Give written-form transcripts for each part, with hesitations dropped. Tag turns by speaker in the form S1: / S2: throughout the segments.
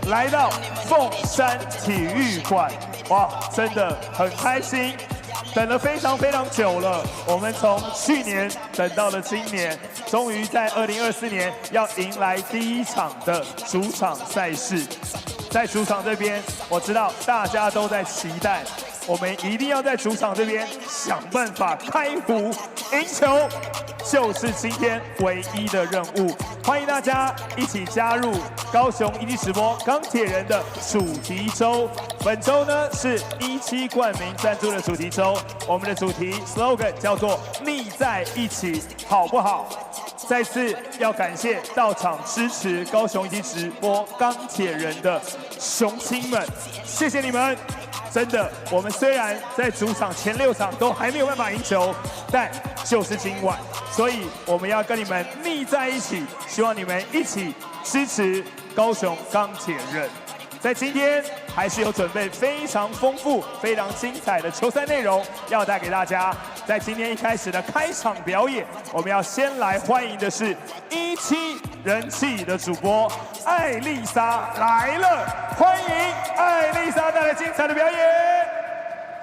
S1: 来到凤山体育馆，哇，真的很开心。 等了非常久了，我们从去年等到了今年，终于在2024年要迎来第一场的主场赛事。在主场这边，我知道大家都在期待，我们一定要在主场这边想办法开胡赢球，就是今天唯一的任务。欢迎大家一起加入高雄一期直播钢铁人的主题周。 本周呢是17冠名赞助的主题周，我们的主题 slogan 叫做“腻在一起，好不好？”再次要感谢到场支持高雄一期直播钢铁人的雄亲们，谢谢你们！真的，我们虽然在主场前6场都还没有办法赢球，但就是今晚，所以我们要跟你们腻在一起，希望你们一起支持高雄钢铁人。 在今天还是有准备非常丰富、非常精彩的球赛内容要带给大家。在今天一开始的开场表演，我们要先来欢迎的是17人气的主播艾丽莎来了，欢迎艾丽莎带来精彩的表演。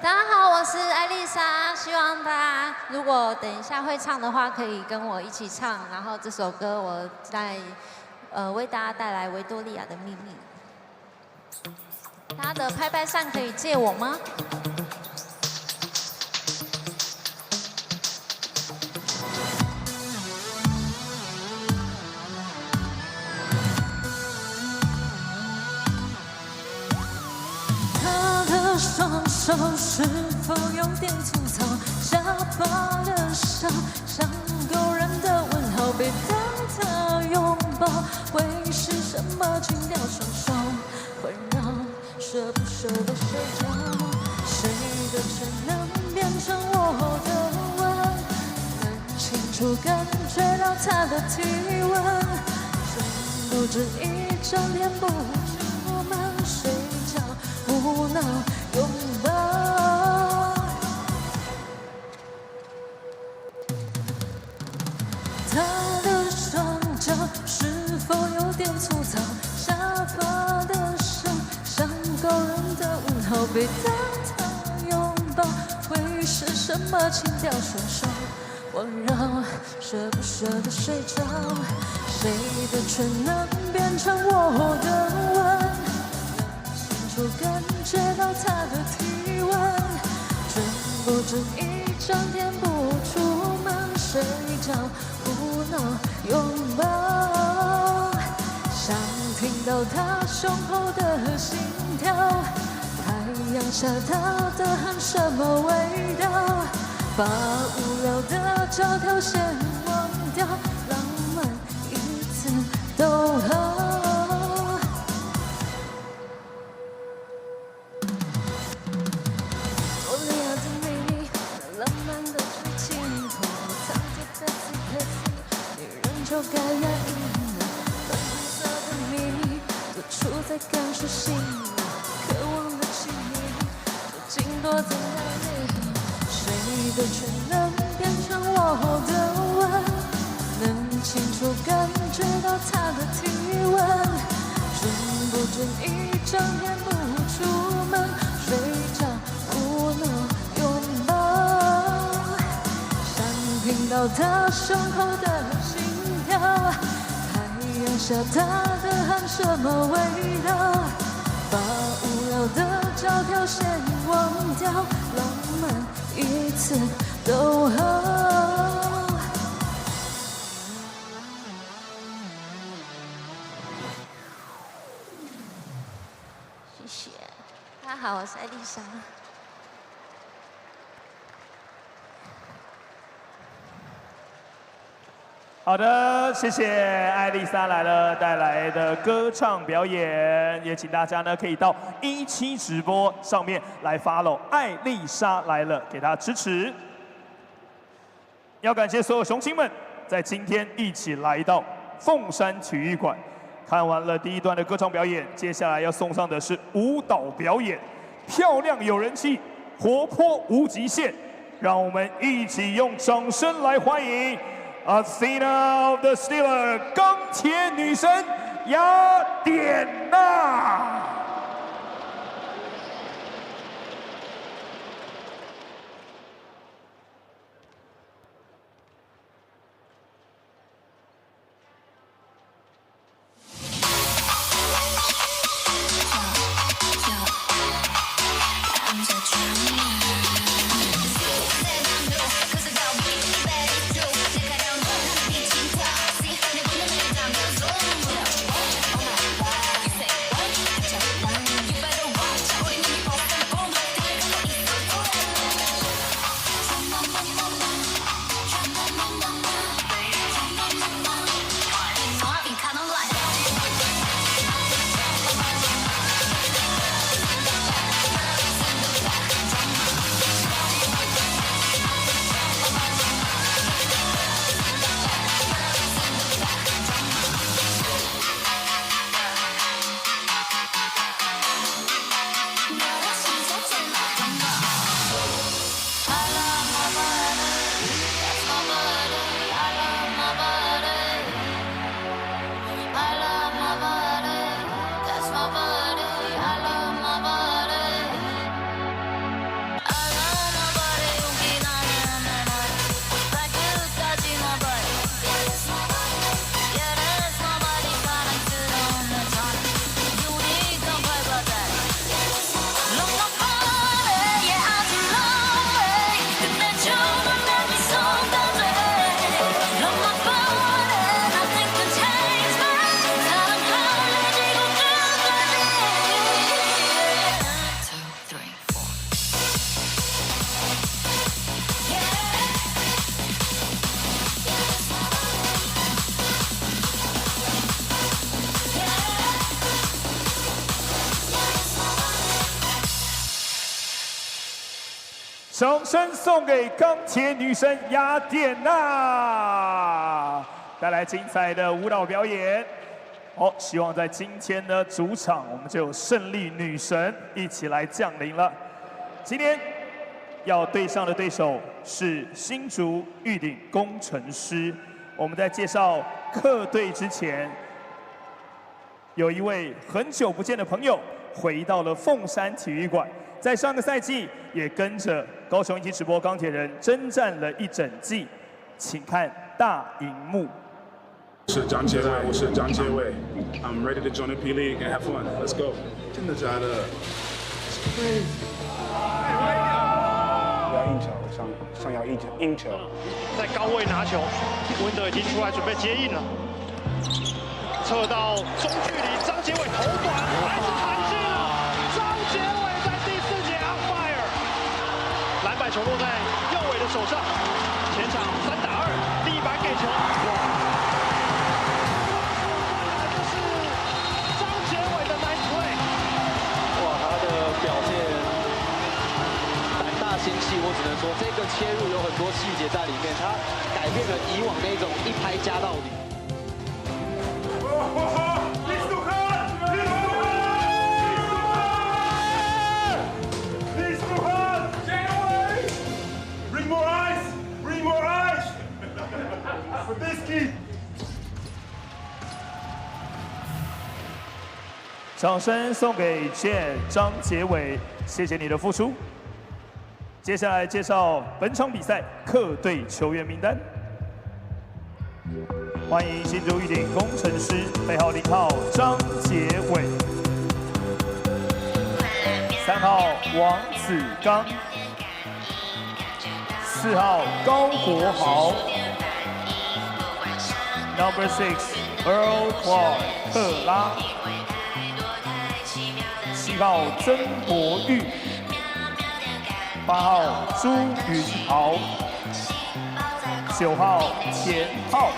S2: 大家好，我是艾丽莎，希望大家如果等一下会唱的话，可以跟我一起唱。然后这首歌我在为大家带来维多利亚的秘密。 他的拍拍扇可以借我吗？他的双手是否有点粗糙？下巴的笑像勾人的问号，被当他拥抱会是什么情调？双手环绕。 舍不舍得睡觉？谁的唇能变成我的吻？能清楚感觉到他的体温，真不止一整天不出门睡觉，无脑拥抱。他的双脚是否有点粗糙？下巴的手。 像勾人的问号，被当他拥抱会是什么情调？双手环绕，舍不舍得睡着？谁的唇能变成我的吻？能清楚感觉到他的体温，真不止一整天不出门睡觉，无脑拥抱。 想听到他胸口的心跳，太阳下他的汗什么味道？把无聊的这条线忘掉，浪漫一次都好。多利亚的秘密，那浪漫的剧情，偷藏着的刺，女人就该压抑。 处在感受心里，渴望的亲密，究竟躲在哪里？谁的唇能变成我的吻？能清楚感觉到他的体温，真不真一整天不出门睡觉，无脑拥抱。想听到他胸口的心跳。 阳下他的汗什么味道？把无聊的这条线忘掉，浪漫一次都好。谢谢，大家好，我是艾丽莎。
S1: 好的，谢谢艾丽莎来了带来的歌唱表演，也请大家呢可以到17直播上面来 follow 艾丽莎来了，给她支持。要感谢所有雄亲们在今天一起来到凤山体育馆，看完了第一段的歌唱表演，接下来要送上的是舞蹈表演，漂亮有人气，活泼无极限，让我们一起用掌声来欢迎。 Athena of the Steeler 钢铁女神雅典娜。掌声送给钢铁女神雅典娜，带来精彩的舞蹈表演。好，希望在今天的主场，我们就有胜利女神一起来降临了。今天要对上的对手是新竹玉鼎工程师。我们在介绍客队之前，有一位很久不见的朋友回到了凤山体育馆。 在上个赛季也跟着高雄一起直播钢铁人征战了一整季，请看大荧幕。
S3: 我是张杰伟，我是张杰伟。I'm ready to join the P.LEAGUE and have fun. Let's go. 真的假的？要硬球，上要硬球。
S4: 在高位拿球，温德已经出来准备接应了，测到中距离，张杰伟头短，还是弹进了。张杰伟在第4节 on fire， 篮板球落在右伟的手上，前场3打2，地板给球。这是张杰伟的 nice play。
S5: 哇，他的表现胆大心细，我只能说这个切入有很多细节在里面，他改变了以往那种一拍加到底。
S1: 掌声送给 Chen 张杰伟，谢谢你的付出。接下来介绍本场比赛客队球员名单，欢迎新竹玉鼎工程师背号0号张杰伟，3号王子刚，4号高国豪 ，Number 6 Earl Clark 特拉。 7号曾博玉，8号朱云豪，9号田浩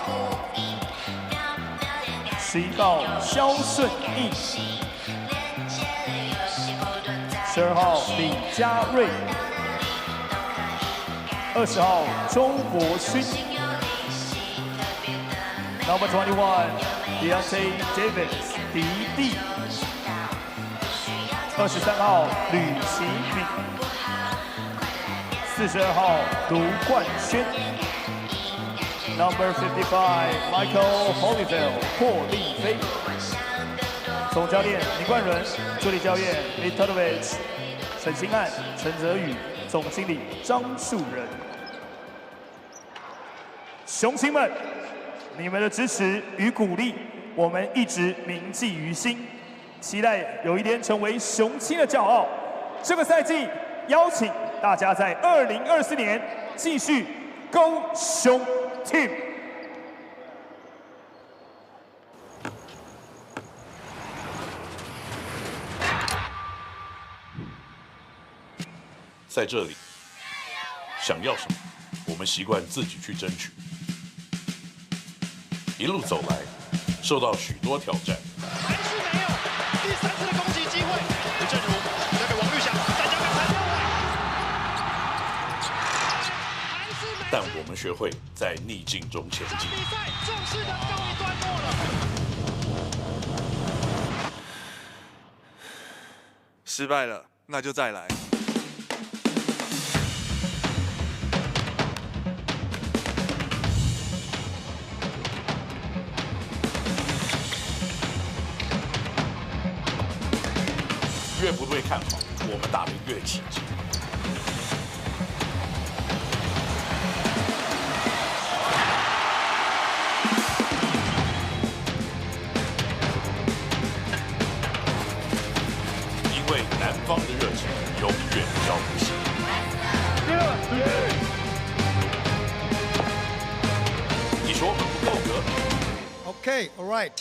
S1: ，11号肖顺义，12号李佳瑞，20号周博勋 ，Number 21 Deontay Davis 迪弟。 23号吕其敏，42号卢冠轩 ，Number 55 Michael Holyfield 霍利菲，总教练李冠伦，助理教练 Mitovic 陈新汉、陈泽宇，总经理张树仁。雄心们，你们的支持与鼓励，我们一直铭记于心。 期待有一天成为雄青的骄傲。这个赛季邀请大家在2024年继续高雄 Team。
S6: 在这里，想要什么，我们习惯自己去争取。一路走来，受到许多挑战。
S4: 第3次的攻击机会，吴正如交给王玉祥，再交给陈六伟。
S6: 但我们学会在逆境中前进。
S4: 比赛正式的告一段落了。
S7: 失败了，那就再来。
S6: 越不被看好，我们打得越起劲。因为南方的热情永远浇不熄。你说不够格
S8: ？Okay, all right.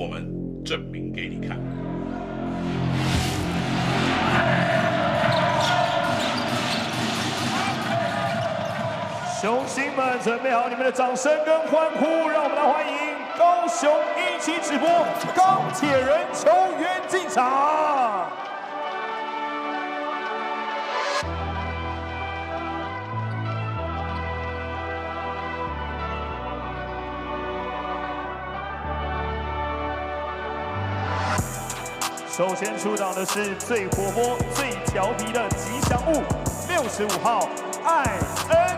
S6: 我们证明给你看。
S1: 雄心们准备好你们的掌声跟欢呼，让我们来欢迎高雄一期直播钢铁人球员进场。首先出场的是最活泼、最调皮的吉祥物，65号艾恩。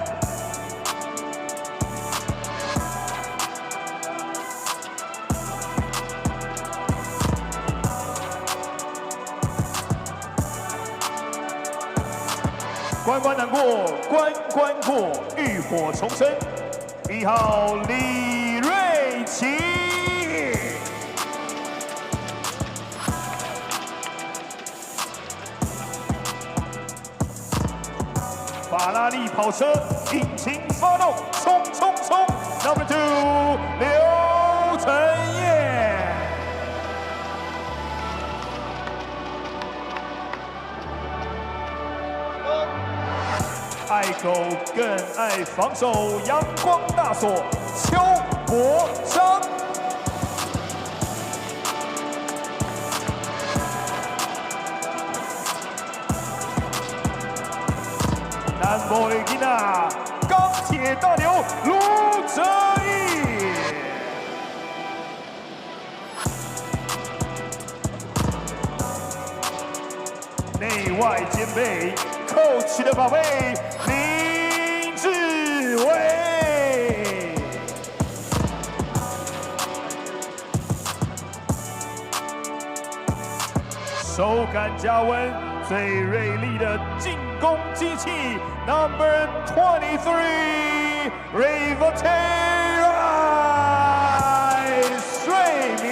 S1: 关关难过关关过，浴火重生。1号李瑞奇。 法拉利跑车引擎发动，冲冲冲 ！Number 2， 刘承业。爱狗更爱防守，阳光大锁邱国璋。 南博维基纳，钢铁大牛卢哲义，内外兼备 ，coach 的宝贝林志伟，手感加温，最锐利的进攻机器。 Number 23, Rivatera 睡明。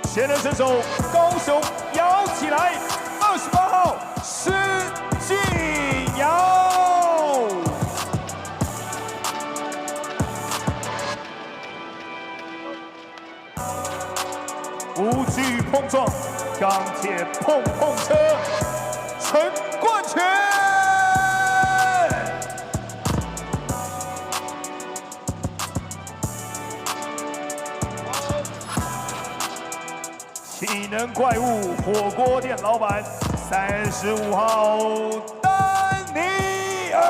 S1: 前人身手，高雄摇起来，28号施晋尧。 无惧碰撞，钢铁碰碰车，陈冠全。体能怪物火锅店老板35号丹尼尔。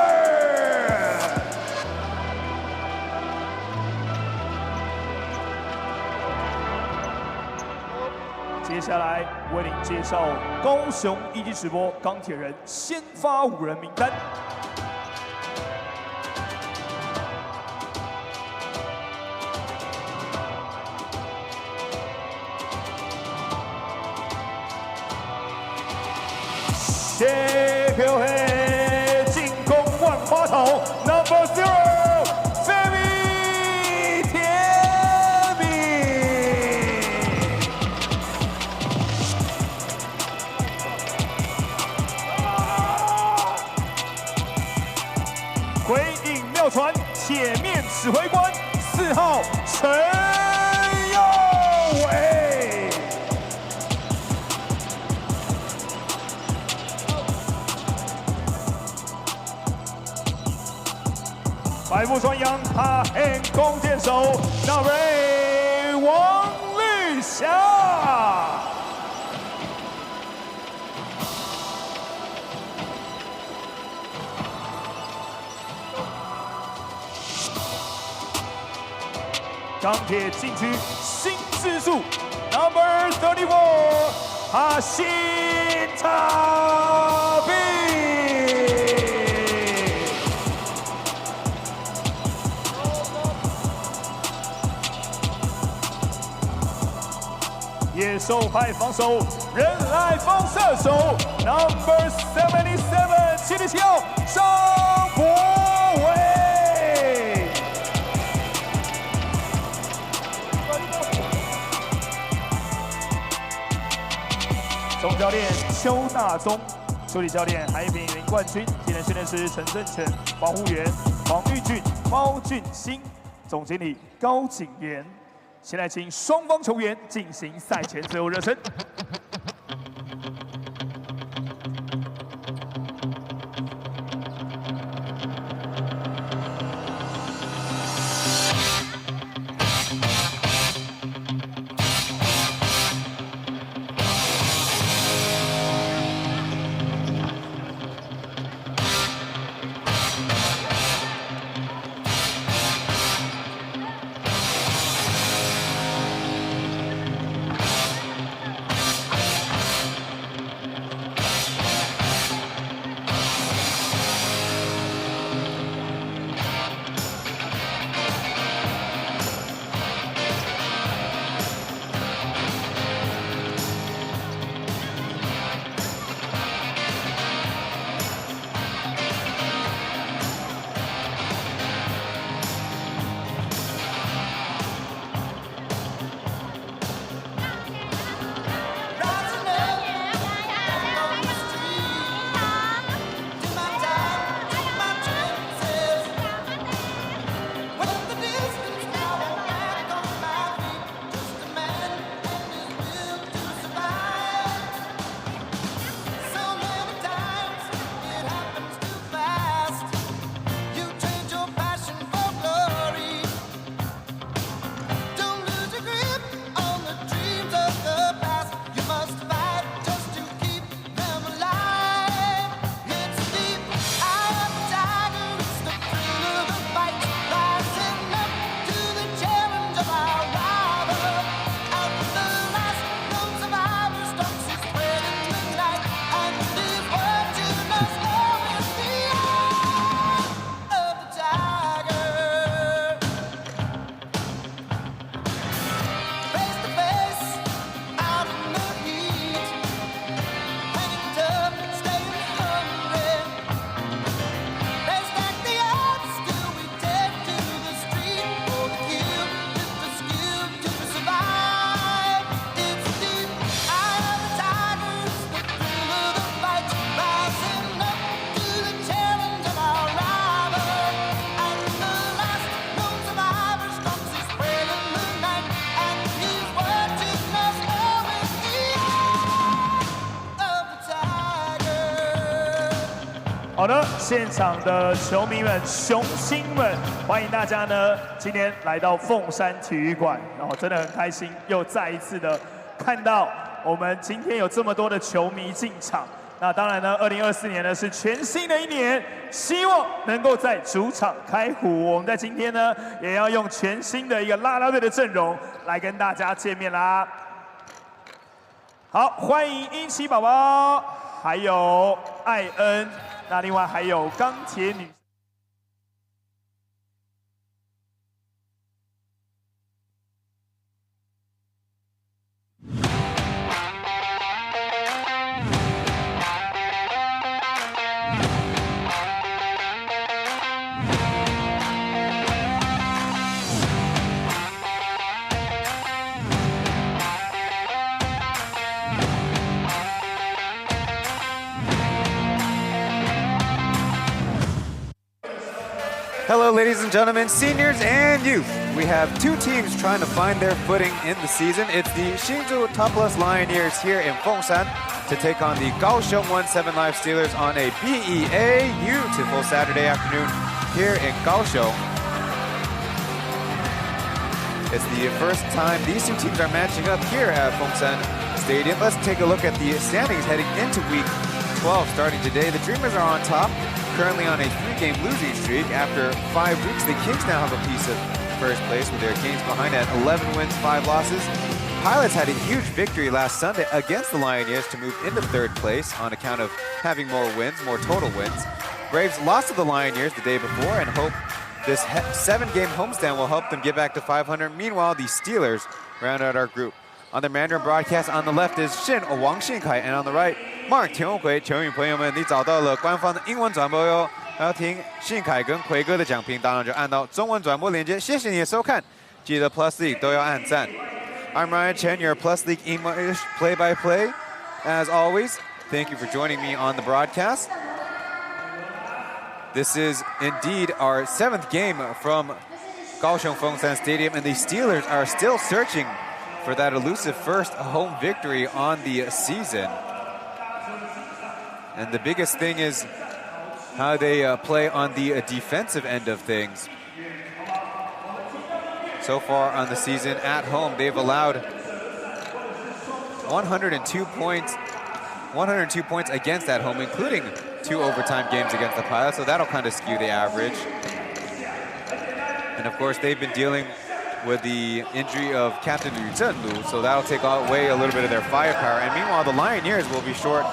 S1: 接下来为您介绍高雄一级直播钢铁人先发5人名单。谢票黑进攻万花筒 ，Number 0。 鬼影妙传，铁面指挥官4号陈佑伟，百步穿杨哈黑弓箭手 Number 8王绿霞。 钢铁禁区新之助 ，Number 34， 哈辛塔比。野兽派防守，人来疯射手 ，Number 77，77号张博伟。 总教练邱大宗，助理教练海品林冠军，体能训练师陈正全，防护员黄玉俊、包俊兴，总经理高景言。现在请双方球员进行赛前最后热身。好的，现场的球迷们、雄心们，欢迎大家呢今天来到凤山体育馆，然后真的很开心，又再一次的看到我们今天有这么多的球迷进场。那当然呢，2024年呢是全新的一年，希望能够在主场开胡。我们在今天呢也要用全新的一个啦啦队的阵容来跟大家见面啦。好，欢迎英奇宝宝，还有艾恩。那另外还有钢铁女。
S8: Hello, ladies and gentlemen, seniors and youth. We have two teams trying to find their footing in the season. It's the Hsinchu Toplus Lioneers here in Fengshan to take on the Kaohsiung 17 Live Steelers on a beautiful Saturday afternoon here in Kaohsiung. It's the first time these two teams are matching up here at Fengshan Stadium. Let's take a look at the standings heading into week 12 starting today. The Dreamers are on top, currently on a 3-game losing streak. After 5 weeks, the Kings now have a piece of first place with their games behind at 11 wins, 5 losses. Pilots had a huge victory last Sunday against the Lioneers to move into 3rd place on account of having more wins, more total wins. Braves lost to the Lioneers the day before and hope this 7-game homestand will help them get back to 500. Meanwhile, the Steelers round out our group. On the Mandarin broadcast, on the left is Chen Wang Xinkai, and on the right, Mark 田宏奎。球迷朋友们，你找到了官方的英文转播哟。要听信凯跟奎哥的讲评，当然就按到中文转播连接。谢谢你的收看，记得 Plus League 都要按赞。I'm Ryan Chen, your Plus League English play-by-play. As always, thank you for joining me on the broadcast. This is indeed our 7th game from Kaohsiung Fengshan Stadium, and the Steelers are still searching for that elusive first home victory on the season. And the biggest thing is how they play on the defensive end of things. So far on the season at home, they've allowed 102 points against at home, including 2 overtime games against the Pilots, so that'll kind of skew the average. And of course, they've been dealing with the injury of Captain Liu Zhenlu, so that'll take away a little bit of their firepower. And meanwhile, the Lioneers will be short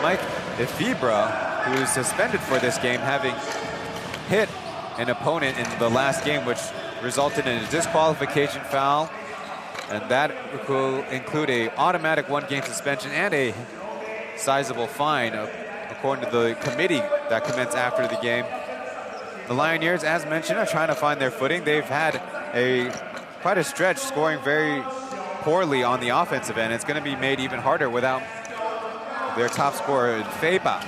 S8: Mike Ifibra, who is suspended for this game, having hit an opponent in the last game, which resulted in a disqualification foul. And that will include an automatic 1-game suspension and a sizable fine, according to the committee that commenced after the game. The Lioneers, as mentioned, are trying to find their footing. They've had quite a stretch, scoring very poorly on the offensive end. It's going to be made even harder without their top scorer, Fei Ba.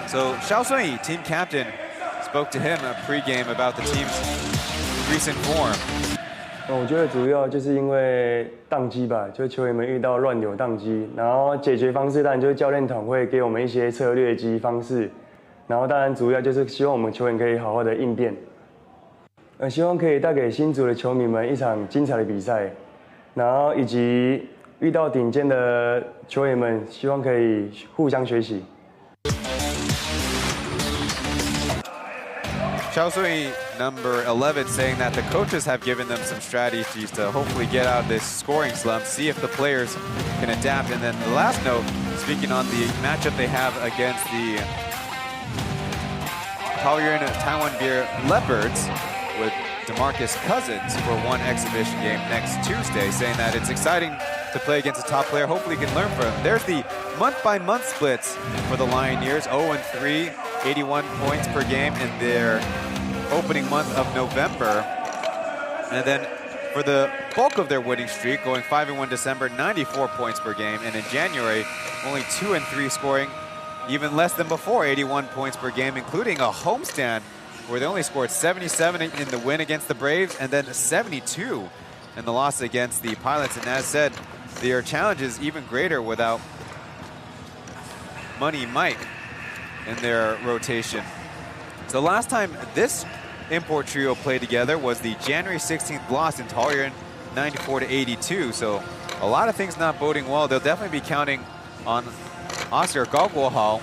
S8: So Xiao Sunyi, team captain, spoke to him pre-game about the team's recent form.
S9: 我觉得主要就是因为宕机吧，就是球员们遇到乱流宕机，然后解决方式当然就是教练团会给我们一些策略及方式，然后当然主要就是希望我们球员可以好好的应变。希望可以带给新竹的球迷们一场精彩的比赛，然后以及遇到顶尖的球员们，希望可以互相学习。
S8: Xiao Sui, number 11, saying that the coaches have given them some strategies to hopefully get out of this scoring slump, see if the players can adapt. And then the last note, speaking on the matchup they have against the Kaohsiung Taiwan Beer Leopards, with DeMarcus Cousins for one exhibition game next Tuesday, saying that it's exciting to play against a top player. Hopefully you can learn from him. There's the month-by-month splits for the Lioneers, 0-3, 81 points per game in their opening month of November. And then for the bulk of their winning streak, going 5-1 December, 94 points per game. And in January, only 2-3, scoring even less than before, 81 points per game, including a homestand where they only scored 77 in the win against the Braves and then 72 in the loss against the Pilots. And as said, their challenge is even greater without Money Mike. in their rotation. So last time this import trio played together was the January 16th loss in Taoyuan, 94-82. So a lot of things not boding well. They'll definitely be counting on Oscar Gao Guohao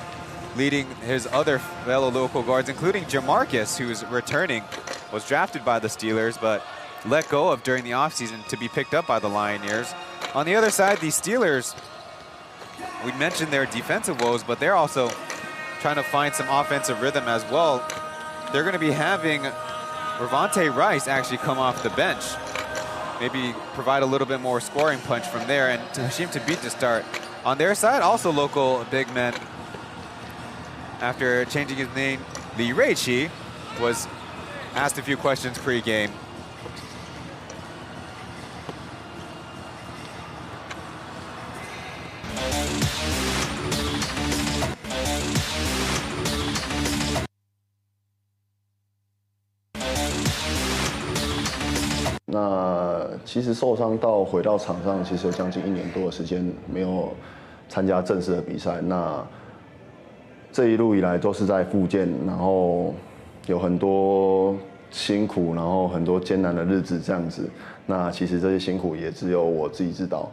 S8: leading his other fellow local guards, including Jamarcus, who's returning, was drafted by the Steelers, but let go of during the offseason to be picked up by the Lioneers. On the other side, the Steelers, we mentioned their defensive woes, but they're also trying to find some offensive rhythm as well. They're going to be having Ravante Rice actually come off the bench, maybe provide a little bit more scoring punch from there, and Hashim Tabit to start. On their side, also local big men. After changing his name, Li Ruiqi was asked a few questions pre-game.
S10: 那其实受伤到回到场上，其实有将近1年多的时间没有参加正式的比赛。那这一路以来都是在复健，然后有很多辛苦，然后很多艰难的日子这样子。那其实这些辛苦也只有我自己知道。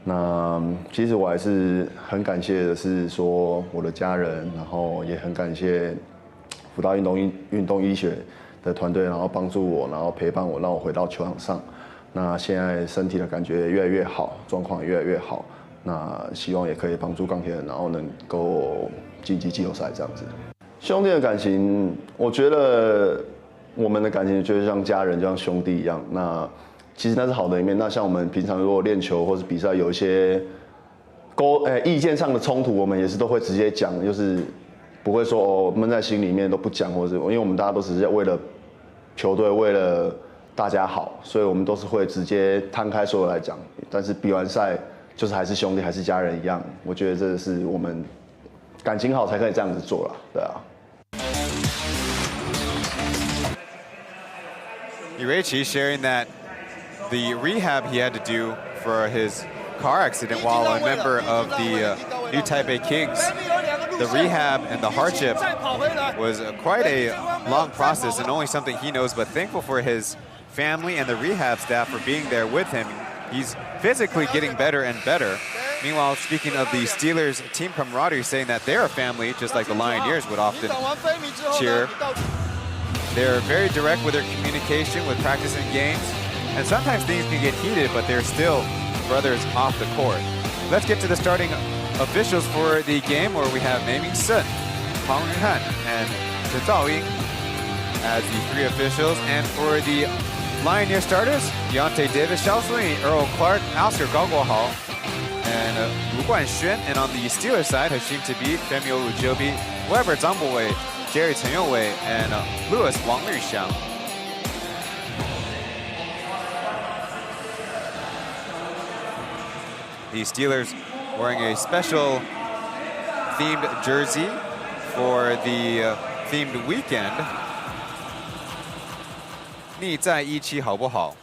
S10: 那其实我还是很感谢的是说我的家人，然后也很感谢辅大运动医学的团队，然后帮助我，然后陪伴我，让我回到球场上。那现在身体的感觉越来越好，状况也越来越好。那希望也可以帮助钢铁人，然后能够晋级季后赛这样子。兄弟的感情，我觉得我们的感情就像家人，就像兄弟一样。那其实那是好的一面。那像我们平常如果练球或是比赛有一些意见上的冲突，我们也是都会直接讲，就是不会说闷在心里面都不讲，或者是因为我们大家都只是为了球队，为了大家好，所以我们都是会直接摊开所有来讲。但是比完赛就是还是兄弟，还是家人一样。我觉得这是我们感情好才可以这样子做啦，对啊。
S8: Yuichi sharing that the rehab he had to do for his car accident while a member of the New Taipei Kings. The rehab and the hardship was quite a long process and only something he knows, but thankful for his family and the rehab staff for being there with him. He's physically getting better and better. Meanwhile, speaking of the Steelers team camaraderie, saying that they're a family, just like the Lioneers would often cheer. They're very direct with their communication, with practicing games, and sometimes things can get heated, but they're still brothers off the court. Let's get to the starting officials for the game, where we have Mei Ming-sun, Huang Yuhan, and Zhe Zhaoying as the 3 officials. And for the Lioneer starters, Deontay Davis, Xiao Sui, Earl Clark, Oscar Gao Guohao, and Wu Guanxuan. And on the Steelers side, Hashim Tabit, Femi Olujobi, Weber Zhang Buwei, Jerry Chen Youwei, and Louis Wang Luxiang. The Steelers wearing a special themed jersey for the themed weekend. 你在一起好不好?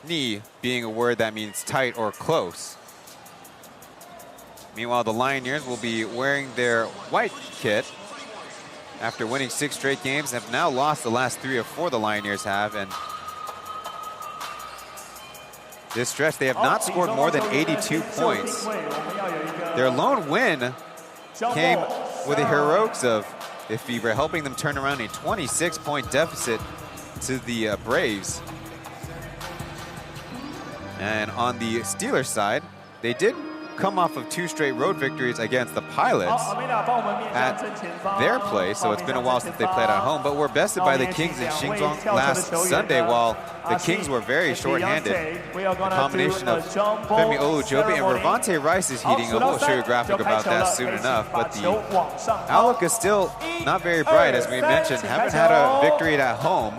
S8: Ni being a word that means tight or close. Meanwhile, the Lioneers will be wearing their white kit after winning 6 straight games, have now lost the last 3 or 4 the Lioneers have, and this stretch they have not scored more than 82 points. Their lone win came with the heroics of Ifibre, helping them turn around a 26-point deficit to the Braves. And on the Steelers side, they did come off of 2 straight road victories against the Pilots at their place, so it's been a while since they played at home, but were bested by the Kings in Xinzhuang last Sunday while the Kings were very short-handed. A combination of Femi Olujobi and Ravante Rice is heating up. We'll show you a graphic about that soon enough, but the outlook is still not very bright, as we mentioned. Haven't had a victory at home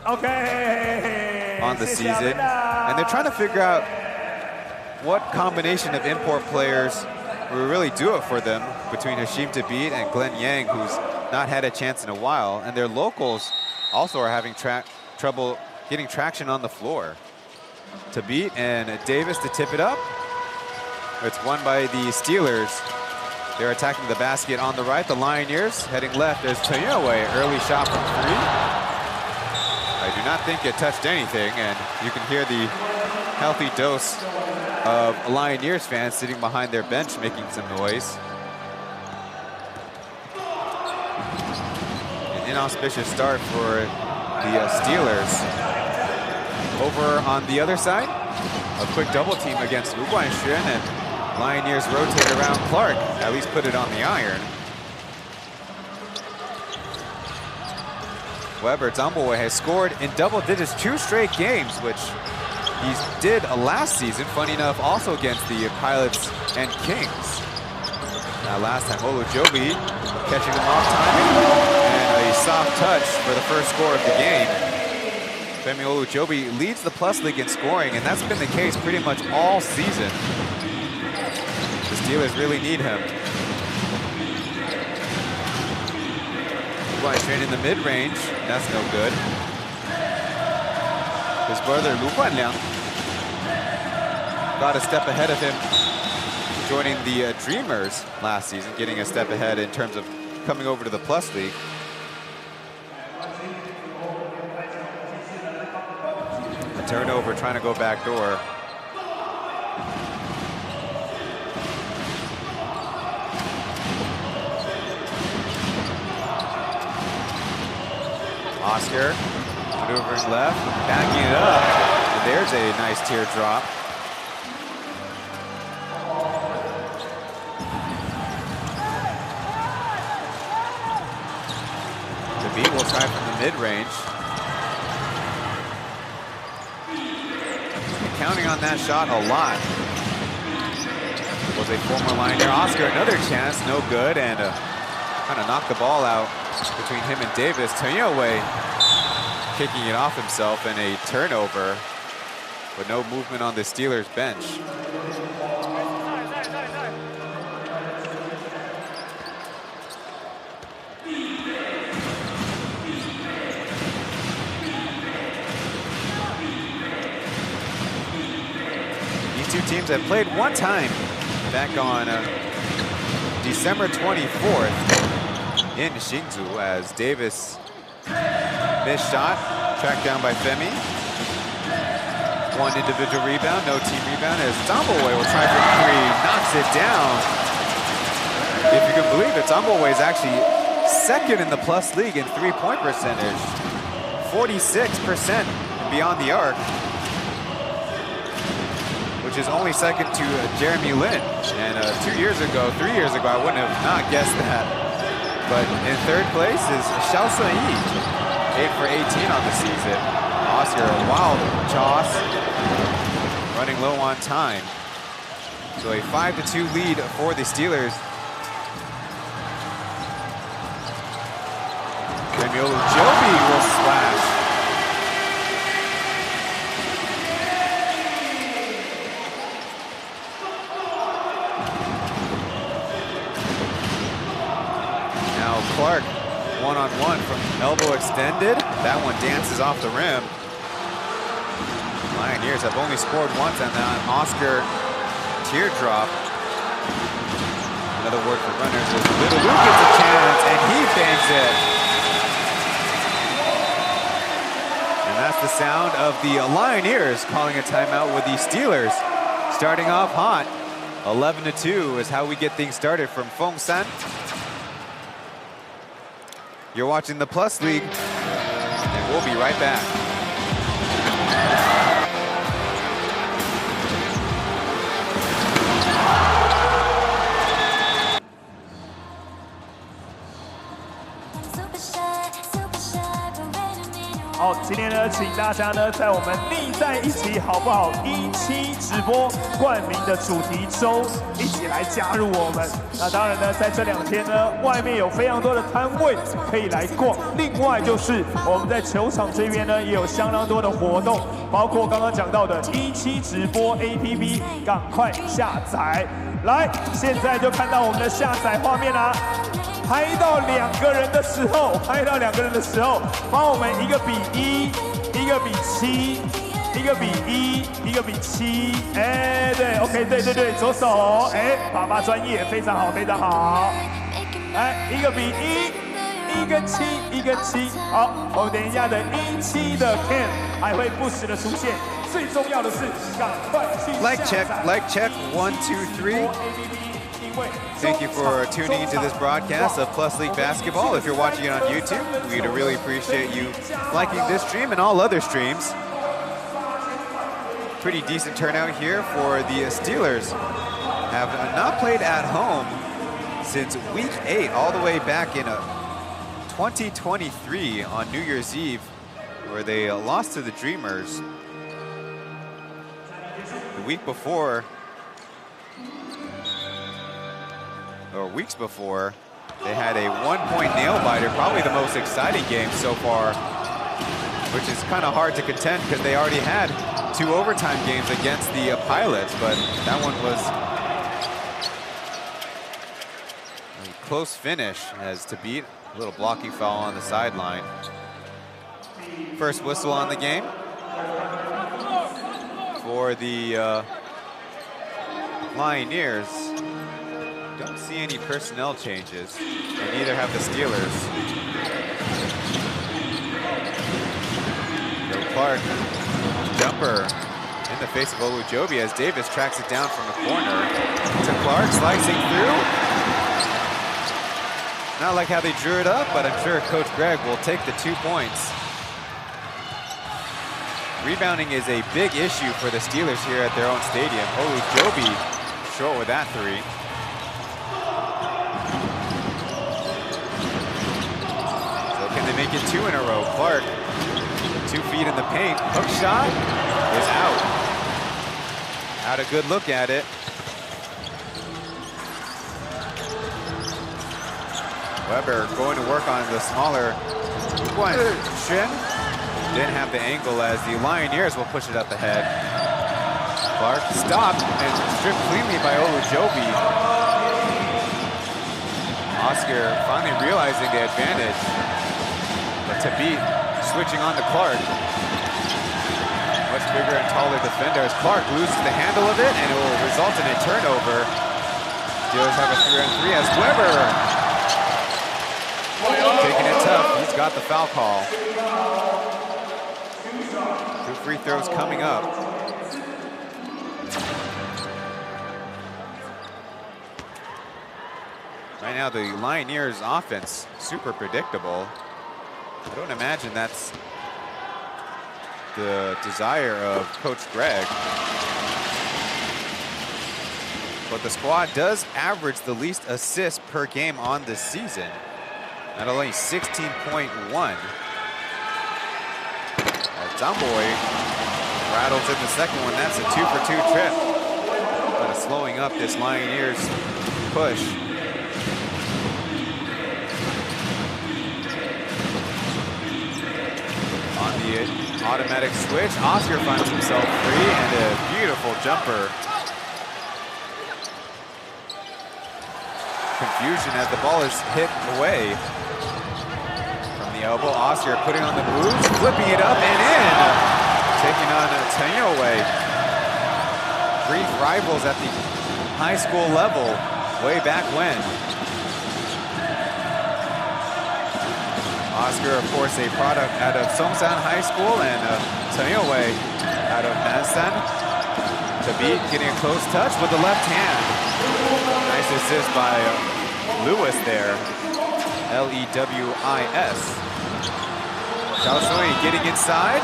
S8: on the season, and they're trying to figure out what combination of import players will really do it for them between Hashim Tabit and Glenn Yang, who's not had a chance in a while. And their locals also are having trouble getting traction on the floor. Tabit and Davis to tip it up. It's won by the Steelers. They're attacking the basket on the right. The Lioneers heading left as Toyoe, early shot from 3. I do not think it touched anything, and you can hear the healthy dose of Lioneers fans sitting behind their bench making some noise. An inauspicious start for the Steelers. Over on the other side, a quick double team against Lu Guanxuan, and Lioneers rotate around Clark, at least put it on the iron. Weber Zamboe has scored in double digits 2 straight games, which he did last season, funny enough, also against the Pilots and Kings. Now last time, Olujobi catching him off timing, and a soft touch for the first score of the game. Femi Olujobi leads the Plus League in scoring, and that's been the case pretty much all season. The Steelers really need him. Guanxuan in the mid-range, that's no good. His brother Lu Guanliang got a step ahead of him, joining the Dreamers last season, getting a step ahead in terms of coming over to the Plus League. A turnover, trying to go back door. Oscar maneuvering left, backing it up, and there's a nice teardrop. The beat will try from the mid-range. Counting on that shot a lot. Was a former Lioneer. Oscar, another chance, no good, and kind of knocked the ball out between him and Davis. Toyoe kicking it off himself, and a turnover, but no movement on the Steelers bench. These two teams have played one time back on December 24th in Hsinchu, as Davis missed shot, tracked down by Femi. One individual rebound, no team rebound, as Zamboe will try for 3, knocks it down. If you can believe it, Zamboe is actually second in the Plus League in 3-point percentage. 46% beyond the arc, which is only second to Jeremy Lin. And 3 years ago, I wouldn't have not guessed that. But in third place is Xiao Sun-yi, 8 for 18 on the season. Oscar, a wild toss, running low on time. So a 5-2 lead for the Steelers. Femi Olujobi will slash. Clark, one-on-one from elbow extended. That one dances off the rim. Lioneers have only scored once on that Oscar teardrop. Another word for runners is Little Luke gets a chance, and he banks it. And that's the sound of the Lioneers calling a timeout with the Steelers starting off hot. 11-2 is how we get things started from Fengshan. You're watching the Plus League, and we'll be right back.
S1: 好，今天呢，请大家呢，在我们腻在一起好不好？17直播冠名的主题周，一起来加入我们。那当然呢，在这2天呢，外面有非常多的摊位可以来逛。另外就是我们在球场这边呢，也有相当多的活动，包括刚刚讲到的17直播 APP， 赶快下载。来，现在就看到我们的下载画面啦。拍到2个人的时候，帮我们1个比1，1个比7，1个1个比1，1个比7，哎，对 ，OK， 对，左手，哎，爸爸专业，非常好，非常好。来，1个比1，1跟7，1跟7。好，我们等一下的17的 Ken 还会不时的出现。最重要的是，赶快去下载。
S8: Like check, 1, 2, 3. Thank you for tuning into this broadcast of Plus League Basketball. If you're watching it on YouTube, we'd really appreciate you liking this stream and all other streams. Pretty decent turnout here for the Steelers. Have not played at home since week 8, all the way back in 2023 on New Year's Eve, where they lost to the Dreamers. The week before, or weeks before, they had a 1-point nail-biter, probably the most exciting game so far, which is kind of hard to contend because they already had 2 overtime games against the Pilots, but that one was a close finish as to beat. A little blocking foul on the sideline. First whistle on the game for the Lioneers. Don't see any personnel changes, and neither have the Steelers. So Clark, jumper in the face of Olujobi as Davis tracks it down from the corner to Clark, slicing through. Not like how they drew it up, but I'm sure Coach Greg will take the 2 points. Rebounding is a big issue for the Steelers here at their own stadium. Olujobi short with that 3. Can they make it 2 in a row? Clark, 2 feet in the paint. Hook shot is out. Had a good look at it. Weber going to work on the smaller one. Chen didn't have the angle as the Lioneers will push it up ahead. Clark stopped and stripped cleanly by Olujobi. Oscar finally realizing the advantage. But to beat, switching on to Clark. Much bigger and taller defender as Clark loses the handle of it, and it will result in a turnover. Steelers have a 3-on-3 as Weber taking it tough. He's got the foul call. 2 free throws coming up. Right now, the Lioneers' offense super predictable. I don't imagine that's the desire of Coach Greg. But the squad does average the least assists per game on this season at only 16.1. Zamboy rattles in the second one. That's a 2-for-2 trip. Kind of slowing up this Lioneers push. On the automatic switch, Oscar finds himself free and a beautiful jumper. Confusion as the ball is hit away from the elbow. Oscar putting on the moves, flipping it up and in. Taking on Tanyoue. Brief rivals at the high school level way back when. Oscar, of course, a product out of Songsan High School, and Tanyoue out of Nansan. Tabit getting a close touch with the left hand. Nice assist by Lewis there. L-E-W-I-S. Kaohsiung getting inside.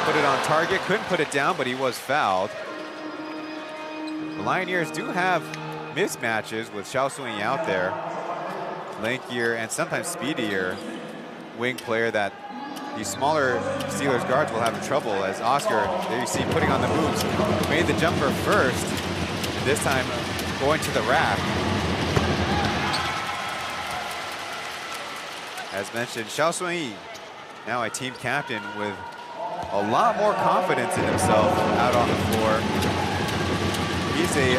S8: Put it on target. Couldn't put it down, but he was fouled. The Lioneers do have mismatches with Kaohsiung out there. Lankier and sometimes speedier wing player that the smaller Steelers guards will have trouble, as Oscar, there you see, putting on the moves, made the jumper first, and this time going to the rack. As mentioned, Kaohsiung, now a team captain with a lot more confidence in himself out on the floor. He's a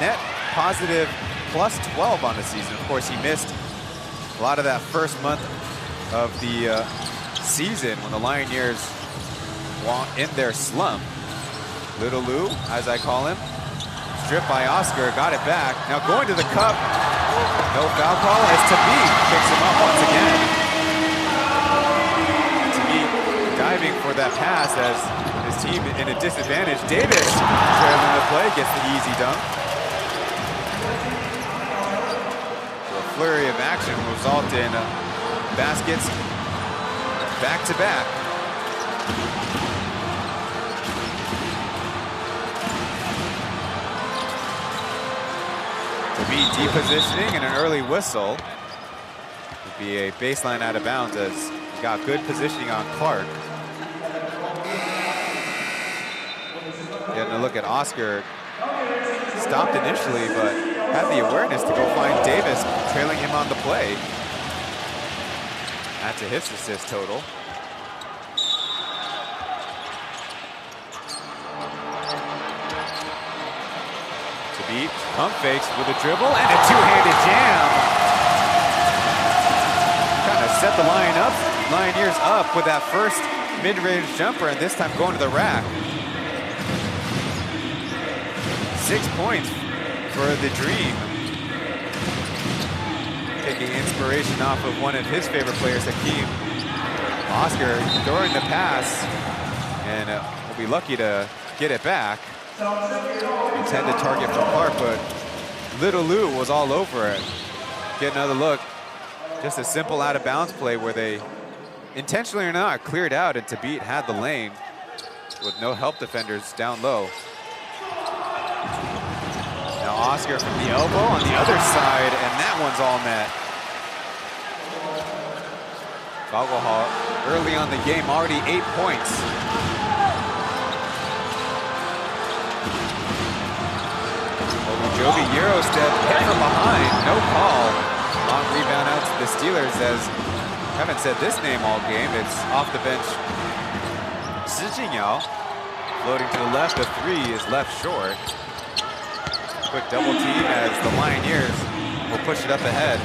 S8: net positive plus 12 on the season. Of course, he missed a lot of that first month of the season when the Lioneers in their slump. Little Lou, as I call him, stripped by Oscar, got it back. Now going to the cup, no foul call as Tabit picks him up once again. Tabit diving for that pass as his team in a disadvantage. Davis trailing the play, gets the easy dunk. So a flurry of action will result in baskets back-to-back. Tabit depositioning and an early whistle. Would be a baseline out of bounds as he got good positioning on Clark. Getting a look at Oscar. Stopped initially, but had the awareness to go find Davis, trailing him on the play. Add to his assist total. Tabit pump fakes with a dribble and a two-handed jam. Kind of set the Lioneers up with that first mid-range jumper, and this time going to the rack. 6 points for the Dream. Taking inspiration off of one of his favorite players, Hakeem. Oscar throwing the pass, and will be lucky to get it back. Intended target for Clark, but Little Lou was all over it. Get another look. Just a simple out-of-bounds play where they, intentionally or not, cleared out, and Tabit had the lane with no help defenders down low. Now Oscar from the elbow on the other side, and that one's all net. Gogglehall early on the game, already 8 points. Ogunjobi Euro step, hit from behind, no call. Long rebound out to the Steelers as, haven't said this name all game, it's off the bench. Shijinyao, floating to the left, the three is left short. Quick double team as the Lioneers will push it up ahead.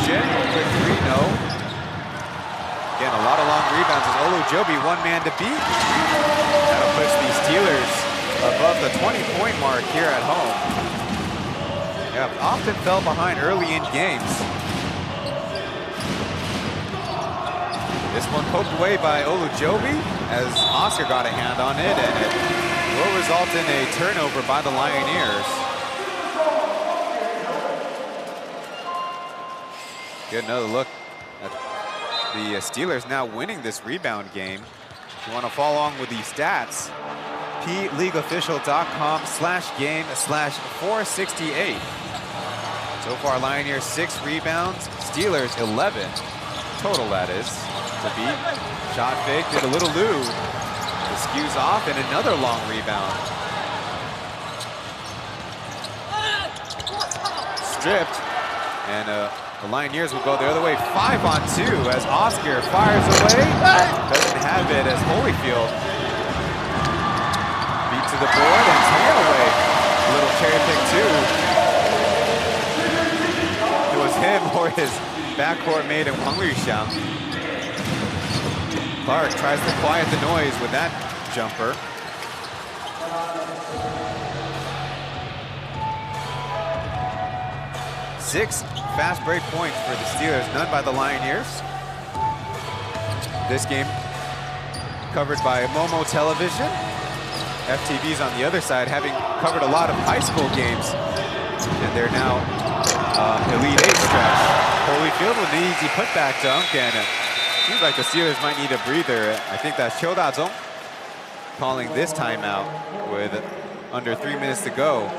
S8: Chen, quick three, no. Again, a lot of long rebounds as Ogunjobi one man to beat. That'll push the Steelers above the 20-point mark here at home. Yeah, often fell behind early in games. This one poked away by Ogunjobi as Oscar got a hand on it, and it will result in a turnover by the Lioneers. Get another look at the Steelers now winning this rebound game. If you want to follow along with these stats, PLEAGUEofficial.com/game/468. So far, Lioneers 6 rebounds, Steelers 11. Total, that is. Tabit, shot fake, did a little Lou. The skews off, and another long rebound. Stripped, and the Lioneers will go the other way, 5-on-2 as Oscar fires away. Doesn't have it as Holyfield beat to the board and tan away. A little cherry pick too. It was him or his backcourt mate in Wang Luxiang. Clark tries to quiet the noise with that jumper. Six fast break points for the Steelers, none by the Lioneers. This game covered by Momo Television. FTV's on the other side, having covered a lot of high school games, and they're now Elite 8 stretch. Holyfield with an easy putback dunk, and it seems like the Steelers might need a breather. I think that's Chiu Da-zong calling this timeout with under 3 minutes to go.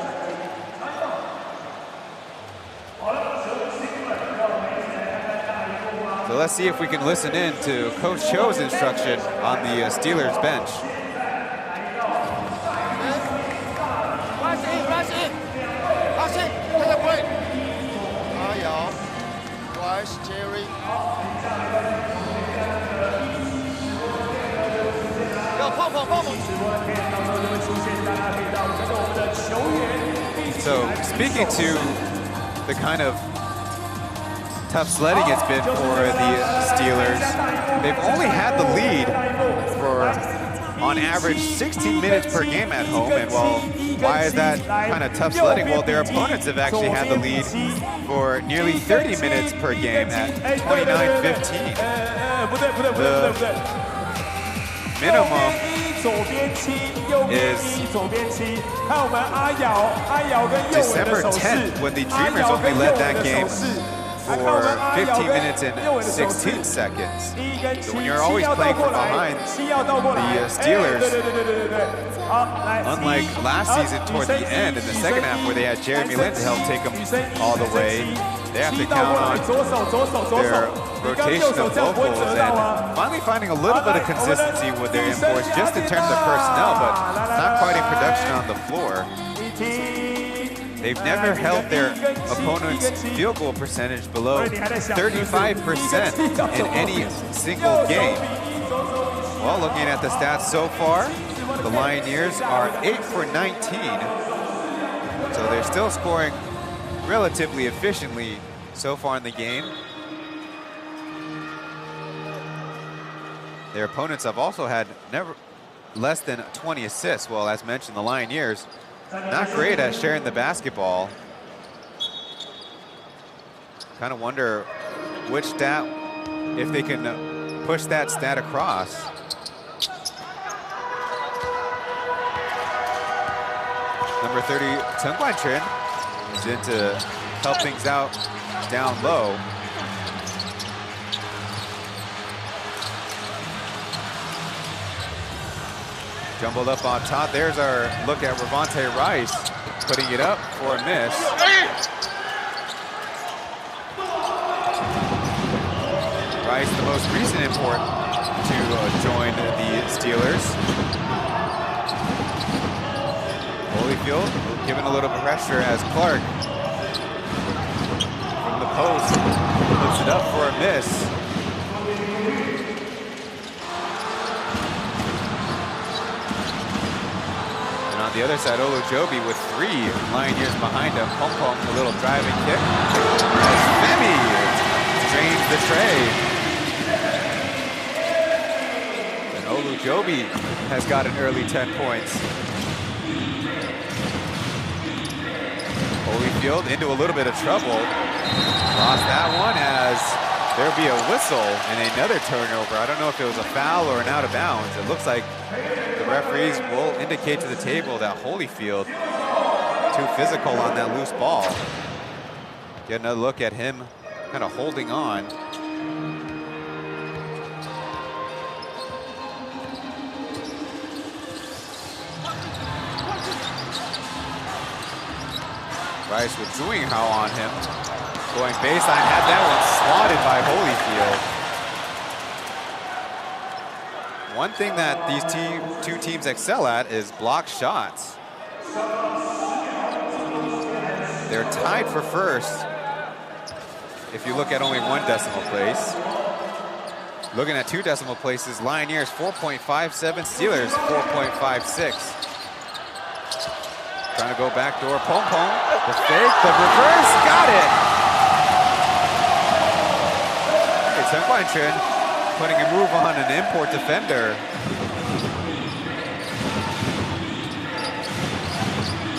S8: So let's see if we can listen in to Coach Cho's instruction on the Steelers bench.
S11: Rush in, take a break. Rice, Jerry.
S8: So speaking to the kind of tough sledding it's been for the Steelers. They've only had the lead for, on average, 16 minutes per game at home. And well, why is that kind of tough sledding? Well, their opponents have actually had the lead for nearly 30 minutes per game at 29-15. The minimum is December 10th, when the Dreamers only led that game for 15 minutes and 16 seconds. So when you're always playing from behind, the Steelers, unlike last season toward the end in the second half where they had Jeremy Lin to help take them all the way, they have to count on their rotation of locals and finally finding a little bit of consistency with their imports just in terms of personnel, but not quite in production on the floor. They've never held their opponent's field goal percentage below 35% in any single game. Well, looking at the stats so far, the Lioneers are 8 for 19. So they're still scoring relatively efficiently so far in the game. Their opponents have also had less than 20 assists. Well, as mentioned, the Lioneers not great at sharing the basketball. Kind of wonder which stat, if they can push that stat across. Number 30, Chen is in to help things out down low. Jumbled up on top. There's our look at Ravonte Rice, putting it up for a miss. Rice, the most recent import to join the Steelers. Holyfield given a little pressure as Clark from the post puts it up for a miss. On the other side, Olujobi with 3 Lioneers behind him. Pom Pom, a little driving kick. As Femi drains the tray. And Olujobi has got an early 10 points. Holyfield into a little bit of trouble. Lost that one as there'll be a whistle and another turnover. I don't know if it was a foul or an out of bounds. It looks like the referees will indicate to the table that Holyfield too physical on that loose ball. Get another look at him kind of holding on. Rice with Juinghao on him. Going baseline, had that one swatted by Holyfield. One thing that these two teams excel at is block shots. They're tied for first if you look at only 1 decimal place. Looking at 2 decimal places, Lioneers 4.57, Steelers 4.56. Trying to go backdoor, Pom Pom, the fake, the reverse, got it! Chen putting a move on an import defender.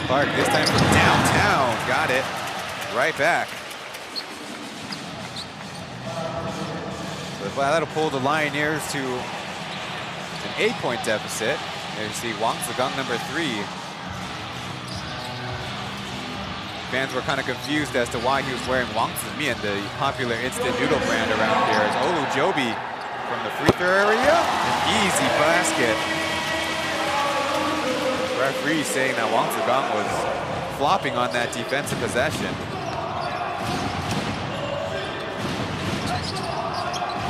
S8: Clark this time from downtown, got it, right back. So that'll pull the Lioneers to an 8-point deficit. There you see Wang Zigang, number 3. Fans were kind of confused as to why he was wearing Wang Zimian, the popular instant noodle brand around here. As Olujobi from the free throw area, an easy basket. Referee saying that Wang Zigang was flopping on that defensive possession.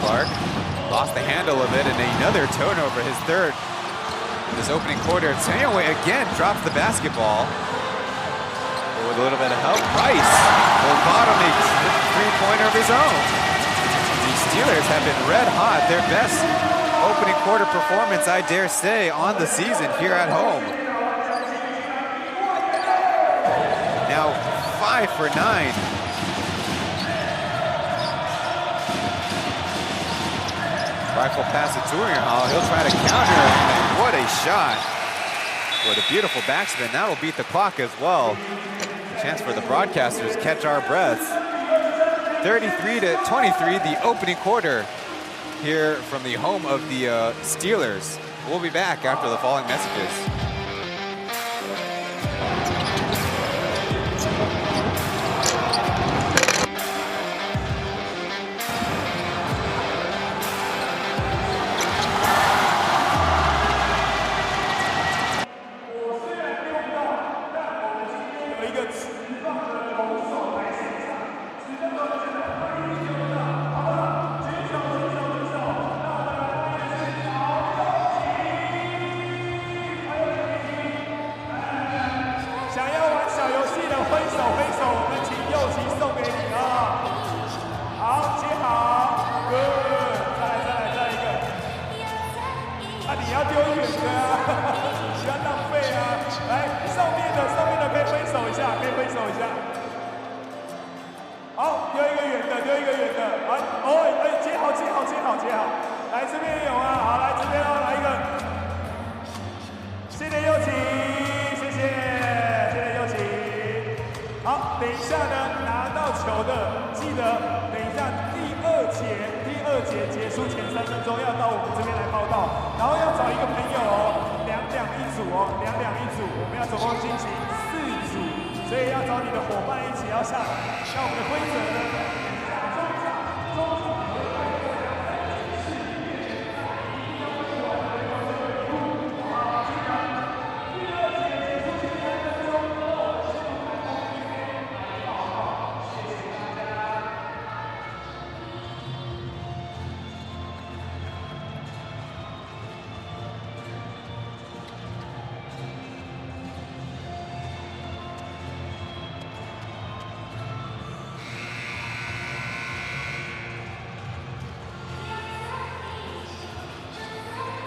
S8: Clark lost the handle of it, and another turnover, his 3rd in this opening quarter. Tsenyaway again drops the basketball. With a little bit of help, Rice will bottom a 3-pointer of his own. The Steelers have been red hot, their best opening quarter performance, I dare say, on the season here at home. Now 5 for 9. Rifle pass to Hall. He'll try to counter, and what a shot. What a beautiful backspin. That'll beat the clock as well. A chance for the broadcasters to catch our breaths. 33-23, the opening quarter here from the home of the Steelers. We'll be back after the following messages.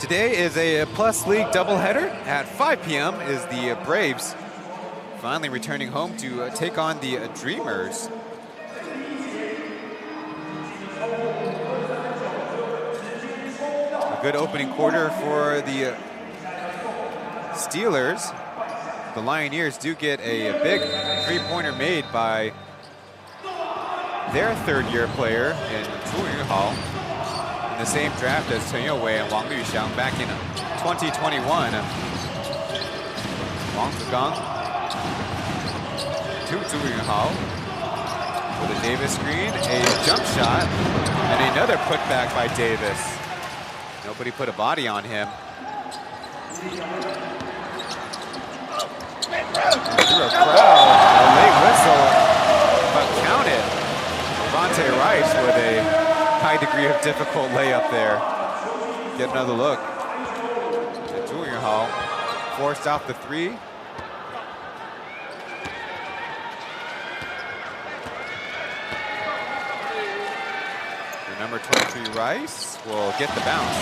S8: Today is a Plus League doubleheader. At 5 p.m. is the Braves finally returning home to take on the Dreamers. A good opening quarter for the Steelers. The Lioneers do get a big three-pointer made by their third-year player in Hall. In the same draft as Chen and Wang Luxiang back in 2021. Wang Zigang to Hall with a Davis screen, a jump shot, and another putback by Davis. Nobody put a body on him. Through a crowd, a late whistle, but counted. Devontae Rice with a high degree of difficult layup there. Get another look. And Hall forced off the three. The number 23 Rice will get the bounce.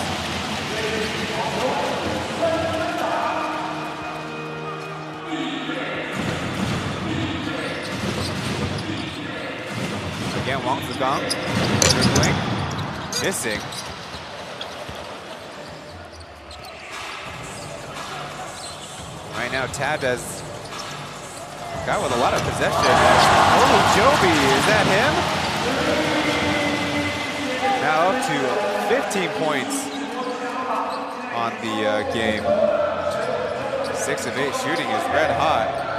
S8: Again, Wang Zigang dribbling. Missing. Right now, Tab has got with a lot of possession. Oh, Joby, is that him? Now up to 15 points on the game. 6 of 8 shooting is red hot.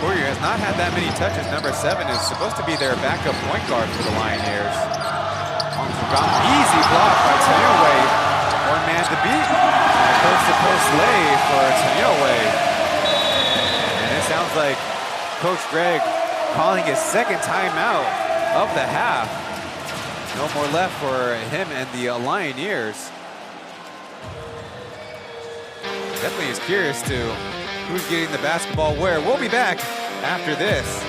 S8: Warrior has not had that many touches. Number 7 is supposed to be their backup point guard for the Lioneers. Easy block by Tanyoway. One man to beat. Post-to-post lay for Tanyoway. And it sounds like Coach Greg calling his second timeout of the half. No more left for him and the Lioneers. Definitely is curious to who's getting the basketball where. We'll be back after this.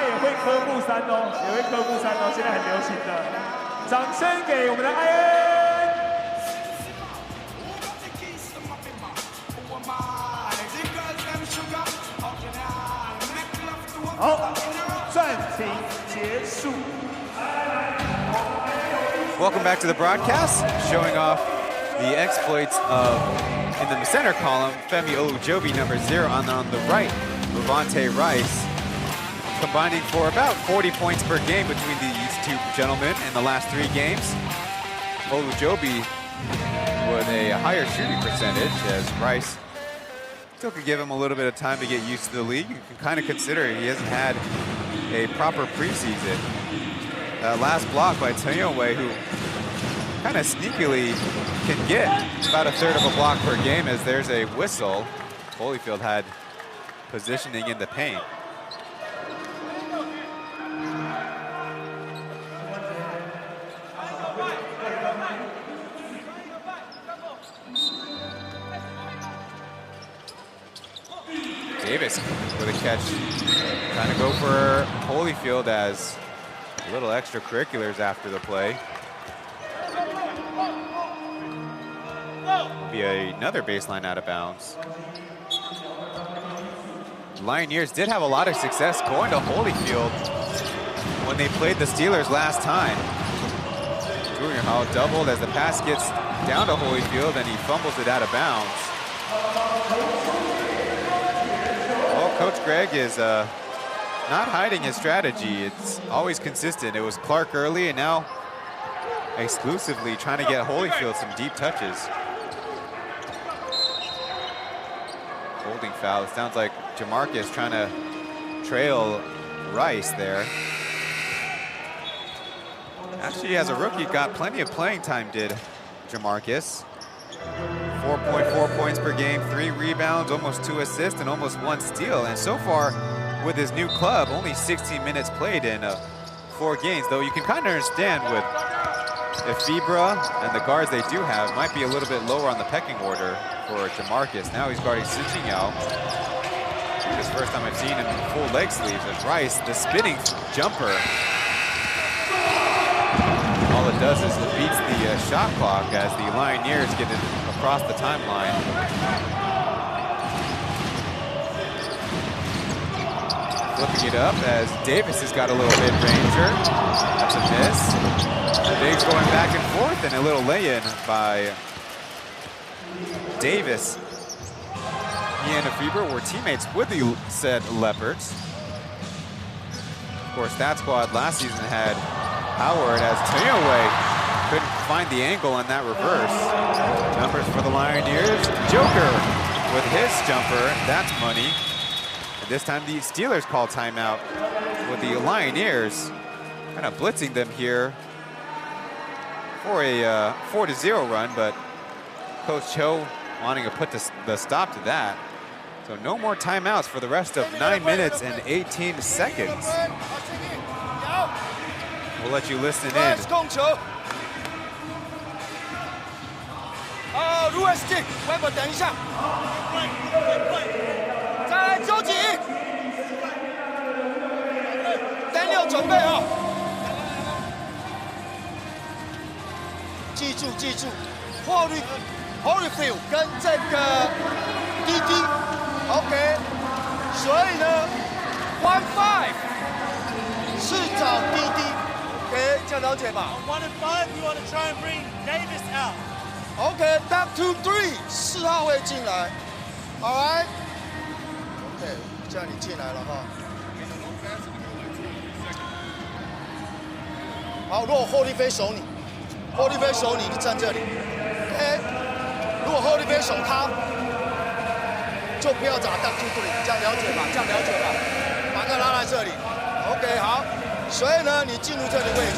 S1: 也会科目3哦，也会科目3哦，现在很流行的。掌声给我们的艾恩。好，暂停结束。
S8: Welcome back to the broadcast, showing off the exploits of, in the center column, Femi Olujobi, number 0, on the right, Levante Rice, combining for about 40 points per game between these two gentlemen in the last 3 games. Olujobi with a higher shooting percentage, as Rice still could give him a little bit of time to get used to the league. You can kind of consider he hasn't had a proper preseason. That last block by Chen, who kind of sneakily can get about a third of a block per game, as there's a whistle. Holyfield had positioning in the paint. Davis with a catch, trying to go for Holyfield as a little extracurriculars after the play. Be another baseline out of bounds. The Lioneers did have a lot of success going to Holyfield when they played the Steelers last time. Junior Hall doubled as the pass gets down to Holyfield and he fumbles it out of bounds. Well, Coach Greg is not hiding his strategy. It's always consistent. It was Clark early and now exclusively trying to get Holyfield some deep touches. Holding foul. It sounds like Jamarcus trying to trail Rice there. Actually, as a rookie, got plenty of playing time, did Jamarcus. 4.4 points per game, 3 rebounds, almost 2 assists, and almost 1 steal. And so far, with his new club, only 16 minutes played in 4 games. Though you can kind of understand with Fibra and the guards they do have, might be a little bit lower on the pecking order for Jamarcus. Now he's guarding Hsinchu. This is the first time I've seen him in full leg sleeves as Rice, the spinning jumper. All it does is it beats the shot clock as the Lioneers get it across the timeline. Flipping it up as Davis has got a little mid-ranger. That's a miss. The bigs going back and forth, and a little lay-in by Davis. He and Fibra were teammates with the said Leopards. Of course, that squad last season had Howard as Toyoway couldn't find the angle on that reverse. Numbers for the Lioneers. Joker with his jumper. That's money. And this time the Steelers call timeout with the Lioneers kind of blitzing them here for a 4-0 run, but Coach Cho wanting to put the stop to that. So no more timeouts for the rest of 9 minutes and 18 seconds. We'll let you listen in.
S11: 卢伟进，外本等一下，再来周几，Daniel 准备啊，记住 ，Holyfield 跟这个滴滴 ，OK， 所以呢 ，1-5 是找滴滴 ，OK， 这样了解吧
S4: 1 and 5, we want to try and bring Davis out.
S11: OK, back to 3, 4号位进来 ，All right，OK， 这样你进来了哈。好，如果Holyfield守你，Holyfield守你，你站这里。OK， 如果Holyfield守他，就不要找back to 3，这样了解吧？这样了解吧？把他拉来这里。OK， 好，所以呢，你进入这里位置。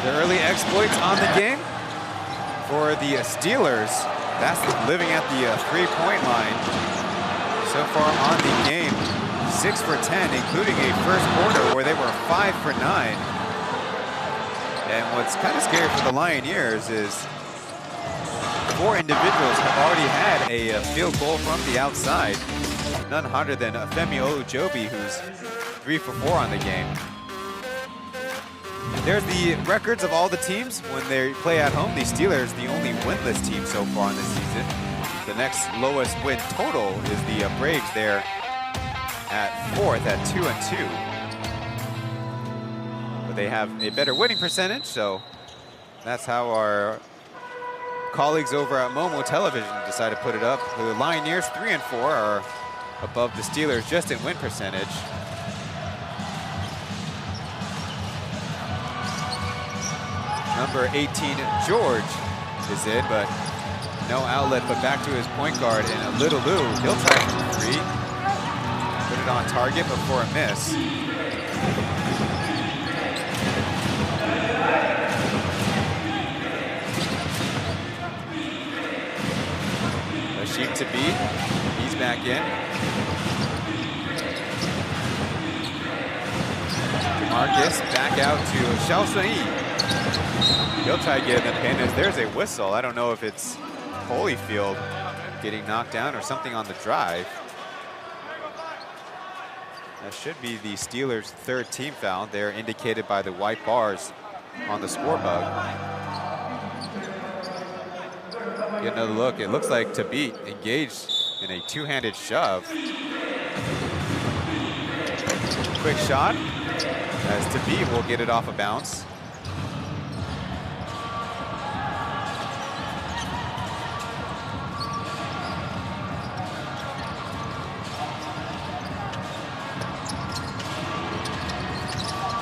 S8: The early exploits on the game for the Steelers. That's living at the 3-point line. So far on the game, 6 for 10, including a first quarter where they were 5 for 9. And what's kind of scary for the Lioneers is 4 individuals have already had a field goal from the outside. none hotter than Femi Olujobi, who's 3 for 4 on the game. And there's the records of all the teams when they play at home. The Steelers, the only winless team so far in this season. The next lowest win total is the Braves there at 4th at 2-2. But they have a better winning percentage, so that's how our colleagues over at Momo Television decided to put it up. The Lioneers 3 and 4 are above the Steelers just in win percentage. Number 18, George, is in, but no outlet, but back to his point guard, and Little Lou, he'll try from 3. Put it on target before a miss. Sheep to beat, he's back in. Marcus back out to Kaohsiung. He'll try to get in the pin as there's a whistle. I don't know if it's Holyfield getting knocked down or something on the drive. That should be the Steelers' 3rd team foul. They're indicated by the white bars on the score bug. Get another look. It looks like Tabit engaged in a 2-handed shove. Quick shot as Tabit will get it off a bounce.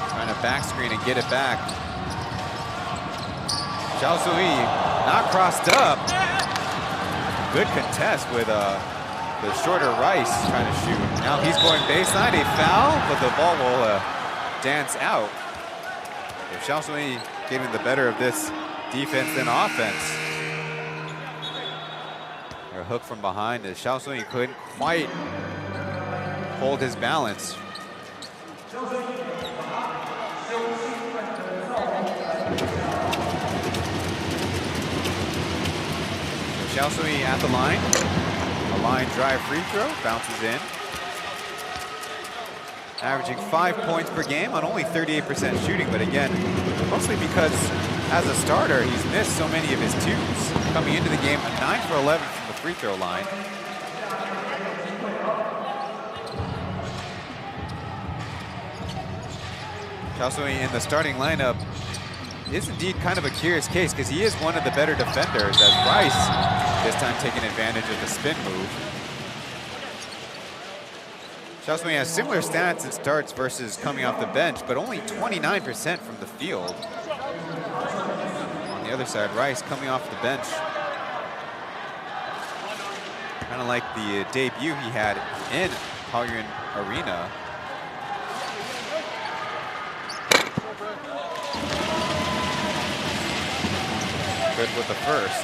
S8: Trying to back screen and get it back. Kaohsiung not crossed up. Good contest with the shorter Rice trying to shoot. Now he's going baseline, a foul, but the ball will dance out. If Kaohsiung getting the better of this defense than offense. A hook from behind as Kaohsiung couldn't quite hold his balance. Kaohsiung at the line. A line drive free throw, bounces in. Averaging 5 points per game on only 38% shooting, but again, mostly because as a starter, he's missed so many of his twos. Coming into the game, 9 for 11 from the free throw line. Kaohsiung in the starting lineup is indeed kind of a curious case because he is one of the better defenders, as Rice this time taking advantage of the spin move. Kaohsiung has similar stats and starts versus coming off the bench, but only 29% from the field. On the other side, Rice coming off the bench. Kind of like the debut he had in Kaohsiung Arena. Good with the first.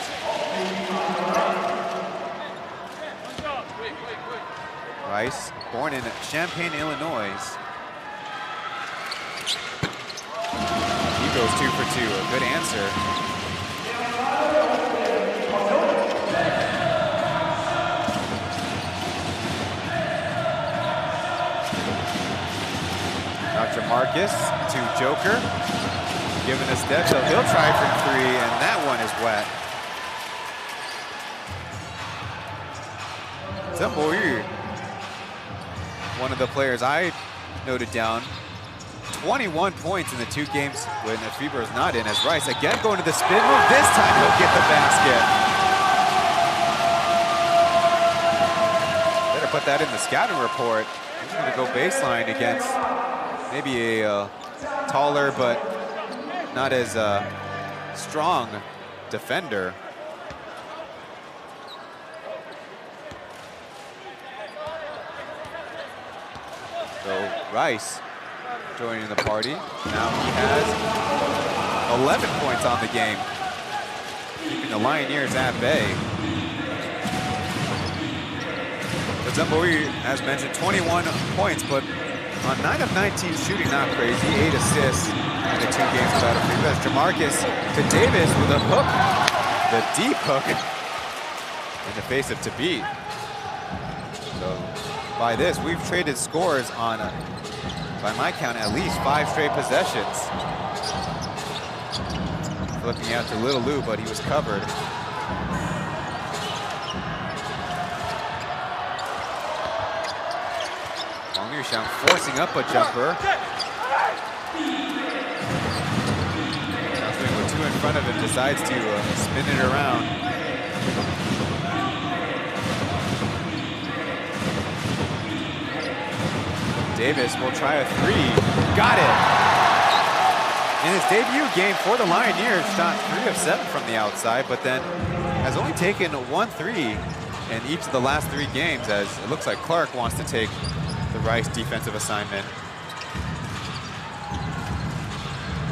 S8: Rice, born in Champaign, Illinois. He goes 2 for 2, a good answer. Dr. Marcus to Joker. Given a step, so he'll try for 3, and that one is wet. Zhengbo, one of the players I noted down, 21 points in the 2 games when FIBA is not in, as Rice again going to the spin move. This time he'll get the basket. Better put that in the scouting report. He's going to go baseline against maybe a taller but not as strong defender. So Rice joining the party. Now he has 11 points on the game, keeping the Lioneers at bay. But Zhengbo, as mentioned, 21 points, but on 9 of 19 shooting, not crazy. 8 assists in the 2 games without a free pass. Jamarcus to Davis with a hook, the deep hook in the face of Tabit. So by this. We've traded scores on, by my count, at least 5 straight possessions. Flipping out to Little Lou, but he was covered. Kaohsiung forcing up a jumper. With 2 in front of him, decides to spin it around. Davis will try a 3. Got it! In his debut game for the Lioneers, shot 3 of 7 from the outside, but then has only taken 1 3 in each of the last 3 games, as it looks like Clark wants to take the Rice defensive assignment.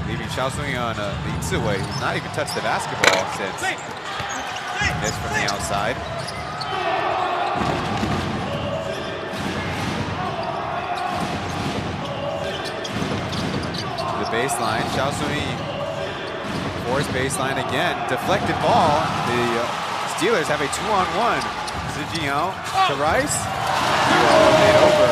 S8: Leaving Kaohsiung on the Itsue, who's not even touched the basketball since missed from the outside. To the baseline, Kaohsiung force baseline again, deflected ball. The Steelers have a 2-on-1. Zijiao to Rice. Made over.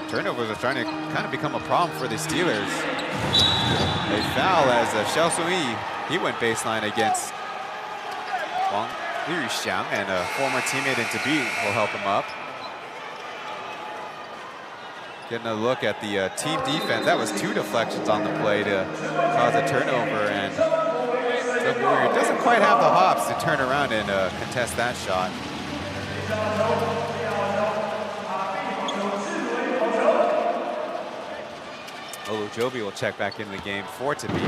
S8: Turnovers are trying to kind of become a problem for the Steelers. A foul as Kaohsiung, he went baseline against Liu-Xiang, and a former teammate in Tibet will help him up. Getting a look at the team defense. That was 2 deflections on the play to cause a turnover, and Warrior doesn't quite have the hops to turn around and contest that shot. Olujobi will check back into the game for Tibet.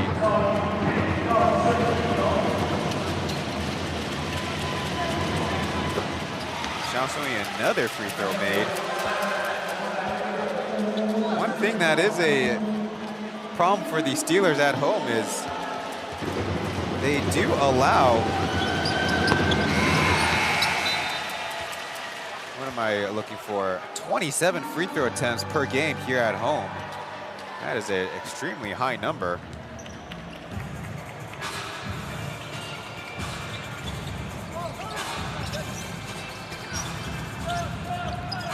S8: Kaohsiung, another free throw made. One thing that is a problem for the Steelers at home is they do allow, what am I looking for? 27 free throw attempts per game here at home. That is an extremely high number.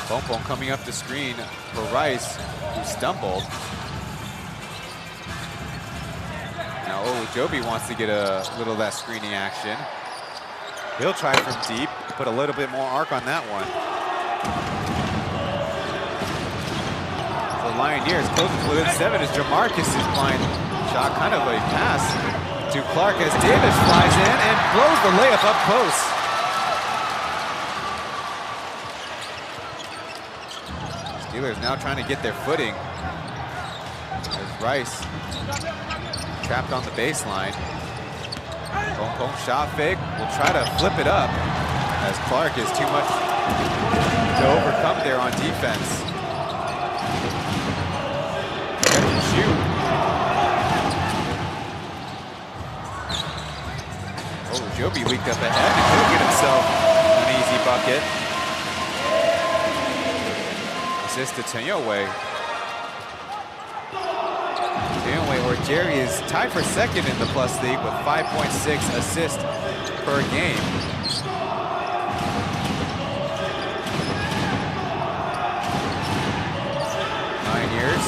S8: Pompom coming up the screen for Rice, who stumbled. Now Olujobi wants to get a little of that screening action. He'll try from deep, put a little bit more arc on that one. The Lioneers closing to within 7 as Jamarcus is blind shot, kind of a pass to Clark as Davis flies in and blows the layup up close. Steelers now trying to get their footing. There's Rice trapped on the baseline. Pompom shot fake, will try to flip it up as Clark is too much to overcome there on defense. Catch and shoot. Joby leaked up ahead and he'll get himself an easy bucket. Assist to Tenyoue. Or Jerry is tied for second in the Plus League with 5.6 assists per game. Lioneers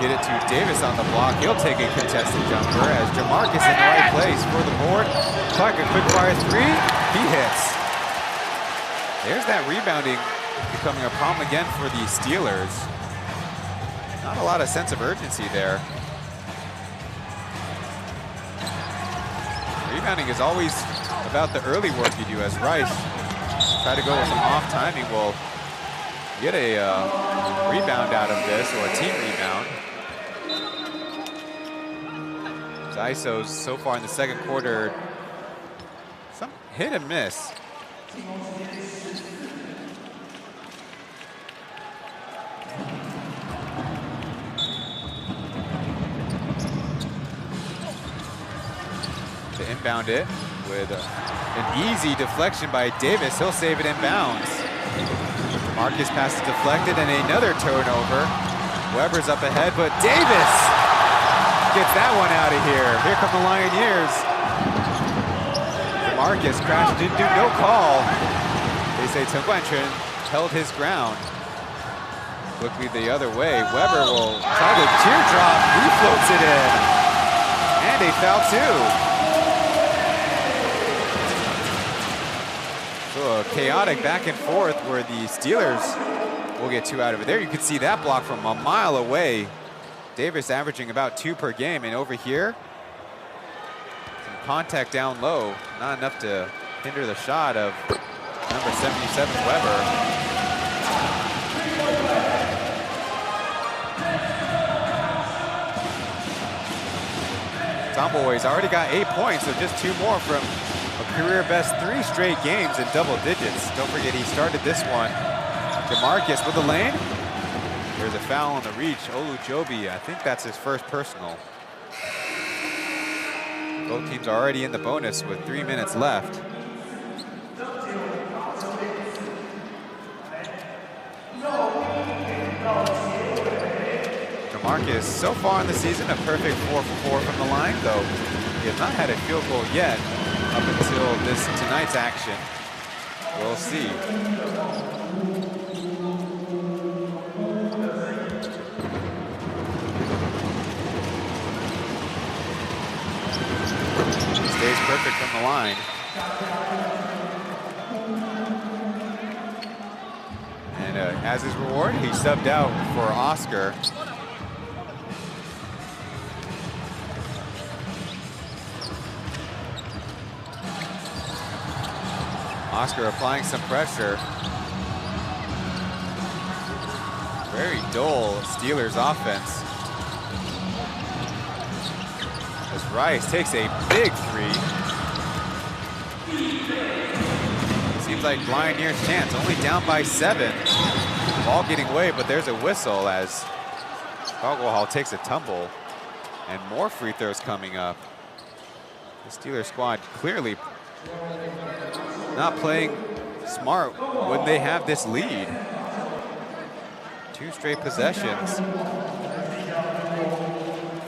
S8: get it to Davis on the block. He'll take a contested jumper as Jamarcus in the right place for the board. Clark, a quick fire 3, he hits. There's that rebounding becoming a problem again for the Steelers. Not a lot of sense of urgency there. Rebounding is always about the early work you do, as Rice try to go with some off timing will get a rebound out of this, or a team rebound. His ISOs so far in the second quarter, some hit and miss. To inbound it with an easy deflection by Davis. He'll save it inbounds. Marcus pass is deflected and another turnover. Weber's up ahead, but Davis gets that one out of here. Here come the Lioneers. DeMarcus crashed, didn't do no call. They say Chen Guanchen held his ground. Quickly the other way. Weber will try to teardrop. He floats it in. And a foul too. So a chaotic back and forth where the Steelers will get 2 out of it. There you can see that block from a mile away. Davis averaging about 2 per game. And over here, some contact down low. Not enough to hinder the shot of number 77, Weber. Tomboy's already got 8 points, so just 2 more from a career best 3 straight games in double digits. Don't forget he started this one. DeMarcus with the lane. There's a foul on the reach. Olujobi, I think that's his first personal. Both teams are already in the bonus with 3 minutes left. DeMarcus, so far in the season, a perfect 4 for 4 from the line, though he has not had a field goal yet up until tonight's action. We'll see. Stays perfect from the line. And as his reward, he subbed out for Oscar. Oscar applying some pressure. Very dull Steelers offense. As Rice takes a big 3. Seems like Lioneers' chance, only down by 7. Ball getting away, but there's a whistle as Kaohsiung takes a tumble. And more free throws coming up. The Steelers squad clearly not playing smart when they have this lead. 2 straight possessions.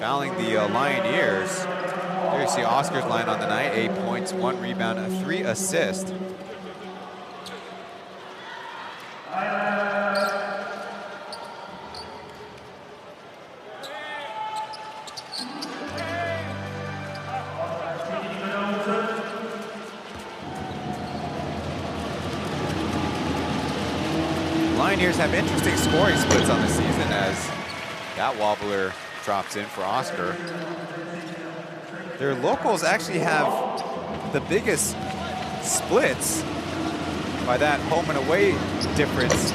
S8: Fouling the Lioneers. There you see Oscar's line on the night, 8 points, 1 rebound, 3 assists. Lioneers have interesting scoring splits on the season as that wobbler drops in for Oscar. Their locals actually have the biggest splits by that home and away difference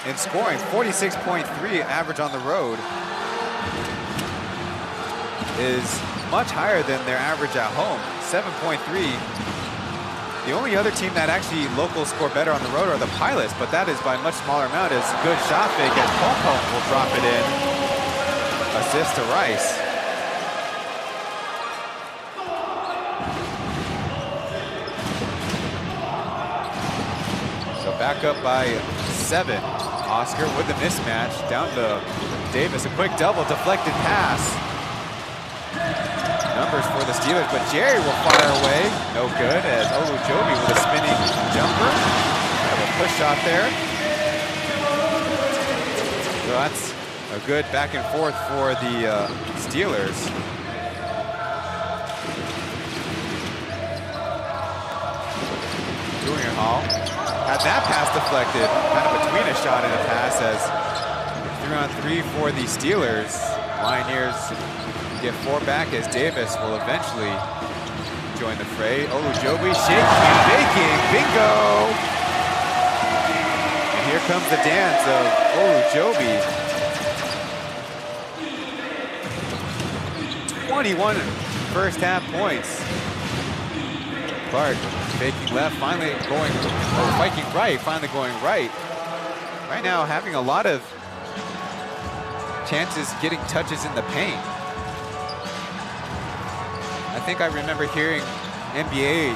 S8: in scoring. 46.3 average on the road is much higher than their average at home. 7.3. The only other team that actually locals score better on the road are the Pilots, but that is by a much smaller amount. It's a good shot fake, and Pom will drop it in. Assist to Rice. So back up by 7. Oscar with the mismatch, down to Davis. A quick double, deflected pass. Numbers for the Steelers, but Jerry will fire away. No good as Olujobi with a spinning jumper. Have a push shot there. So that's a good back and forth for the Steelers. Junior Hall had that pass deflected, kind of between a shot and a pass as 3-on-3 for the Steelers. Lioneers get 4 back as Davis will eventually join the fray. Olujobi shaking and baking, bingo! And here comes the dance of Olujobi. 21 first half points. Clark faking left, finally going, or spiking right, finally going right. Right now having a lot of chances getting touches in the paint. I think I remember hearing NBA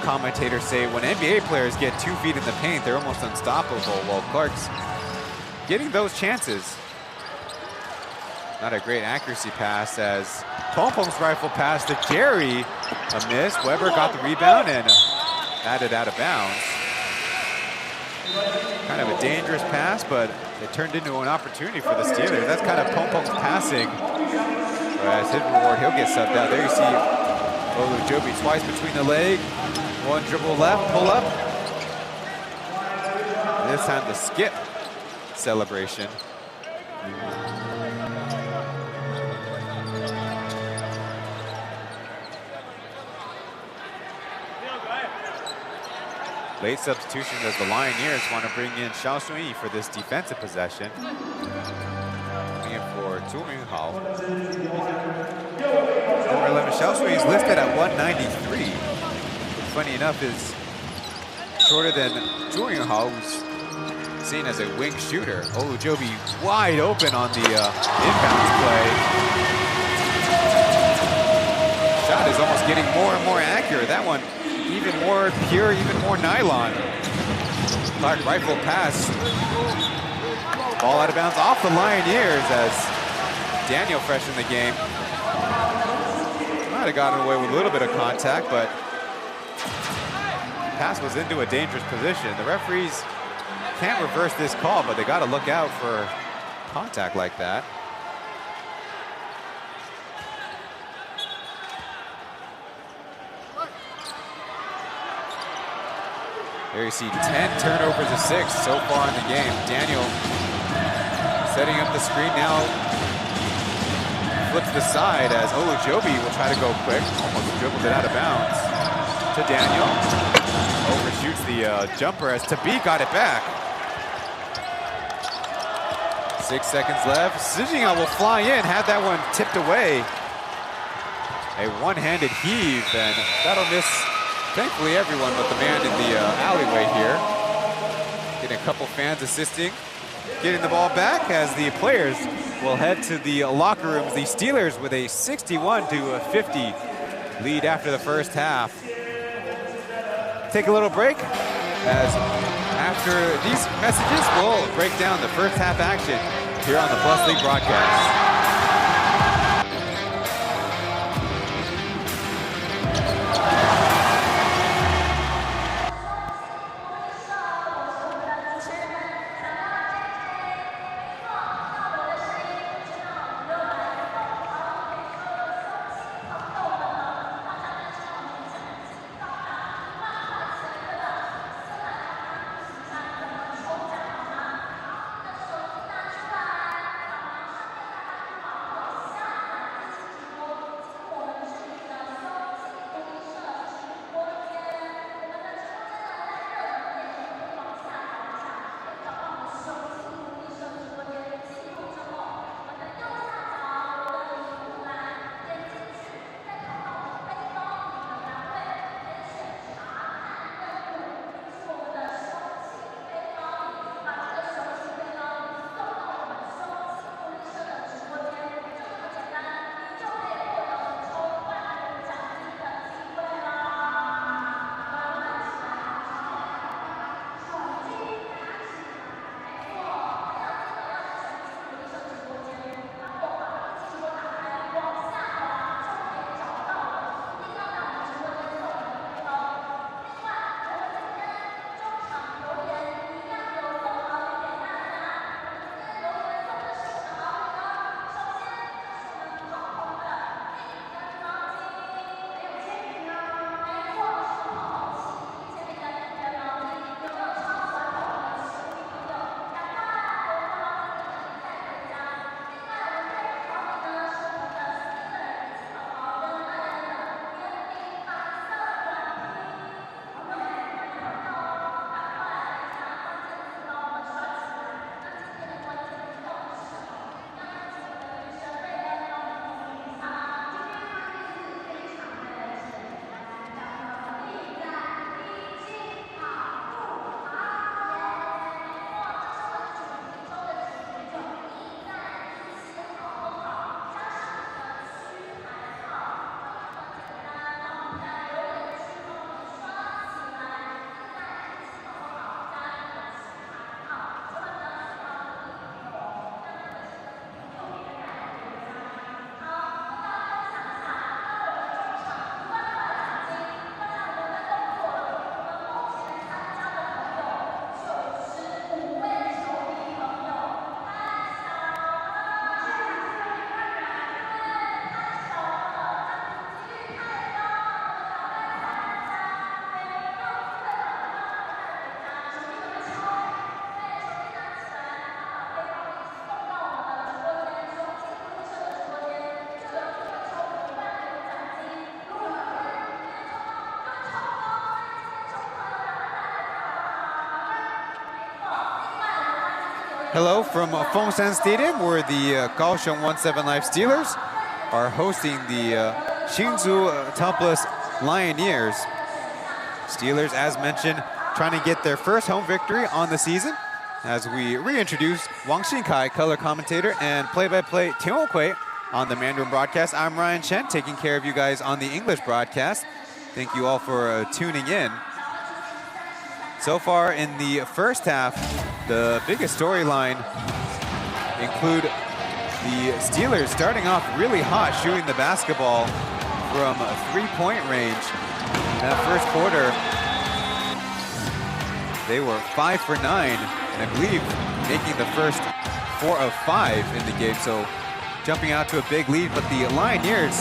S8: commentators say when NBA players get 2 feet in the paint, they're almost unstoppable. Well, Clark's getting those chances. Not a great accuracy pass as Pompom's rifle pass to Jerry A miss. Weber got the rebound and batted out of bounds. Kind of a dangerous pass, but it turned into an opportunity for the Steelers. That's kind of Pompong's passing. But as his reward, he'll get subbed out. There you see Olujobi twice between the leg. One dribble left, pull up. And this time the skip celebration. Late substitution as the Lioneers want to bring in Kaohsiung for this defensive possession. Coming in for Zhu Minghao. Number 11, Kaohsiung is listed at 193. Which, funny enough, is shorter than Zhu Minghao, who's seen as a wing shooter. Olujobi wide open on the inbounds play. Shot is almost getting more and more accurate. That one even more pure, even more nylon. Clark rifle pass. Ball out of bounds off the Lioneers as Daniel fresh in the game. Might have gotten away with a little bit of contact, but pass was into a dangerous position. The referees can't reverse this call, but they got to look out for contact like that. There you see 10 turnovers to 6 so far in the game. Daniel setting up the screen now. Flips the side as Olujobi will try to go quick. Almost dribbled it out of bounds to Daniel. Overshoots the jumper as Tabi got it back. 6 seconds left. Sijinga will fly in, had that one tipped away. A one-handed heave, and that'll miss thankfully everyone but the man in the alleyway here. Getting a couple fans assisting. Getting the ball back as the players will head to the locker rooms. The Steelers with a 61-50 lead after the first half. Take a little break as after these messages we'll break down the first half action here on the Plus League broadcast. Hello from Fongsan Stadium, where the Kaohsiung 17 Life Steelers are hosting the Hsinchu Toplus Lioneers. Steelers, as mentioned, trying to get their first home victory on the season. As we reintroduce Wang Xinkai, color commentator, and play-by-play Tian Kui on the Mandarin broadcast. I'm Ryan Chen, taking care of you guys on the English broadcast. Thank you all for tuning in. So far in the first half, the biggest storyline include the Steelers starting off really hot, shooting the basketball from a three-point range. That first quarter, they were 5 for 9, and I believe making the first 4 of 5 in the game, so jumping out to a big lead. But the Lioneers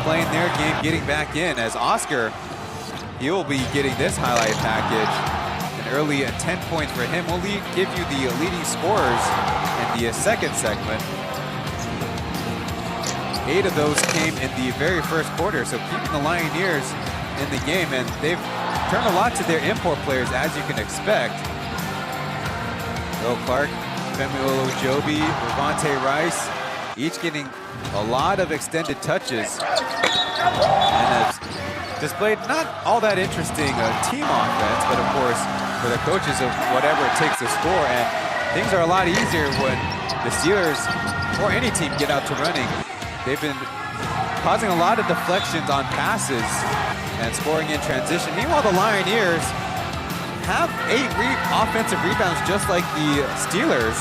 S8: playing their game, getting back in, as Oscar, he'll be getting this highlight package. An early 10 points for him. We'll give you the leading scorers in the second segment. 8 of those came in the very first quarter, so keeping the Lioneers in the game, and they've turned a lot to their import players, as you can expect. Will Clark, Femi Jobi, Levante Rice, each getting a lot of extended touches, and have displayed not all that interesting team offense, but of course for the coaches of whatever it takes to score. And things are a lot easier when the Steelers or any team get out to running. They've been causing a lot of deflections on passes and scoring in transition. Meanwhile, the Lioneers have 8 offensive rebounds just like the Steelers,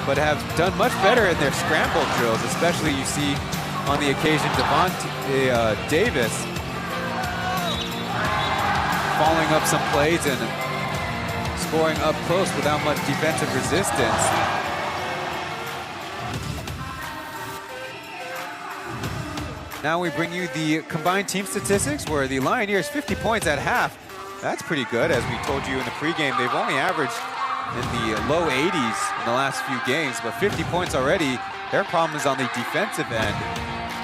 S8: but have done much better in their scramble drills, especially you see on the occasion Devontae Davis following up some plays and scoring up close without much defensive resistance. Now we bring you the combined team statistics, where the Lioneers 50 points at half. That's pretty good. As we told you in the pregame, they've only averaged in the low 80s in the last few games, but 50 points already. Their problem is on the defensive end,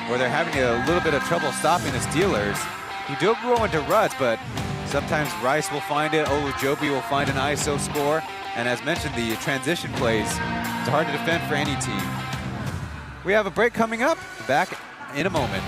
S8: where they're having a little bit of trouble stopping the Steelers, who do go into ruts, but sometimes Rice will find it, Olujobi will find an ISO score, and as mentioned, the transition plays, it's hard to defend for any team. We have a break coming up, back in a moment.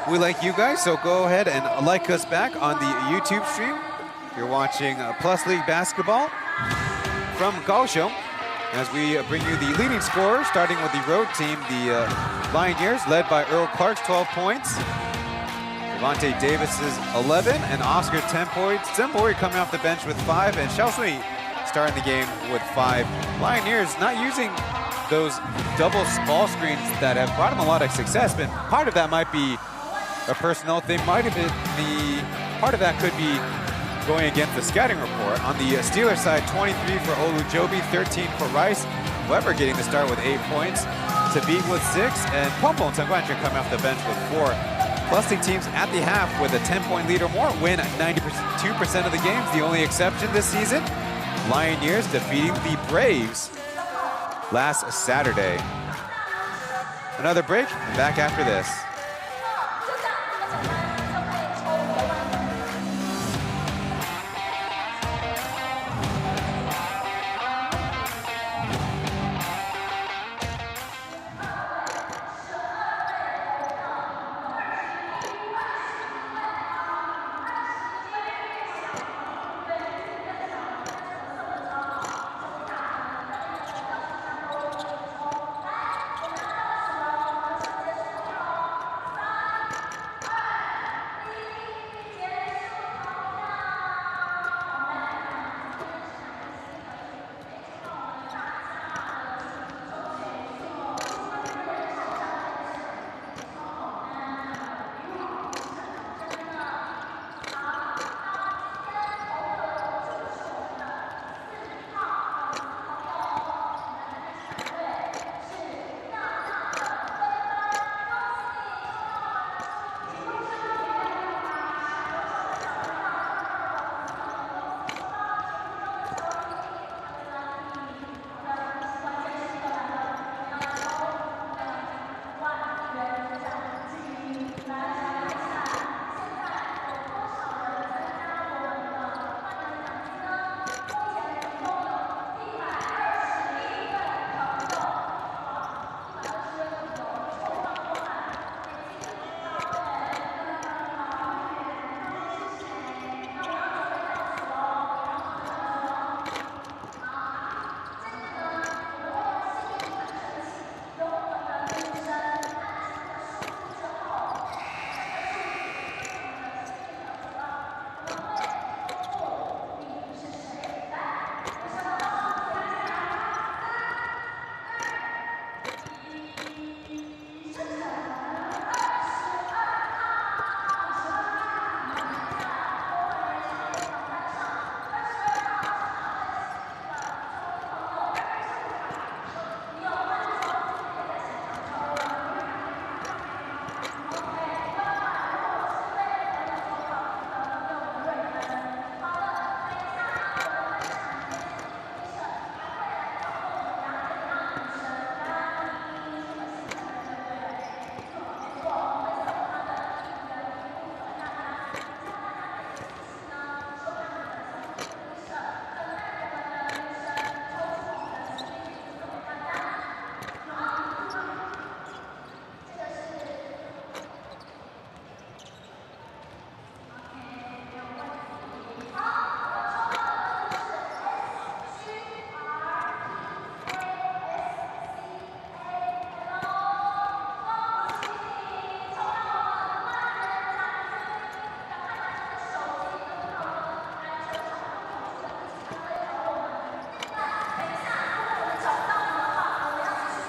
S8: We like you guys, so go ahead and like us back on the YouTube stream. You're watching P.LEAGUE basketball from Kaohsiung as we bring you the leading scorers, starting with the road team, the Lioneers, led by Earl Clark's 12 points. Devontae Davis's 11 and Oscar 10 points. Zimbori coming off the bench with 5 and Xiaoshui starting the game with 5. Lioneers not using those double ball screens that have brought him a lot of success, but part of that might be a personnel thing. Might have been part of that could be going against the scouting report. On the Steelers side, 23 for Olujobi, 13 for Rice. Weber getting the start with 8 points. Tabit with 6, and Pompon Tangguanchen coming off the bench with 4. +League teams at the half with a 10-point lead or more win 92% of the games. The only exception this season, Lioneers defeating the Braves last Saturday. Another break, back after this.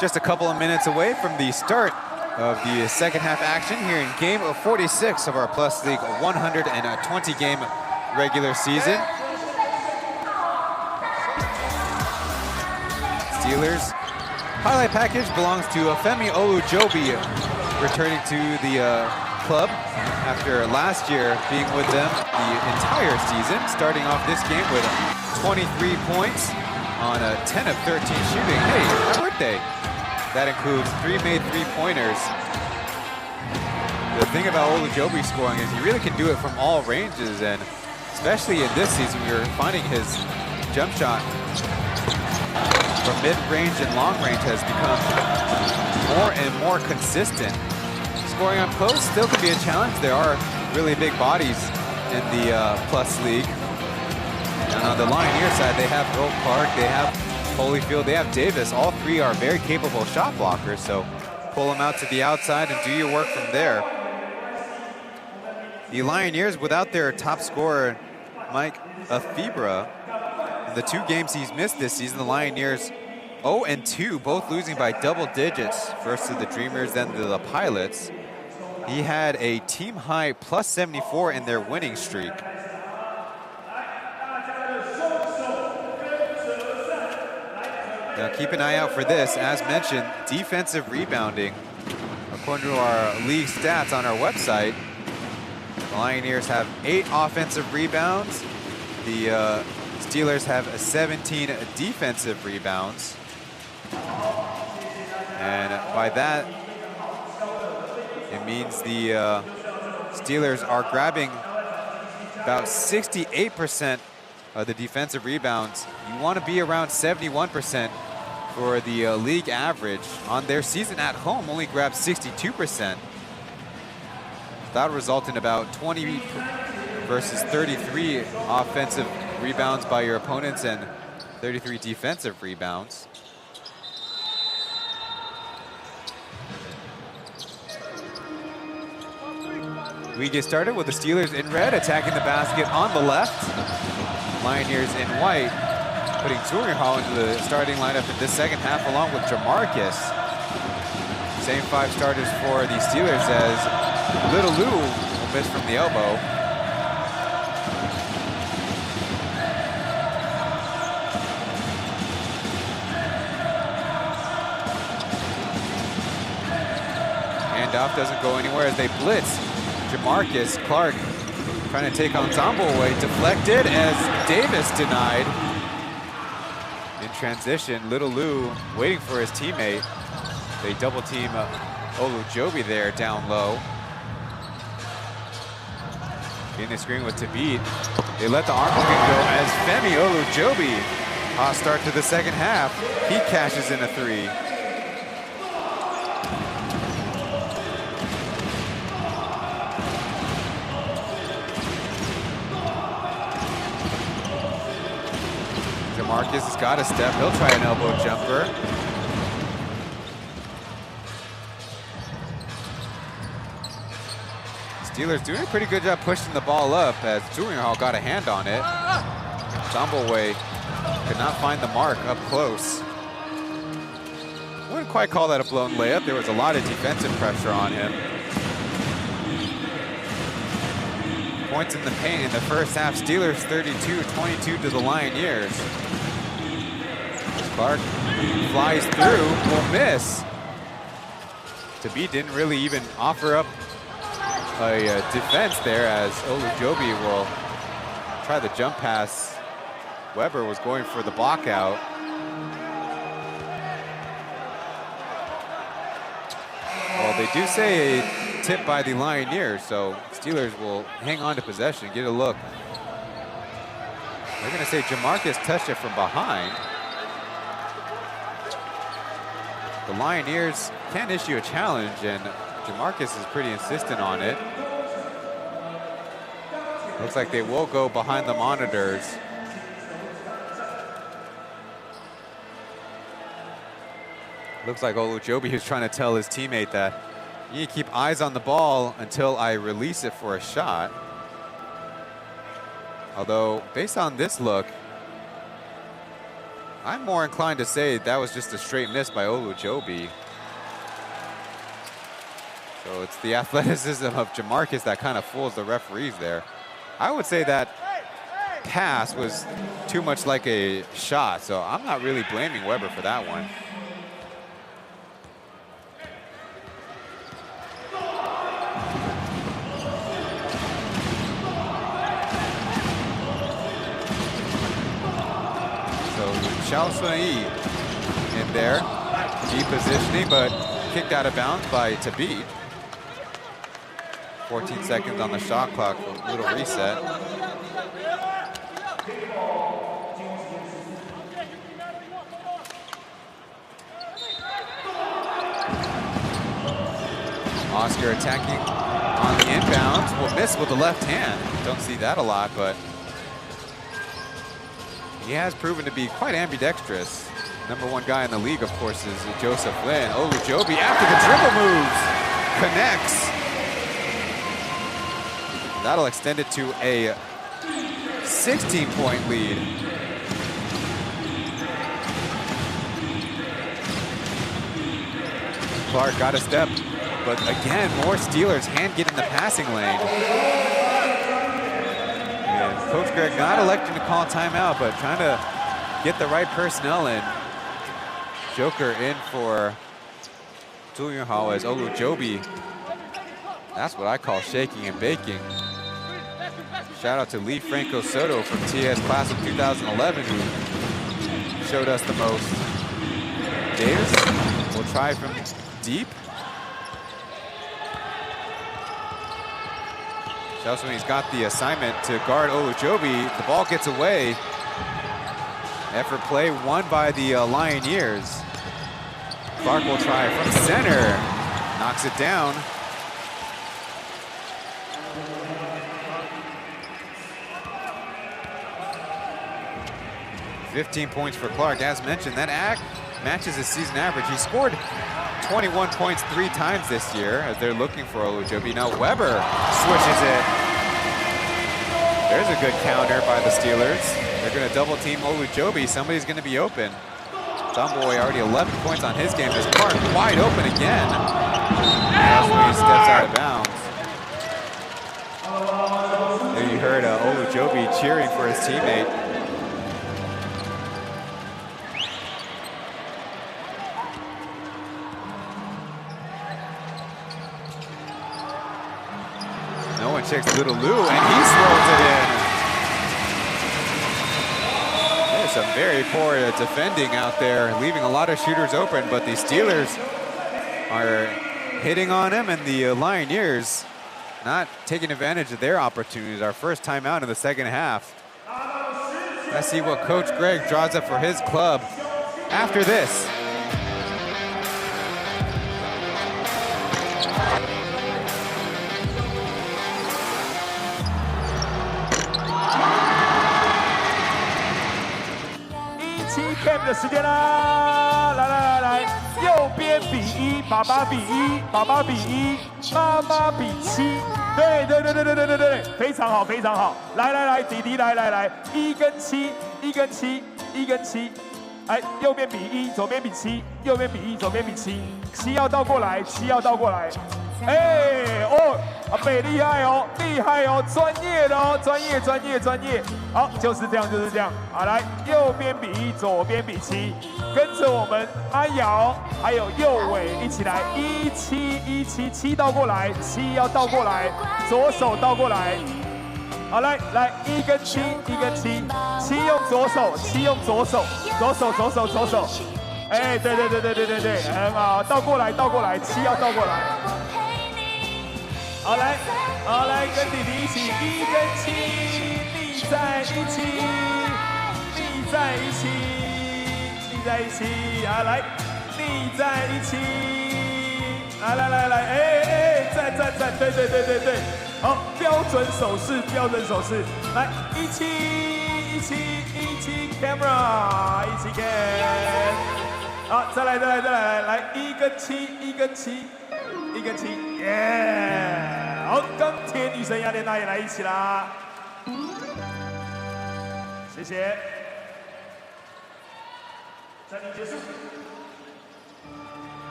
S8: Just a couple of minutes away from the start of the second half action here in game of 46 of our P.LEAGUE 120 game regular season. Steelers highlight package belongs to Femi Olujobi, returning to the club after last year being with them the entire season, starting off this game with 23 points on a 10 of 13 shooting. Hey, my birthday. That includes 3 made three-pointers. The thing about Olujobi scoring is he really can do it from all ranges, and especially in this season, you're finding his jump shot from mid-range and long range has become more and more consistent, scoring up close still can be a challenge. There are really big bodies in the Plus League. And on the Lioneers side, they have Earl Clark, they have Holyfield, they have Davis. All three are very capable shot blockers, so pull them out to the outside and do your work from there. The Lioneers, without their top scorer, Mike Afibra, in the 2 games he's missed this season, the Lioneers 0-2, both losing by double digits. First to the Dreamers, then to the Pilots. He had a team-high plus 74 in their winning streak. Now keep an eye out for this. As mentioned, defensive rebounding. According to our league stats on our website, the Lioneers have 8 offensive rebounds. The Steelers have 17 defensive rebounds. And by that, it means the Steelers are grabbing about 68% of the defensive rebounds. You want to be around 71% for the league average. On their season at home, only grabbed 62%. That would result in about 20 versus 33 offensive rebounds by your opponents and 33 defensive rebounds. We get started with the Steelers in red, attacking the basket on the left. Lioneers in white, putting Hall into the starting lineup in this second half, along with Jamarcus. Same 5 starters for the Steelers, as Little Lou will miss from the elbow. Handoff doesn't go anywhere as they blitz. Jamarcus Clark trying to take on Zombaway, deflected as Davis denied. In transition, Little Lou waiting for his teammate. They double team Olujobi there down low. Getting the screen with Tabit. They let the arm hook go as Femi Olujobi. Hot start to the second half. He cashes in a 3. Marcus has got a step. He'll try an elbow jumper. Steelers doing a pretty good job pushing the ball up as Hall got a hand on it. Zombaway could not find the mark up close. Wouldn't quite call that a blown layup. There was a lot of defensive pressure on him. Points in the paint in the first half. Steelers 32-22 to the Lioneers. Clark flies through, will miss. Tabit didn't really even offer up a defense there as Olujobi will try the jump pass. Weber was going for the block out. Well, they do say a tip by the Lioneers, so Steelers will hang on to possession, get a look. They're going to say Jamarcus touched it from behind. The Lioneers can issue a challenge, and Jamarcus is pretty insistent on it. Looks like they will go behind the monitors. Looks like Olujobi is trying to tell his teammate that you need to keep eyes on the ball until I release it for a shot. Although, based on this look, I'm more inclined to say that was just a straight miss by Olujobi. So it's the athleticism of Jamarcus that kind of fools the referees there. I would say that pass was too much like a shot, so I'm not really blaming Weber for that one. Xiao Sun-Yi in there, deep positioning, but kicked out of bounds by Tabit. 14 seconds on the shot clock, a little reset. Oscar attacking on the inbounds. Will miss with the left hand. Don't see that a lot, but he has proven to be quite ambidextrous. #1 guy in the league, of course, is Joseph Lin. Olujobi after the dribble moves, connects. That'll extend it to a 16-point lead. Clark got a step, but again, more Steelers hand get in the passing lane. And Coach Greg not electing to call timeout, but trying to get the right personnel in. Joker in for Julian Hall as Olujobi. That's what I call shaking and baking. Shout out to Lee Franco Soto from TS class of 2011 who showed us the most. Davis will try from deep. Kaohsiung's got the assignment to guard Olujobi. The ball gets away. Effort play won by the Lioneers. Clark will try from center. Knocks it down. $15 points for Clark. As mentioned, that matches his season average. He scored 21 points 3 times this year as they're looking for Olujobi. Now Weber switches it. There's a good counter by the Steelers. They're going to double team Olujobi. Somebody's going to be open. Tomboy already 11 points on his game. As Clark wide open again. That's when he steps out of bounds. There you heard Olujobi cheering for his teammate. Checks Little Lou, and he swirls it in. There's some very poor defending out there, leaving a lot of shooters open, but the Steelers are hitting on him, and the Lioneers not taking advantage of their opportunities. Our first timeout in the second half. Let's see what Coach Greg draws up for his club after this.
S1: Game 的时间啦！来，右边比1，爸爸比1，爸爸比1，妈妈比7。对，非常好，非常好。来，弟弟来，1跟7，1跟7，1跟7。哎，右边比1，左边比7，右边比1，左边比7，7要倒过来，7要倒过来。哎哦，阿北厉害哦，专业的哦，专业。好，就是这样。好，来，右边比1，左边比7，跟着我们阿瑶还有右伟一起来，17，7倒过来，7要倒过来，左手倒过来。好，来，1跟7，1跟7，7用左手，7用左手。哎，对，很好，倒过来，7要倒过来。好来，跟弟弟一起，1跟7，腻在一起，好来，腻在一起，来，哎，赞，对，好，标准手势，来，一起 camera， 一起 cam， 好，再来，来1跟7，耶！好，钢铁女神雅典娜也来一起啦，谢谢。暂停结束。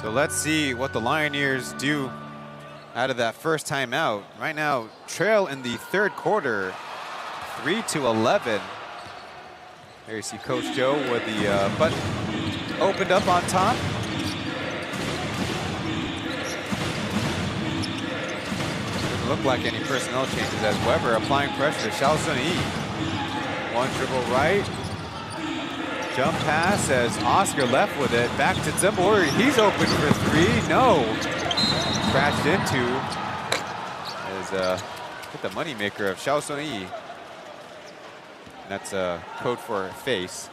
S8: So let's see what the Lioneers do out of that first timeout. Right now, trail in the third quarter, 3-11. There you see Coach Joe with the button opened up on top. Look like any personnel changes as Weber applying pressure to Kaohsiung. One dribble right. Jump pass as Oscar left with it. Back to Zimbabwe. He's open for 3. No. Crashed into as hit the moneymaker of Kaohsiung. That's a code for face.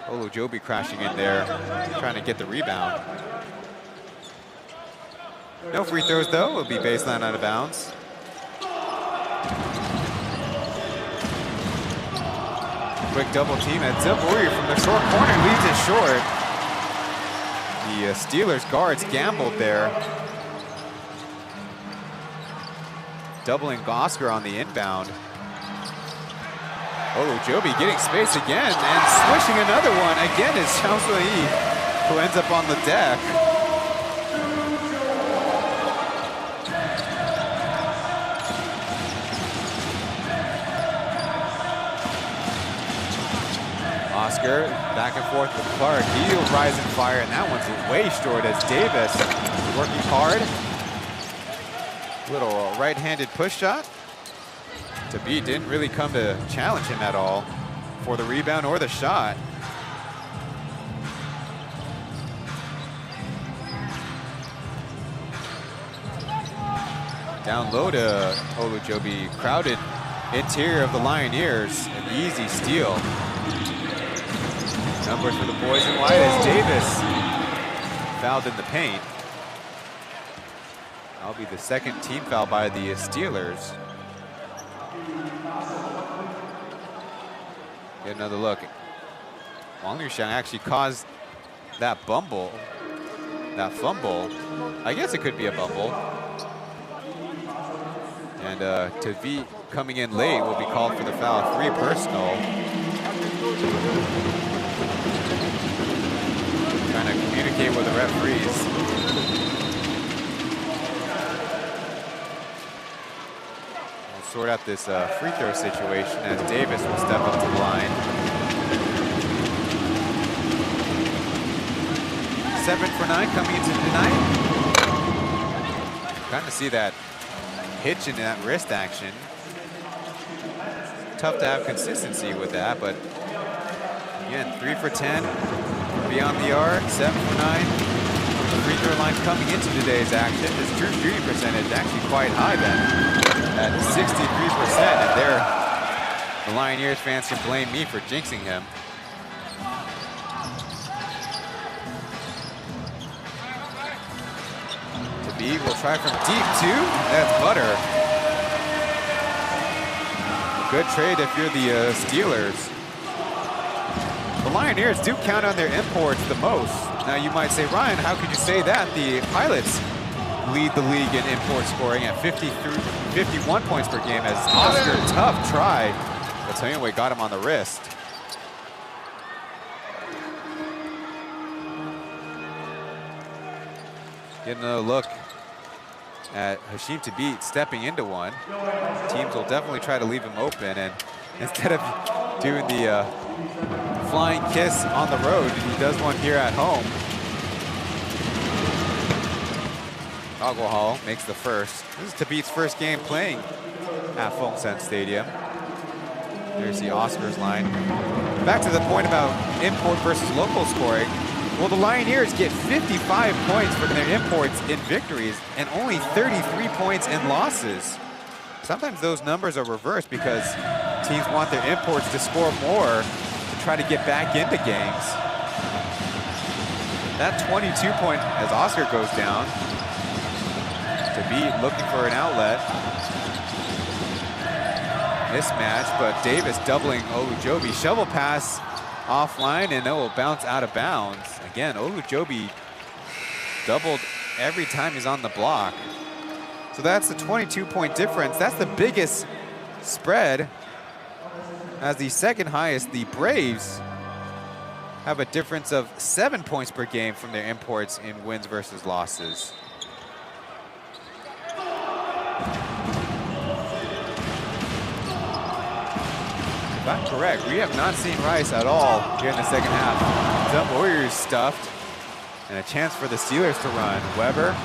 S8: Olujobi crashing in there, trying to get the rebound. No free throws though, will be baseline out of bounds. Quick double team at Zabouri from the short corner, leaves it short. The Steelers guards gambled there. Doubling Oscar on the inbound. Olujobi getting space again and swishing another one. Again is Kaohsiung, who ends up on the deck. Oscar back and forth with Clark. He'll rise and fire, and that one's way short as Davis working hard. Little right-handed push shot. Tabit didn't really come to challenge him at all for the rebound or the shot. Down low to Olujobi, crowded interior of the Lioneers, an easy steal. Numbers for the boys in white as Davis fouled in the paint. That'll be the second team foul by the Steelers. Get another look. Wang Liushan actually caused that fumble. I guess it could be a bumble. And Tabit coming in late will be called for the foul. 3 personal. Trying to communicate with the referees. We'll sort out this free throw situation as Davis will step up to the line. 7 for 9 coming into tonight. Kind of see that hitch in that wrist action. Tough to have consistency with that, but again, 3 for 10 beyond the arc, 7 for 9 from the free throw line coming into today's action. His true shooting percentage actually quite high then at 63%, and there the Lioneers fans can blame me for jinxing him. Tabit will try from deep too. That's butter. A good trade if you're the Steelers. The Lioneers do count on their imports the most. Now you might say, Ryan, how could you say that? The Pilots lead the league in import scoring at 51 points per game as Oscar, tough try. But Toyinwe got him on the wrist. Getting a look at Hashim Tabit stepping into one. Teams will definitely try to leave him open, and instead of doing the flying kiss on the road, he does one here at home. Aguahal makes the first. This is Tabit's first game playing at Fongsen Stadium. There's the Oscars line. Back to the point about import versus local scoring. Well, the Lioneers get 55 points from their imports in victories and only 33 points in losses. Sometimes those numbers are reversed because teams want their imports to score more to try to get back into games. That 22 point as Oscar goes down. Tabit looking for an outlet. Mismatch, but Davis doubling Olujobi. Shovel pass offline, and it will bounce out of bounds. Again, Olujobi doubled every time he's on the block. So that's the 22-point difference. That's the biggest spread. As the second highest, the Braves have a difference of 7 points per game from their imports in wins versus losses. If I'm correct, we have not seen Rice at all here in the second half. The Warriors stuffed, and a chance for the Steelers to run. Weber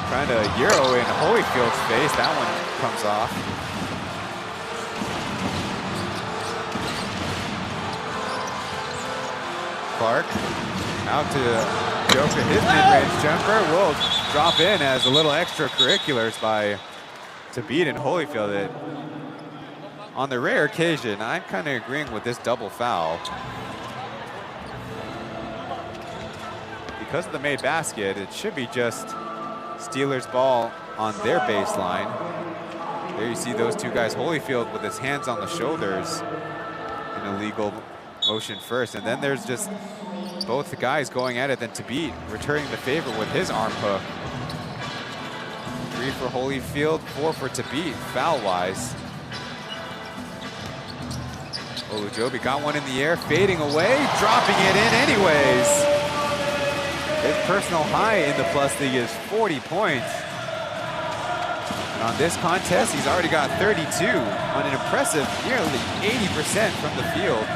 S8: trying to Euro in Holyfield's face. That one comes off. Clark out to go for his mid-range jumper. Will drop in as a little extracurriculars by Tabit and Holyfield. It, on the rare occasion, I'm kind of agreeing with this double foul. Because of the made basket, it should be just Steelers ball on their baseline. There you see those two guys, Holyfield with his hands on the shoulders in a legal motion first. And then there's just both the guys going at it, then Tabit returning the favor with his arm hook. 3 for Holyfield, 4 for Tabit, foul-wise. Olujobi got one in the air, fading away, dropping it in anyways. His personal high in the Plus League is 40 points. And on this contest, he's already got 32 on an impressive nearly 80% from the field.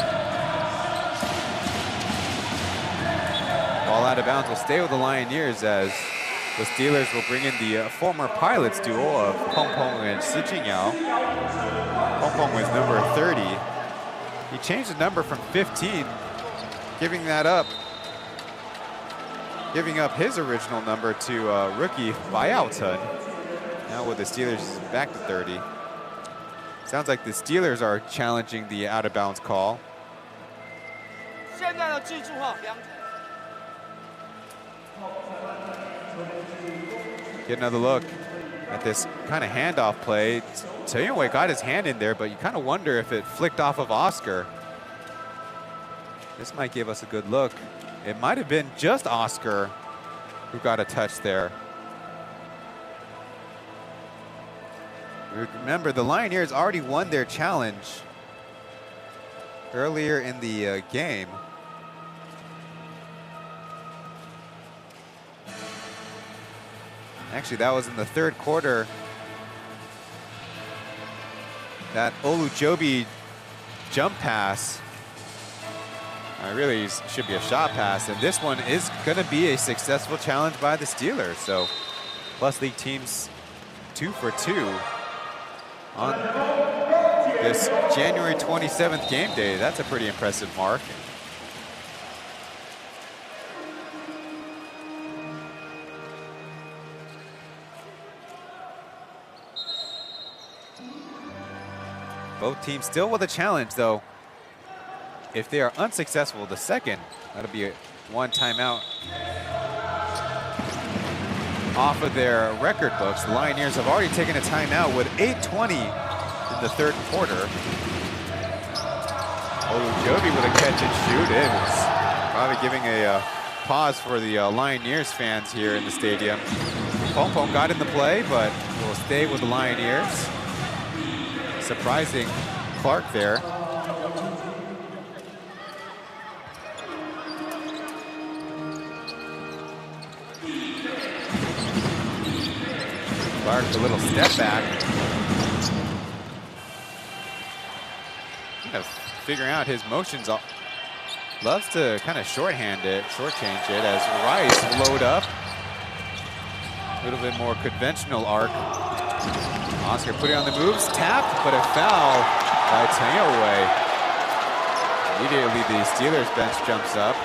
S8: Ball out of bounds will stay with the Lioneers as the Steelers will bring in the former pilots duo of Pongpong and Sijingyao. Pongpong was number 30. He changed the number from 15, giving up his original number to rookie Biaoten. Now with the Steelers back to 30. Sounds like the Steelers are challenging the out of bounds call. Get another look at this kind of handoff play. Chen got his hand in there, but you kind of wonder if it flicked off of Oscar. This might give us a good look. It might have been just Oscar who got a touch there. Remember, the Lioneers already won their challenge earlier in the game. Actually, that was in the third quarter. That Olujobi jump pass really should be a shot pass, and this one is going to be a successful challenge by the Steelers. So, Plus League teams 2 for 2 on this January 27th game day. That's a pretty impressive mark. Both teams still with a challenge, though. If they are unsuccessful, the second, that'll be one timeout off of their record books. The Lioneers have already taken a timeout with 8:20 in the third quarter. Olujobi with a catch and shoot. It was probably giving a pause for the Lioneers fans here in the stadium. Pongpong got in the play, but will stay with the Lioneers. Surprising Clark there. Clark, a little step back. Kind of figuring out his motions. Loves to kind of shortchange it as Rice load up. A little bit more conventional arc. Oscar putting on the moves, tapped, but a foul by Chen. Immediately the Steelers bench jumps up.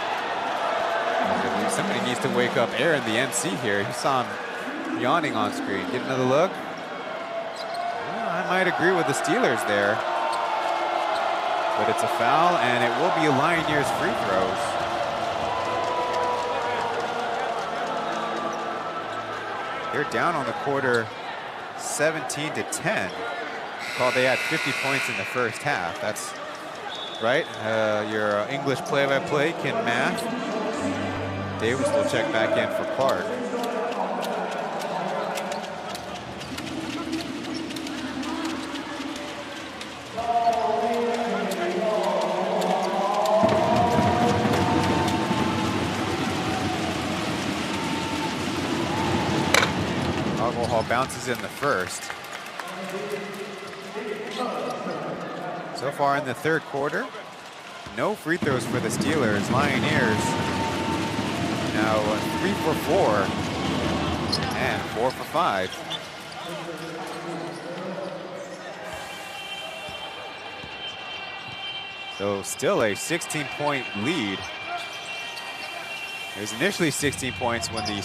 S8: Somebody needs to wake up Aaron, the MC here. He saw him yawning on screen. Get another look. Well, I might agree with the Steelers there. But it's a foul, and it will be Lioneers free throws. They're down on the quarter 17-10. Recall they had 50 points in the first half. That's right. Your English play-by-play can math. Davis will check back in for Clark. Alcohol bounces in the first. So far in the third quarter, no free throws for the Steelers. Lioneers now 3 for 4 and 4 for 5. So still a 16-point lead. It was initially 16 points when the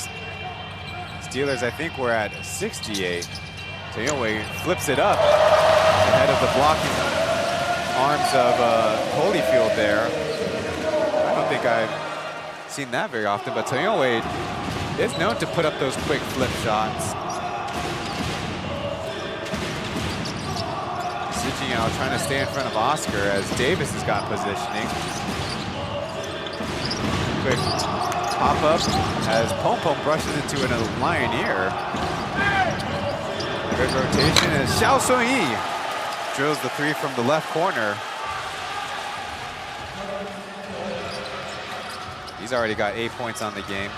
S8: Steelers, I think, were at 68. Chen flips it up ahead of the blocking arms of Holyfield there. I don't think I've seen that very often, but Chen is known to put up those quick flip shots. Hsinchu trying to stay in front of Oscar as Davis has got positioning. Quick pop-up as Pom brushes into another Lioneer. Good rotation as Kaohsiung drills the 3 from the left corner. He's already got 8 points on the game.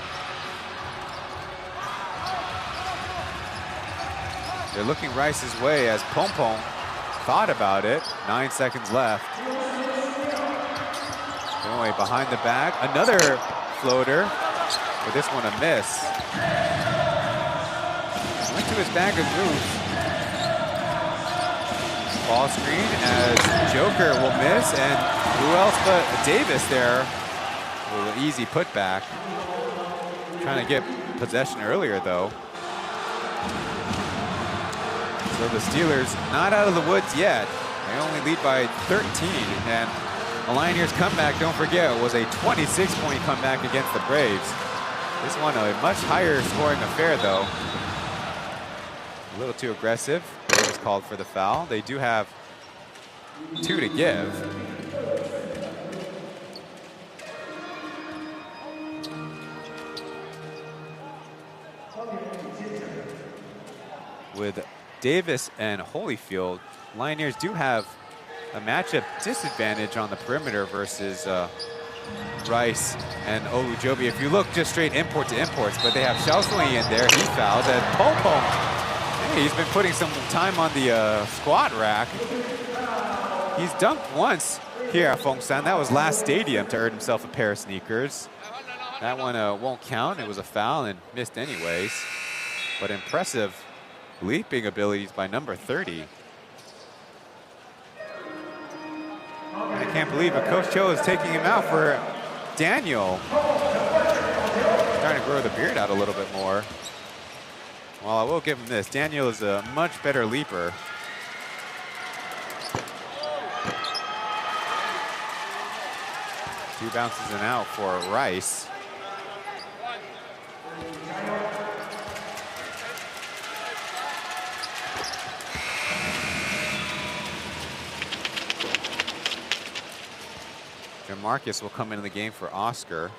S8: They're looking Rice's way as Pom thought about it. 9 seconds left. Anyway, behind the back, another floater, but this one a miss. Went to his bag of moves. Ball screen as Joker will miss, and who else but Davis there. A little easy putback. Trying to get possession earlier though. So the Steelers not out of the woods yet. They only lead by 13, and the Lioneers comeback, don't forget, was a 26-point comeback against the Braves. This one a much higher scoring affair though. A little too aggressive. Davis called for the foul. They do have 2 to give. With Davis and Holyfield, Lioneers do have a matchup disadvantage on the perimeter versus Rice and Olujobi. If you look just straight import to imports, but they have Kaohsiung in there. He fouls, and Pom hey, he's been putting some time on the squat rack. He's dunked once here at Fongsan. That was last stadium to earn himself a pair of sneakers. That one won't count. It was a foul and missed anyways. But impressive leaping abilities by number 30. I can't believe it. Coach Cho is taking him out for Daniel. Trying to grow the beard out a little bit more. Well, I will give him this. Daniel is a much better leaper. Two bounces and out for Rice. Marcus will come into the game for Oscar.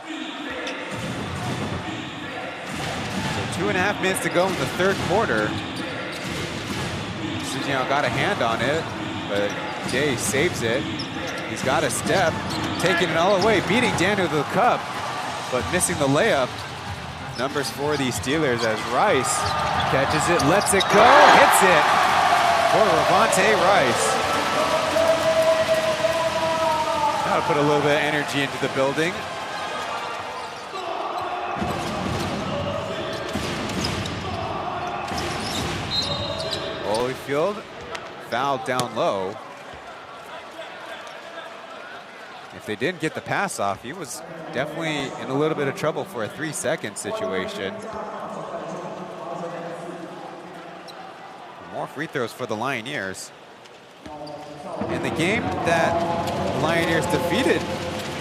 S8: So 2.5 minutes to go in the third quarter. Hsinchu got a hand on it, but Jay saves it. He's got a step, taking it all away, beating Daniel to the cup, but missing the layup. Numbers for the Steelers as Rice catches it, lets it go, hits it for Ravante Rice. Now to put a little bit of energy into the building. Holyfield fouled down low. If they didn't get the pass off, he was definitely in a little bit of trouble for a 3-second situation. More free throws for the Lioneers. In the game that the Lioneers defeated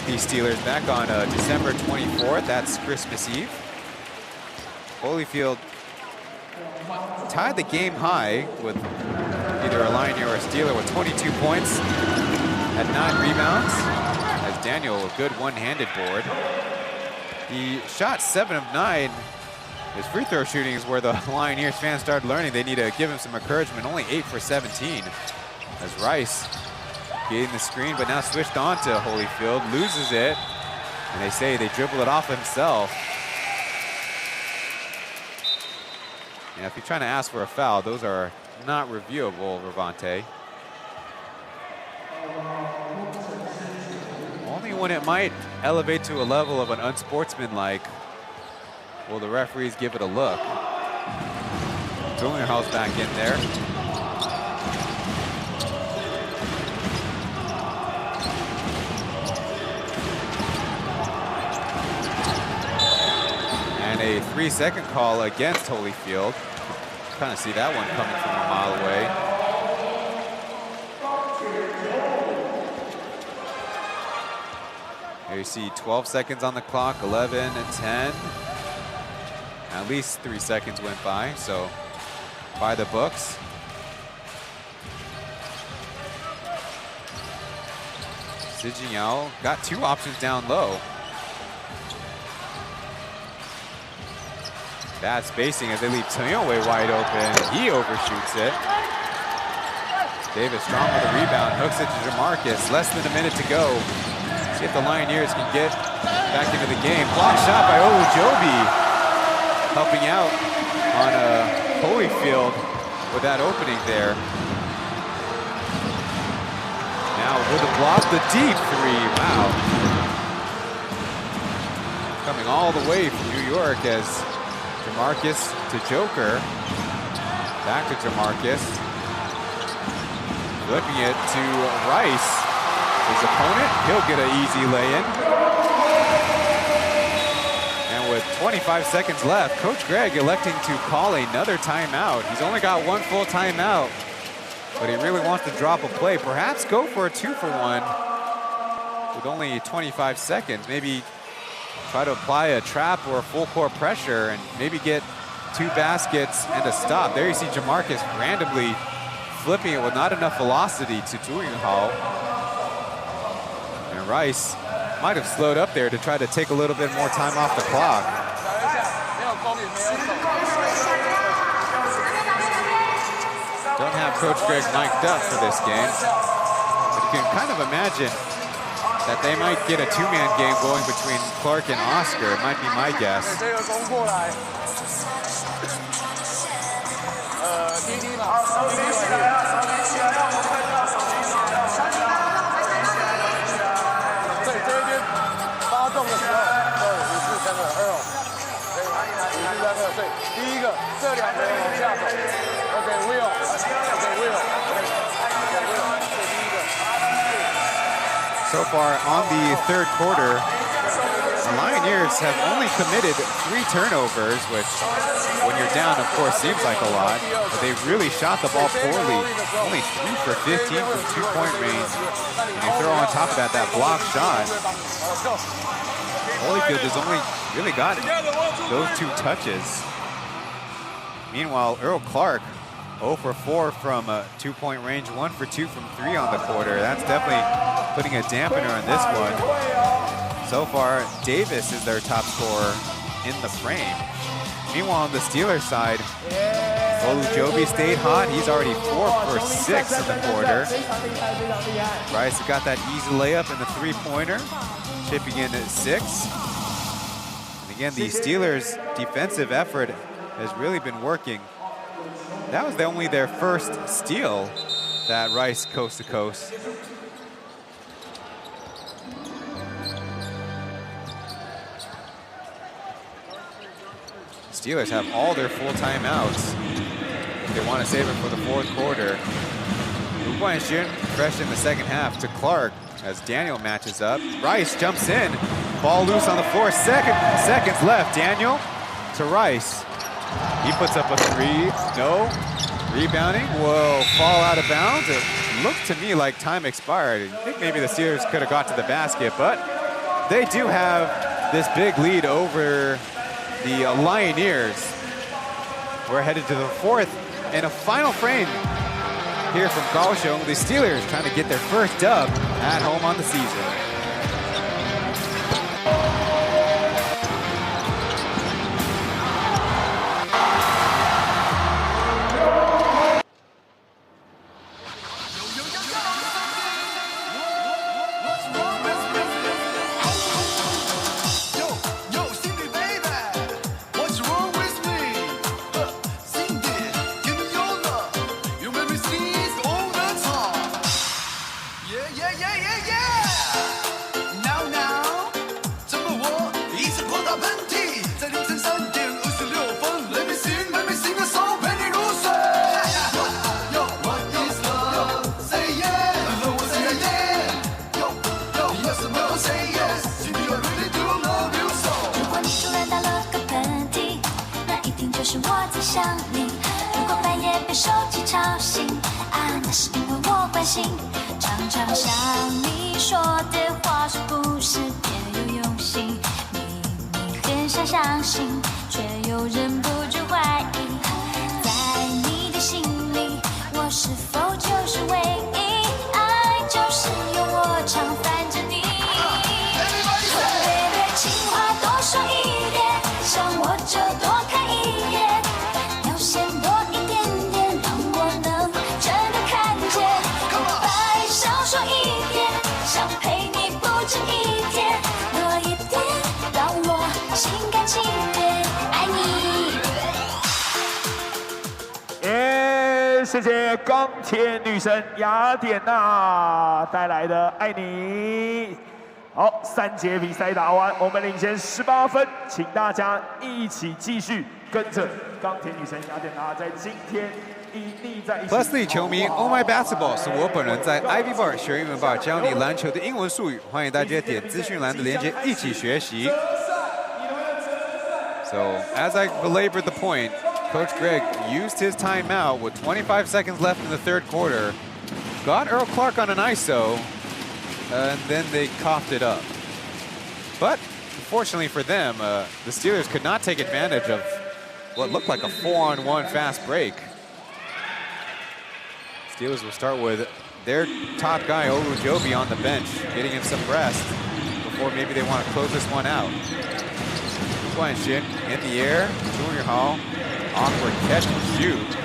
S8: the Steelers back on December 24th, that's Christmas Eve, Holyfield tied the game high with either a Lioneer or a Steeler with 22 points, had 9 rebounds. Daniel, a good one-handed board. He shot 7 of 9. His free throw shooting is where the Lioneers fans started learning they need to give him some encouragement. Only 8 for 17. As Rice getting the screen, but now switched on to Holyfield, loses it, and they say they dribble it off himself. And if you're trying to ask for a foul, those are not reviewable, Ravante. Only when it might elevate to a level of an unsportsmanlike will the referees give it a look. House back in there. And a 3-second call against Holyfield. Kind of see that one coming from a mile away. Here you see 12 seconds on the clock, 11 and 10. At least 3 seconds went by, so by the books. Sijin Yao got 2 options down low. Bad spacing as they leave Chen Wei wide open. He overshoots it. Davis strong with a rebound, hooks it to Jamarcus. Less than a minute to go. See if the Lioneers can get back into the game. Block shot by Olujobi, helping out on Holyfield with that opening there. Now with a block, the deep 3. Wow. Coming all the way from New York as Jamarcus to Joker. Back to Jamarcus. Flipping it to Rice. His opponent, he'll get an easy lay-in. And with 25 seconds left, Coach Greg electing to call another timeout. He's only got 1 full timeout, but he really wants to drop a play. Perhaps go for a 2-for-1 with only 25 seconds. Maybe try to apply a trap or a full court pressure and maybe get 2 baskets and a stop. There you see Jamarcus randomly flipping it with not enough velocity to Hao. And Rice might have slowed up there to try to take a little bit more time off the clock. Don't have Coach Greg mic'd up for this game. But you can kind of imagine that they might get a 2-man game going between Clark and Oscar. It might be my guess. So far on the 3rd quarter, the Lioneers have only committed 3 turnovers, which when you're down, of course, seems like a lot, but they really shot the ball poorly. Only 3 for 15 from 2-point range. And they throw on top of that block shot. Holyfield has only really got those 2 touches. Meanwhile, Earl Clark, 0 for 4 from 2-point range, 1 for 2 from 3 on the quarter. That's definitely putting a dampener on this one. So far, Davis is their top scorer in the frame. Meanwhile, on the Steelers side, Olujobi stayed hot. He's already 4 for 6 in the quarter. Rice got that easy layup in the 3-pointer, chipping in at 6. And again, the Steelers' defensive effort has really been working. That was only their first steal, that Rice coast to coast. Steelers have all their full timeouts. They want to save it for the 4th quarter. Kaohsiung fresh in the 2nd half to Clark as Daniel matches up. Rice jumps in, ball loose on the floor. Seconds left. Daniel to Rice. He puts up a 3. No. Rebounding will fall out of bounds. It looked to me like time expired. I think maybe the Steelers could have got to the basket, but they do have this big lead over the Lioneers. We're headed to the 4th and a final frame here from Kaohsiung. The Steelers trying to get their first dub at home on the season.
S2: 相信，却又忍不住怀疑，在你的心里，我是否就是唯一？爱就是有我常烦着你。Baby， 情话多说一点，想我就多看一眼，表现多一点点，让我能真的看见。白少说一点，想陪你不止一天，多一点，让我心甘情愿爱你。
S1: 谢谢钢铁女神雅典娜带来的《爱你》。好，3节比赛打完，我们领先18分，请大家一起继续跟着钢铁女神雅典娜在今天砥砺在一起。
S8: Plus 球迷 ，Oh My Basketball 是我本人在 Ivy Bar 学英文 bar 教你篮球的英文术语，欢迎大家点资讯栏的链接一起学习。So as I belabored the point, Coach Greg used his timeout with 25 seconds left in the third quarter, got Earl Clark on an ISO, and then they coughed it up. But fortunately for them, the Steelers could not take advantage of what looked like a 4-on-1 fast break. Steelers will start with their top guy, Olujobi, on the bench, getting him some rest before maybe they want to close this one out. Hsinchu in the air, Junior Hall, awkward catch and shoot.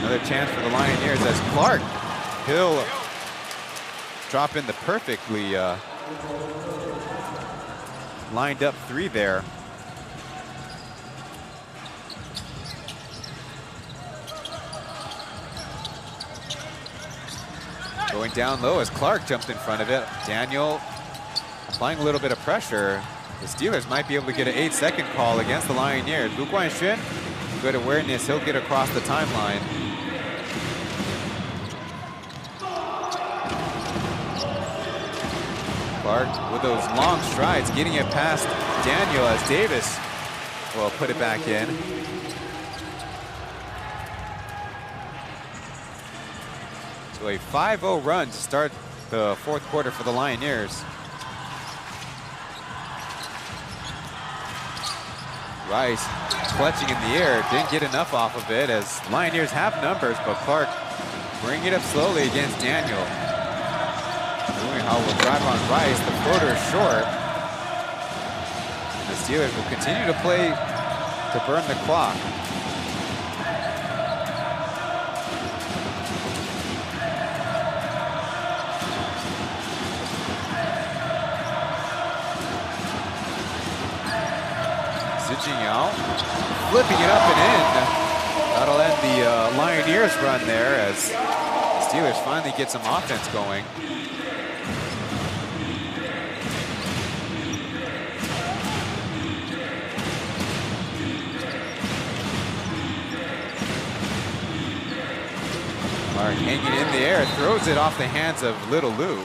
S8: Another chance for the Lioneers as Clark, he'll drop in the perfectly lined up three there. Going down low as Clark jumped in front of it. Daniel applying a little bit of pressure. The Steelers might be able to get an 8-second call against the Lioneers. Hsinchu, good awareness, he'll get across the timeline. Clark with those long strides, getting it past Daniel as Davis will put it back in. So a 5-0 run to start the fourth quarter for the Lioneers. Rice clutching in the air, didn't get enough off of it as Lioneers have numbers, but Clark bringing it up slowly against Daniel. How will drive on Rice, the floater is short. And the Steelers will continue to play to burn the clock. Flipping it up and in. That'll end the Lioneers run there as the Steelers finally get some offense going. Clark hanging in the air, throws it off the hands of Little Lou.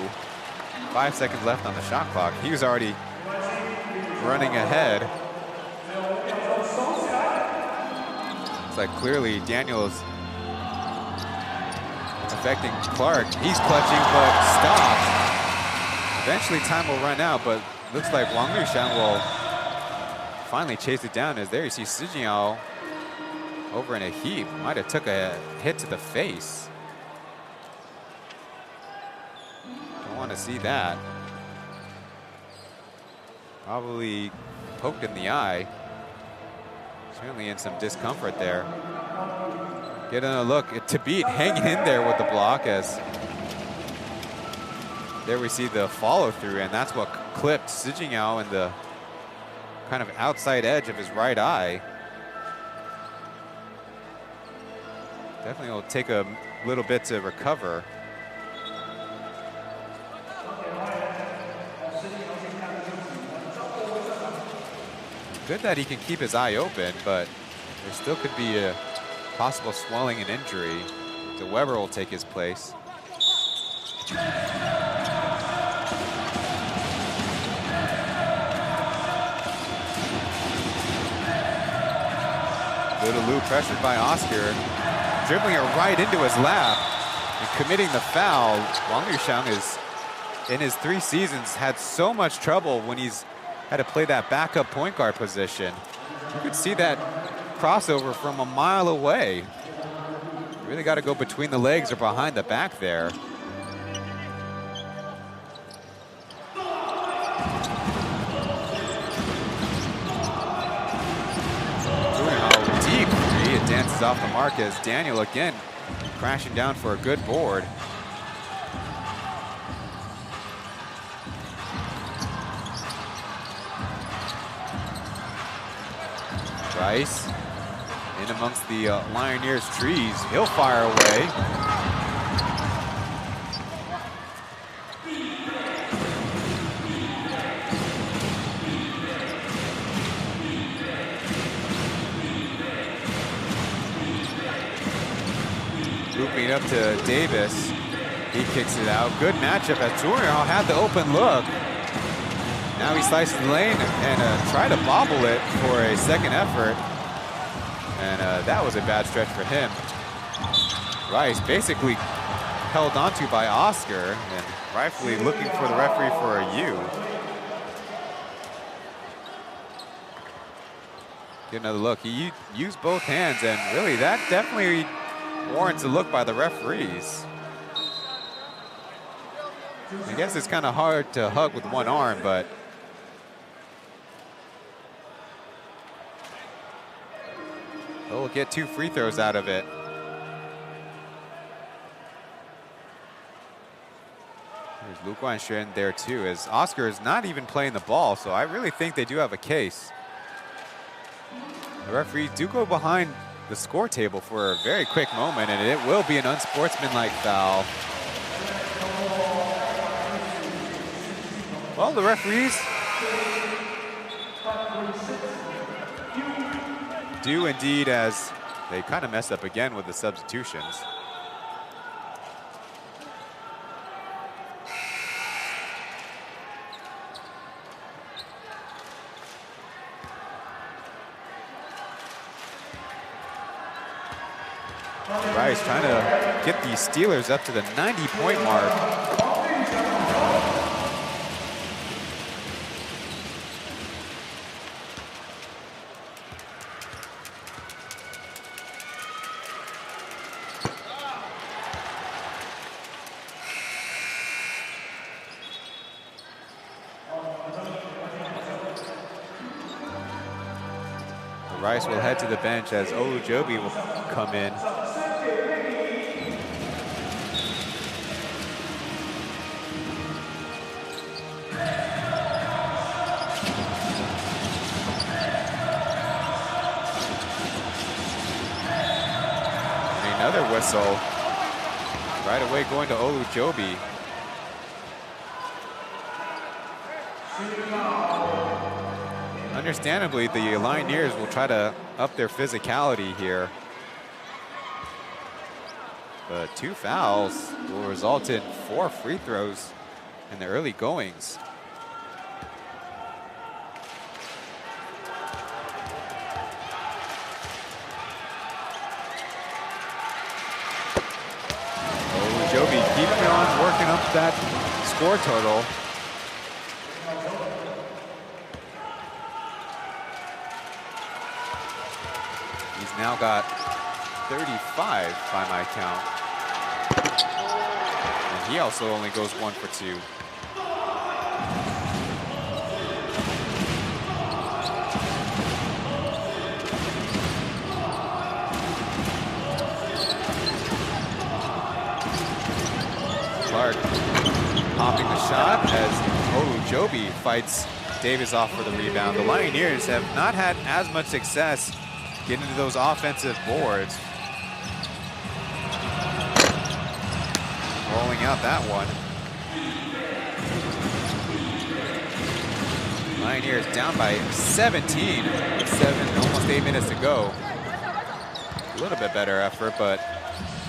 S8: 5 seconds left on the shot clock. He was already running ahead. Like clearly Daniel's affecting Clark. He's clutching but stopped. Eventually time will run out, but looks like Wang Lushan will finally chase it down as there you see Sijiao over in a heap. Might have took a hit to the face. Don't want to see that. Probably poked in the eye. Certainly in some discomfort there. Getting a look at Tabit hanging in there with the block as there we see the follow through, and that's what clipped Sijiao in the kind of outside edge of his right eye. Definitely will take a little bit to recover. Good that he can keep his eye open, but there still could be a possible swelling and injury. So Weber will take his place. Little Lou pressured by Oscar, dribbling it right into his lap and committing the foul. Wang Lushan is, in his 3 seasons, had so much trouble when he's had to play that backup point guard position. You could see that crossover from a mile away. You really got to go between the legs or behind the back there. Deep three, it dances off the mark as Daniel again crashing down for a good board. Rice in amongst the Lioneers trees. He'll fire away. Looping up to Davis. He kicks it out. Good matchup as Junior had the open look. Now he slices the lane and try to bobble it for a second effort. And that was a bad stretch for him. Rice basically held onto by Oscar and rightfully looking for the referee for a U. Get another look. He used both hands, and really that definitely warrants a look by the referees. I guess it's kind of hard to hug with one arm, but they'll get 2 free throws out of it. There's Lu Guanxuan there too, as Oscar is not even playing the ball, so I really think they do have a case. The referees do go behind the score table for a very quick moment, and it will be an unsportsmanlike foul. Well, the referees do indeed, as they kind of messed up again with the substitutions. Rice trying to get the Steelers up to the 90-point mark. Rice will head to the bench as Olujobi will come in. And another whistle. Right away going to Olujobi. Understandably, the Lioneers will try to up their physicality here. But 2 fouls will result in 4 free throws in the early goings. Olujobi keeping on working up that score total. Now got 35 by my count. And he also only goes 1 for 2. Clark popping the shot as Olujobi fights Davis off for the rebound. The Lioneers have not had as much success getting into those offensive boards. Rolling out that one. Lioneers down by 17 with almost 8 minutes to go. A little bit better effort, but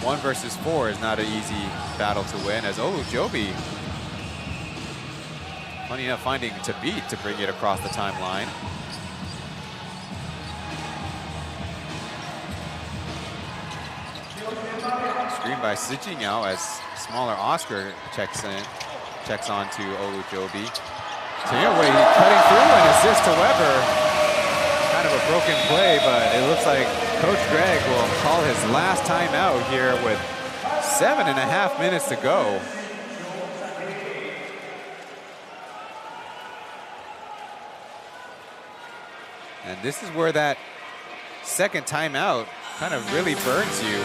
S8: 1 versus 4 is not an easy battle to win, as Olujobi, funny enough, finding to beat to bring it across the timeline. Screen by Hsinchu as smaller Oscar checks on to Olujobi. Chen cutting through and assist to Weber. Kind of a broken play, but it looks like Coach Greg will call his last timeout here with 7.5 minutes to go. And this is where that second timeout kind of really burns you.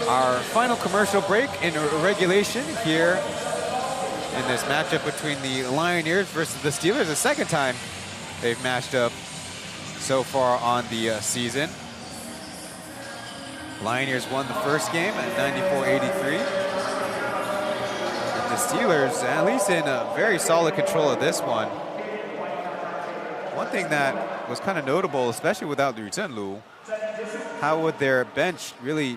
S8: Our final commercial break in regulation here in this matchup between the Lioneers versus the Steelers. The second time they've matched up so far on the season. Lioneers won the first game at 94-83. And the Steelers, at least in very solid control of this one. One thing that was kind of notable, especially without Liu Zhenlu, how would their bench really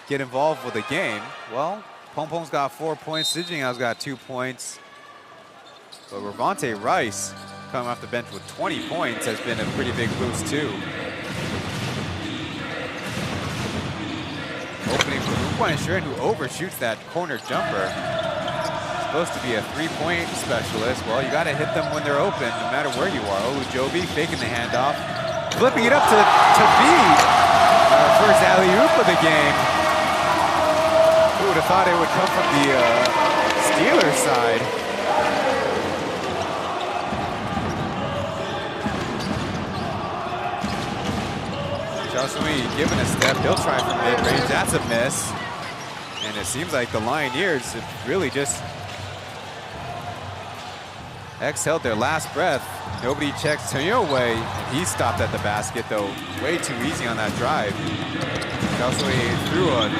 S8: get involved with the game? Well, Pong Pong's got 4 points, Zijinghao's got 2 points. But Ravante Rice, coming off the bench with 20 points, has been a pretty big boost too. Opening for Wu Guanshen, who overshoots that corner jumper. Supposed to be a 3-point specialist. Well, you got to hit them when they're open, no matter where you are. Olujobi faking the handoff, flipping it up to B. First alley-oop of the game. Who would have thought it would come from the Steelers side? Kaohsiung given a step, he'll try from mid-range, that's a miss. And it seems like the Lioneers have really just exhaled their last breath. Nobody checks Chen Wei. He stopped at the basket, though way too easy on that drive. Kaohsiung threw a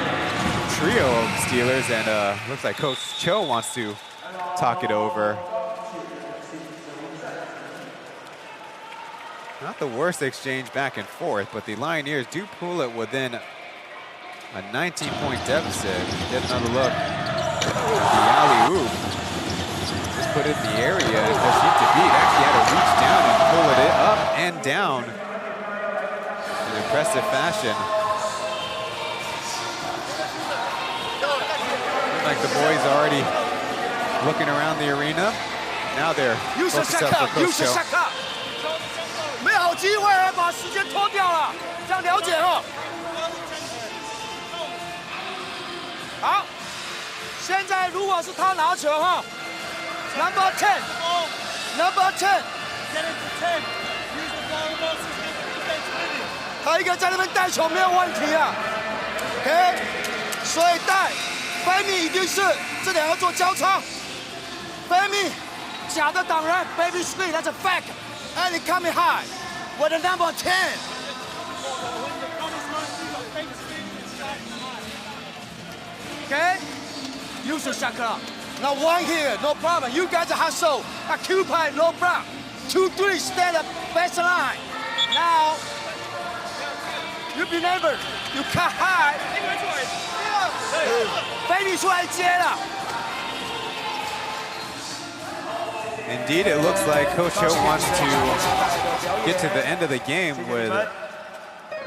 S8: trio of Steelers, and looks like Coach Cho wants to talk it over. Not the worst exchange back and forth, but the Lioneers do pull it within a 19-point deficit. Get another look at the alley-oop. Just put it in the area, and Hsinchu to beat. Actually had to reach down and pull it up and down in impressive fashion. Looks like the boys are already looking around the arena. Now they're focused up for Coach Cho.
S11: 没好机会了，把时间拖掉了，这样了解哦。好，现在如果是他拿球哈 ，Number 10，Number 10， 他一个在那边带球没有问题啊。OK， 所以带 ，Baby 一定是这两个做交叉 ，Baby 假的挡人 ，Baby screen that's a fact。And he coming high with the number 10. Okay? You should shut up. Now one here, no problem. You guys hustle, occupy, no problem. 2-3, stand up, baseline. Now, you remember, you cut high. Baby 出来接了。
S8: Indeed, it looks like Coach Cho wants to get to the end of the game with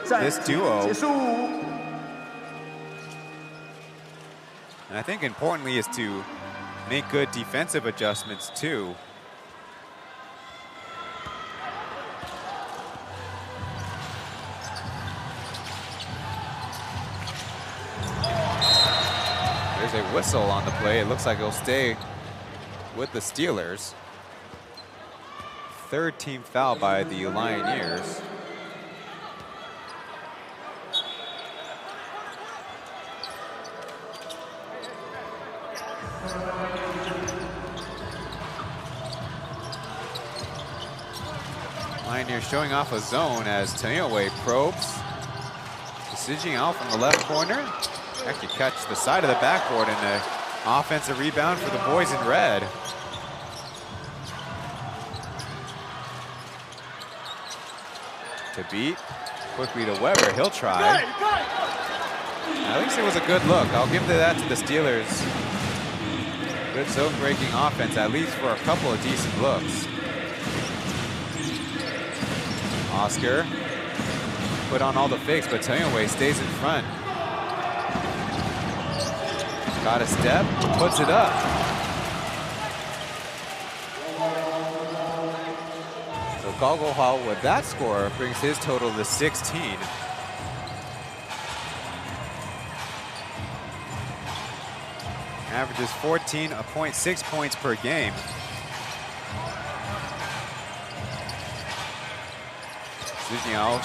S8: this duo. And I think importantly is to make good defensive adjustments too. There's a whistle on the play. It looks like it'll stay with the Steelers. Third team foul by the Lioneers. Lioneers showing off a zone as Lioneers probes. Hsinchu out from the left corner. Actually catch the side of the backboard and an offensive rebound for the boys in red. To beat quickly to Weber, he'll try. At least it was a good look. I'll give that to the Steelers. Good zone breaking offense, at least for a couple of decent looks. Oscar put on all the fakes, but Lioneers stays in front. Got a step, puts it up. So Kaohsiung with that score brings his total to 16. Averages 14.6 points per game.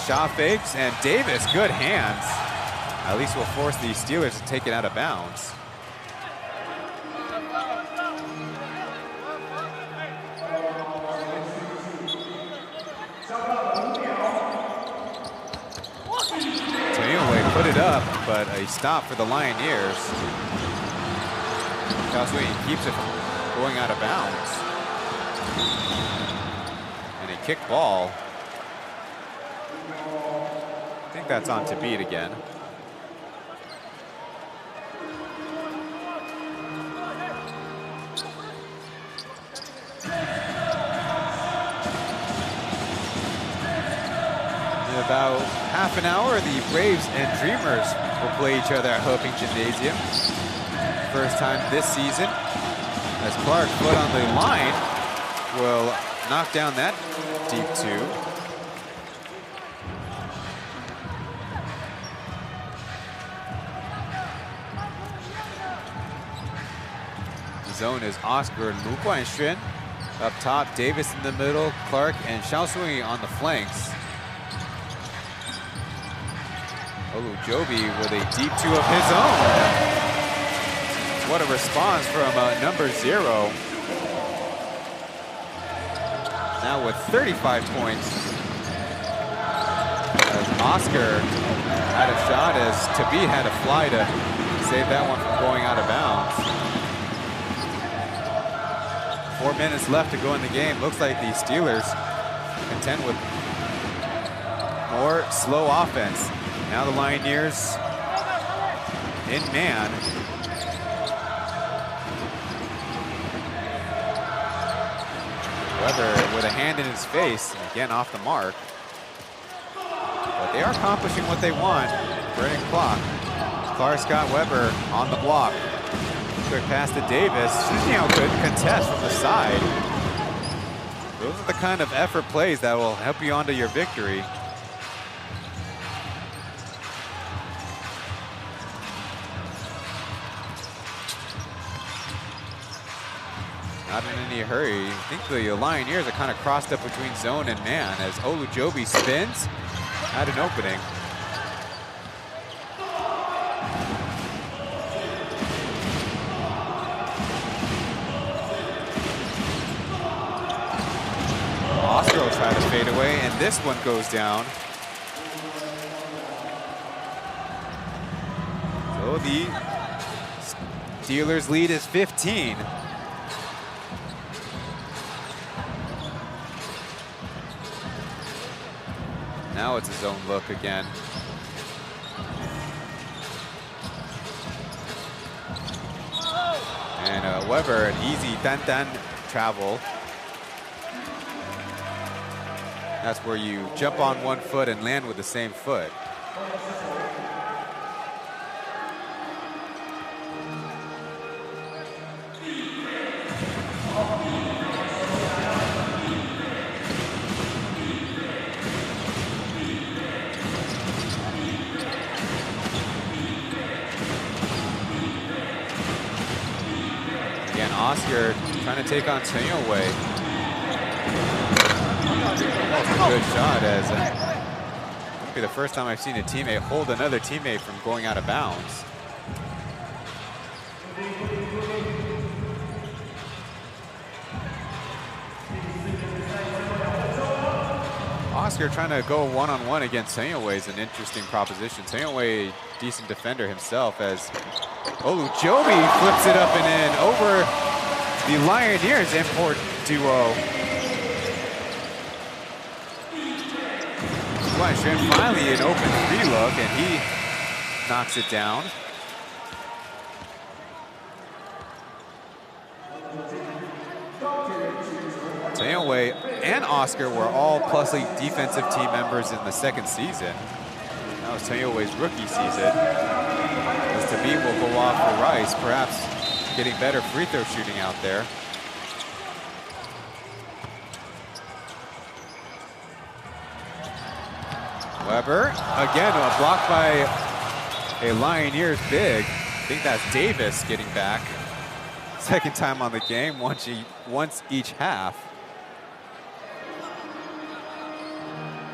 S8: Shot fakes, and Davis, good hands. At least will force the Steelers to take it out of bounds. Put it up, but a stop for the Lioneers. Kaohsiung keeps it from going out of bounds. And a kick ball. I think that's on to beat again. In about half an hour, the Braves and Dreamers will play each other at Hoping Gymnasium. First time this season, as Clark foot on the line will knock down that deep two. The zone is Oscar, Lu Guanxuan up top, Davis in the middle, Clark and Kaohsiung on the flanks. Joby with a deep two of his own. What a response from number 0. Now with 35 points. As Oscar had a shot as Tabit had to fly to save that one from going out of bounds. 4 minutes left to go in the game. Looks like the Steelers contend with more slow offense. Now the Lioneers in man. Weber with a hand in his face, again off the mark. But they are accomplishing what they want. Burning clock. Clark Scott Weber on the block. Quick pass to Davis. Hsinchu could contest from the side. Those are the kind of effort plays that will help you onto your victory. Not in any hurry. I think the Lioneers are kind of crossed up between zone and man as Olujobi spins at an opening. Oscar will try to fade away, and this one goes down. So the Steelers' lead is 15. Now it's a zone look again. And Weber, an easy tan-tan travel. That's where you jump on one foot and land with the same foot. Oscar trying to take on Chen Wei. That's a good shot, as it'll be the first time I've seen a teammate hold another teammate from going out of bounds. Oscar trying to go one-on-one against Chen Wei is an interesting proposition. Chen Wei, decent defender himself, as Olujobi flips it up and in over the Lioneers import duo. Chen finally an open free look, and he knocks it down. Chen Wei and Oscar were all Plus League defensive team members in the second season. That was Chen Wei's rookie season. As Tabit will go off for Rice, perhaps getting better free throw shooting out there. Weber, again, a block by a Lioneers big. I think that's Davis getting back. Second time on the game, once each half.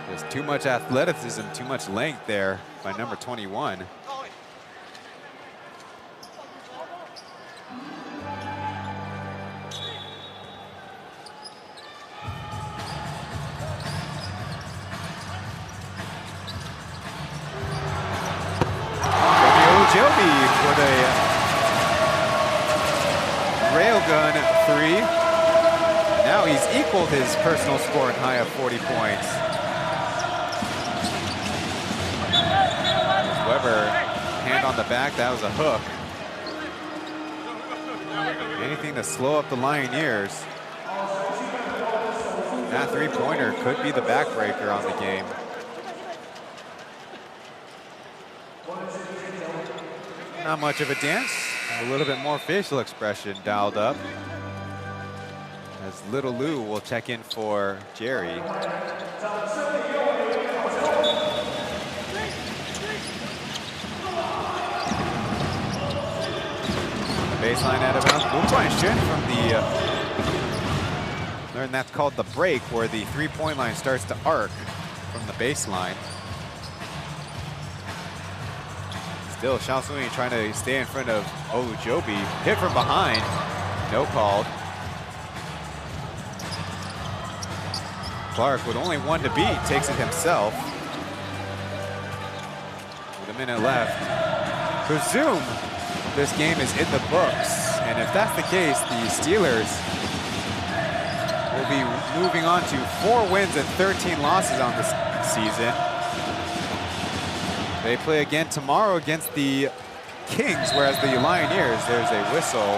S8: There's too much athleticism, too much length there by number 21. Joby with a railgun three. Now he's equaled his personal scoring high of 40 points. Weber, hand on the back, that was a hook. Anything to slow up the Lioneers. That three-pointer could be the backbreaker on the game. Not much of a dance, a little bit more facial expression dialed up. As Little Lou will check in for Jerry. Baseline out of bounds. Chen from the, learn that's called the break, where the three-point line starts to arc from the baseline. Still, Kaohsiung trying to stay in front of Olujobi. Hit from behind, no called. Clark with only one to beat takes it himself. With a minute left. Presume this game is in the books, and if that's the case, the Steelers will be moving on to 4 wins and 13 losses on this season. They play again tomorrow against the Kings, whereas the Lioneers, there's a whistle.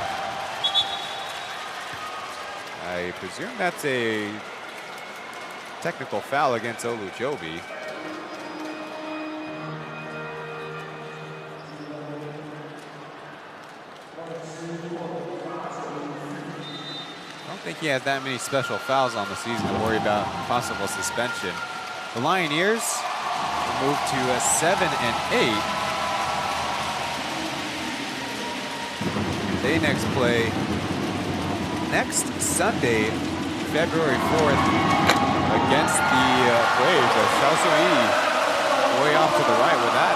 S8: I presume that's a technical foul against Olujobi. I don't think he has that many special fouls on the season to worry about possible suspension. The Lioneers move to a 7 and 8. They next play next Sunday, February 4th, against the Braves. Kaohsiung way off to the right with that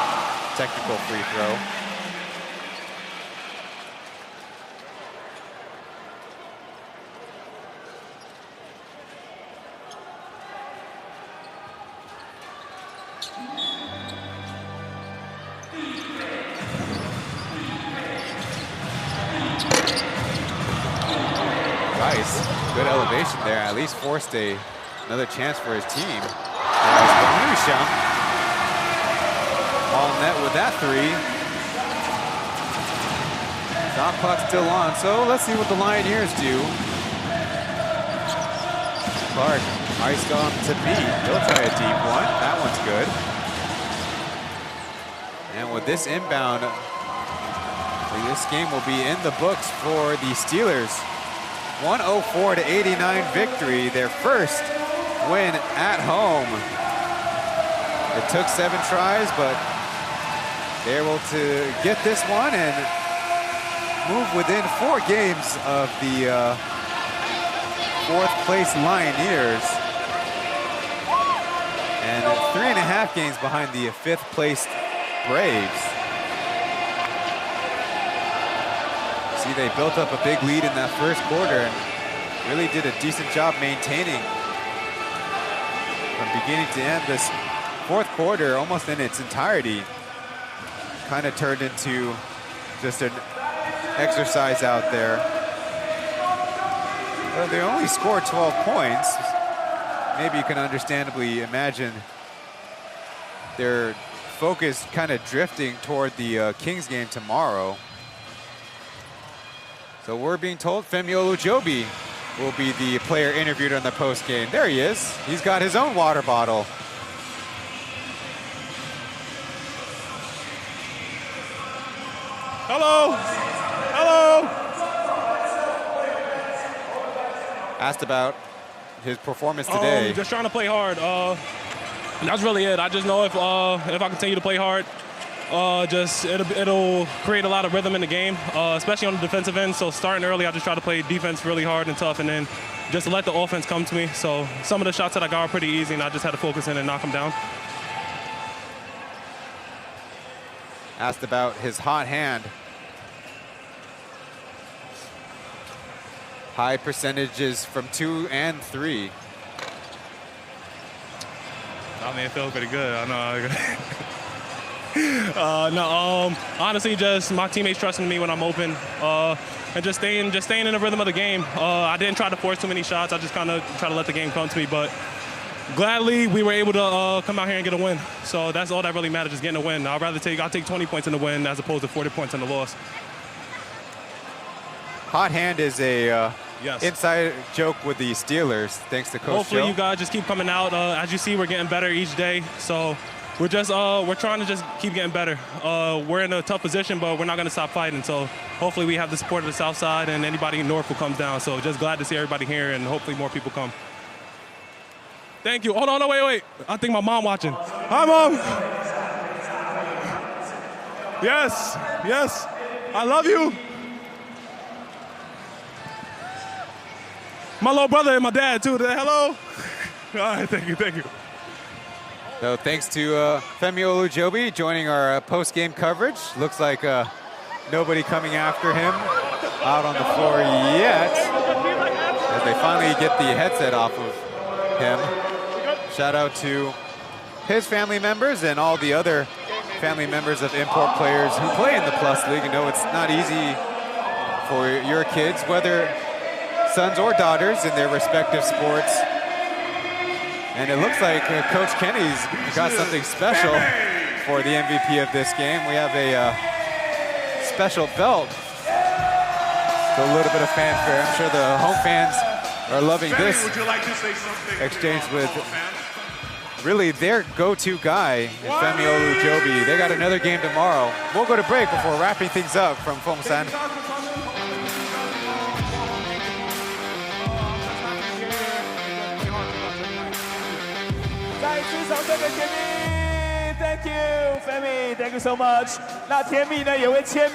S8: technical free throw. Good elevation there, at least forced another chance for his team. All net with that three. Shot clock still on, so let's see what the Lioneers do. Clark, iced on to beat. He'll try a deep one. That one's good. And with this inbound, this game will be in the books for the Steelers. 104-89 victory, their first win at home. It took 7 tries, but they're able to get this one, and move within 4 games of the 4th place Lioneers. And 3.5 games behind the 5th placed Braves. See, they built up a big lead in that first quarter and really did a decent job maintaining from beginning to end. This 4th quarter, almost in its entirety, kind of turned into just an exercise out there. Well, they only scored 12 points. Maybe you can understandably imagine their focus kind of drifting toward the Kings game tomorrow. So we're being told Femi Olujobi will be the player interviewed on the post game. There he is. He's got his own water bottle.
S12: Hello. Hello.
S8: Asked about his performance today.
S12: Just trying to play hard. That's really it. I just know if I continue to play hard, it'll create a lot of rhythm in the game, especially on the defensive end. So starting early, I just try to play defense really hard and tough, and then just let the offense come to me. So some of the shots that I got are pretty easy, and I just had to focus in and knock them down.
S8: Asked about his hot hand. High percentages from 2 and 3.
S12: I mean, it feels pretty good. I know. Honestly, just my teammates trusting me when I'm open, and just staying in the rhythm of the game. I didn't try to force too many shots. I just kind of try to let the game come to me. But gladly, we were able to come out here and get a win. So that's all that really matters, just getting a win. I'll take 20 points in the win as opposed to 40 points in the loss.
S8: Hot hand is a
S12: yes.
S8: inside joke with the Steelers, thanks to Coach
S12: Hopefully
S8: Joe.
S12: you guys just keep coming out. As you see, we're getting better each day. So we're trying to just keep getting better. We're in a tough position, but we're not going to stop fighting. So hopefully we have the support of the South Side and anybody in North who comes down. So just glad to see everybody here, and hopefully more people come. Thank you. Hold on, no, wait. I think my mom watching. Hi, Mom. Yes. I love you. My little brother and my dad, too. Hello. All right, thank you.
S8: So thanks to Femi Olujobi joining our post-game coverage. Looks like nobody coming after him out on the floor yet, as they finally get the headset off of him. Shout out to his family members and all the other family members of import players who play in the Plus League. You know, it's not easy for your kids, whether sons or daughters, in their respective sports. And it looks like Coach Kenny's got something special for the MVP of this game. We have a special belt. So a little bit of fanfare. I'm sure the home fans are loving this exchange with really their go-to guy in Femi Olujobi. They got another game tomorrow. We'll go to break before wrapping things up from Fongsan.
S1: Thank you, Femi. Thank you so much. 那甜蜜呢也会签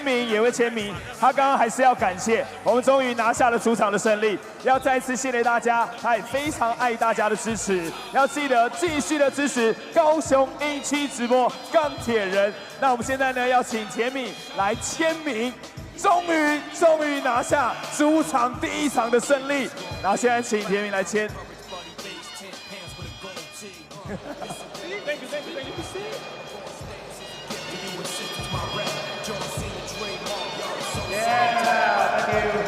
S1: 名，他刚刚还是要感谢，我们终于拿下了主场的胜利，要再次谢谢大家，他也非常爱大家的支持，要记得继续的支持高雄英七直播钢铁人。那我们现在呢要请甜蜜来签名，终于拿下主场第1场的胜利，然后现在请甜蜜来签。Thank you. Yeah, thank you.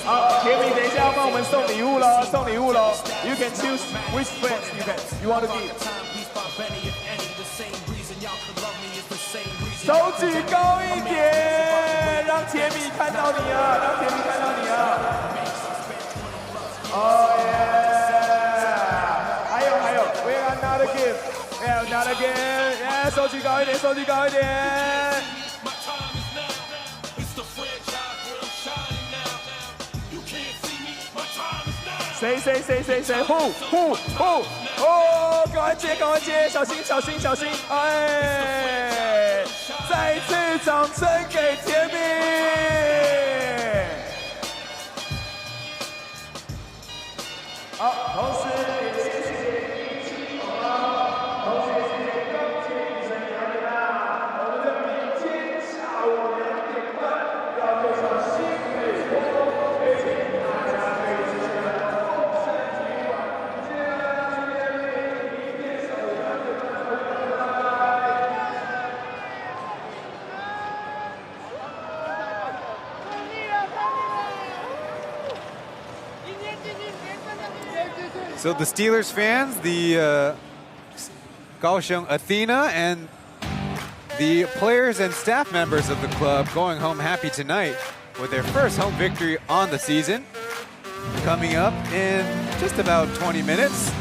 S1: 好，甜蜜，等一下要帮我们送礼物喽，You can choose which friends you want to give. 手举高一点，让甜蜜看到你啊！Oh yeah！ 还有 ，We have another gift. Yeah， 手举高一点。谁？Who？哦，赶快接，赶快接，小心，小心，小心！哎，再一次掌声给甜蜜。好，同时也谢谢第7名啊，同时也谢谢钢铁女神杨丽娜。我们的明天下午2点半要对上新北国风，也请大家可以支持我们的凤山体育馆。谢谢大家今天明天下午2点半再会，拜拜。
S8: So the Steelers fans, the Kaohsiung Athena, and the players and staff members of the club going home happy tonight with their first home victory on the season. Coming up in just about 20 minutes,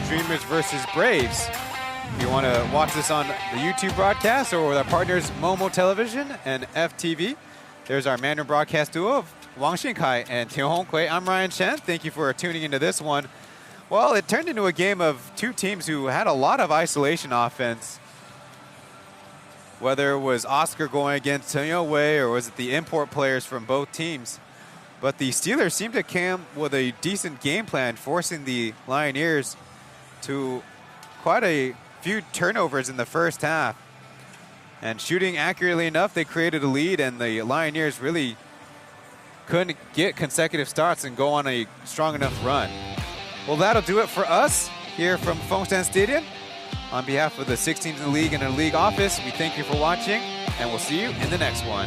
S8: Dreamers versus Braves. If you want to watch this on the YouTube broadcast or with our partners Momo Television and FTV, there's our Mandarin broadcast duo of Wang Xinkai and Tian Hongkui. I'm Ryan Chen. Thank you for tuning into this one. Well, it turned into a game of two teams who had a lot of isolation offense. Whether it was Oscar going against Chen Wei or was it the import players from both teams. But the Steelers seemed to come with a decent game plan, forcing the Lioneers to quite a few turnovers in the first half. And shooting accurately enough, they created a lead, and the Lioneers really couldn't get consecutive starts and go on a strong enough run. Well, that'll do it for us here from Fengshan Stadium. On behalf of the 16th in the league and our league office, we thank you for watching, and we'll see you in the next one.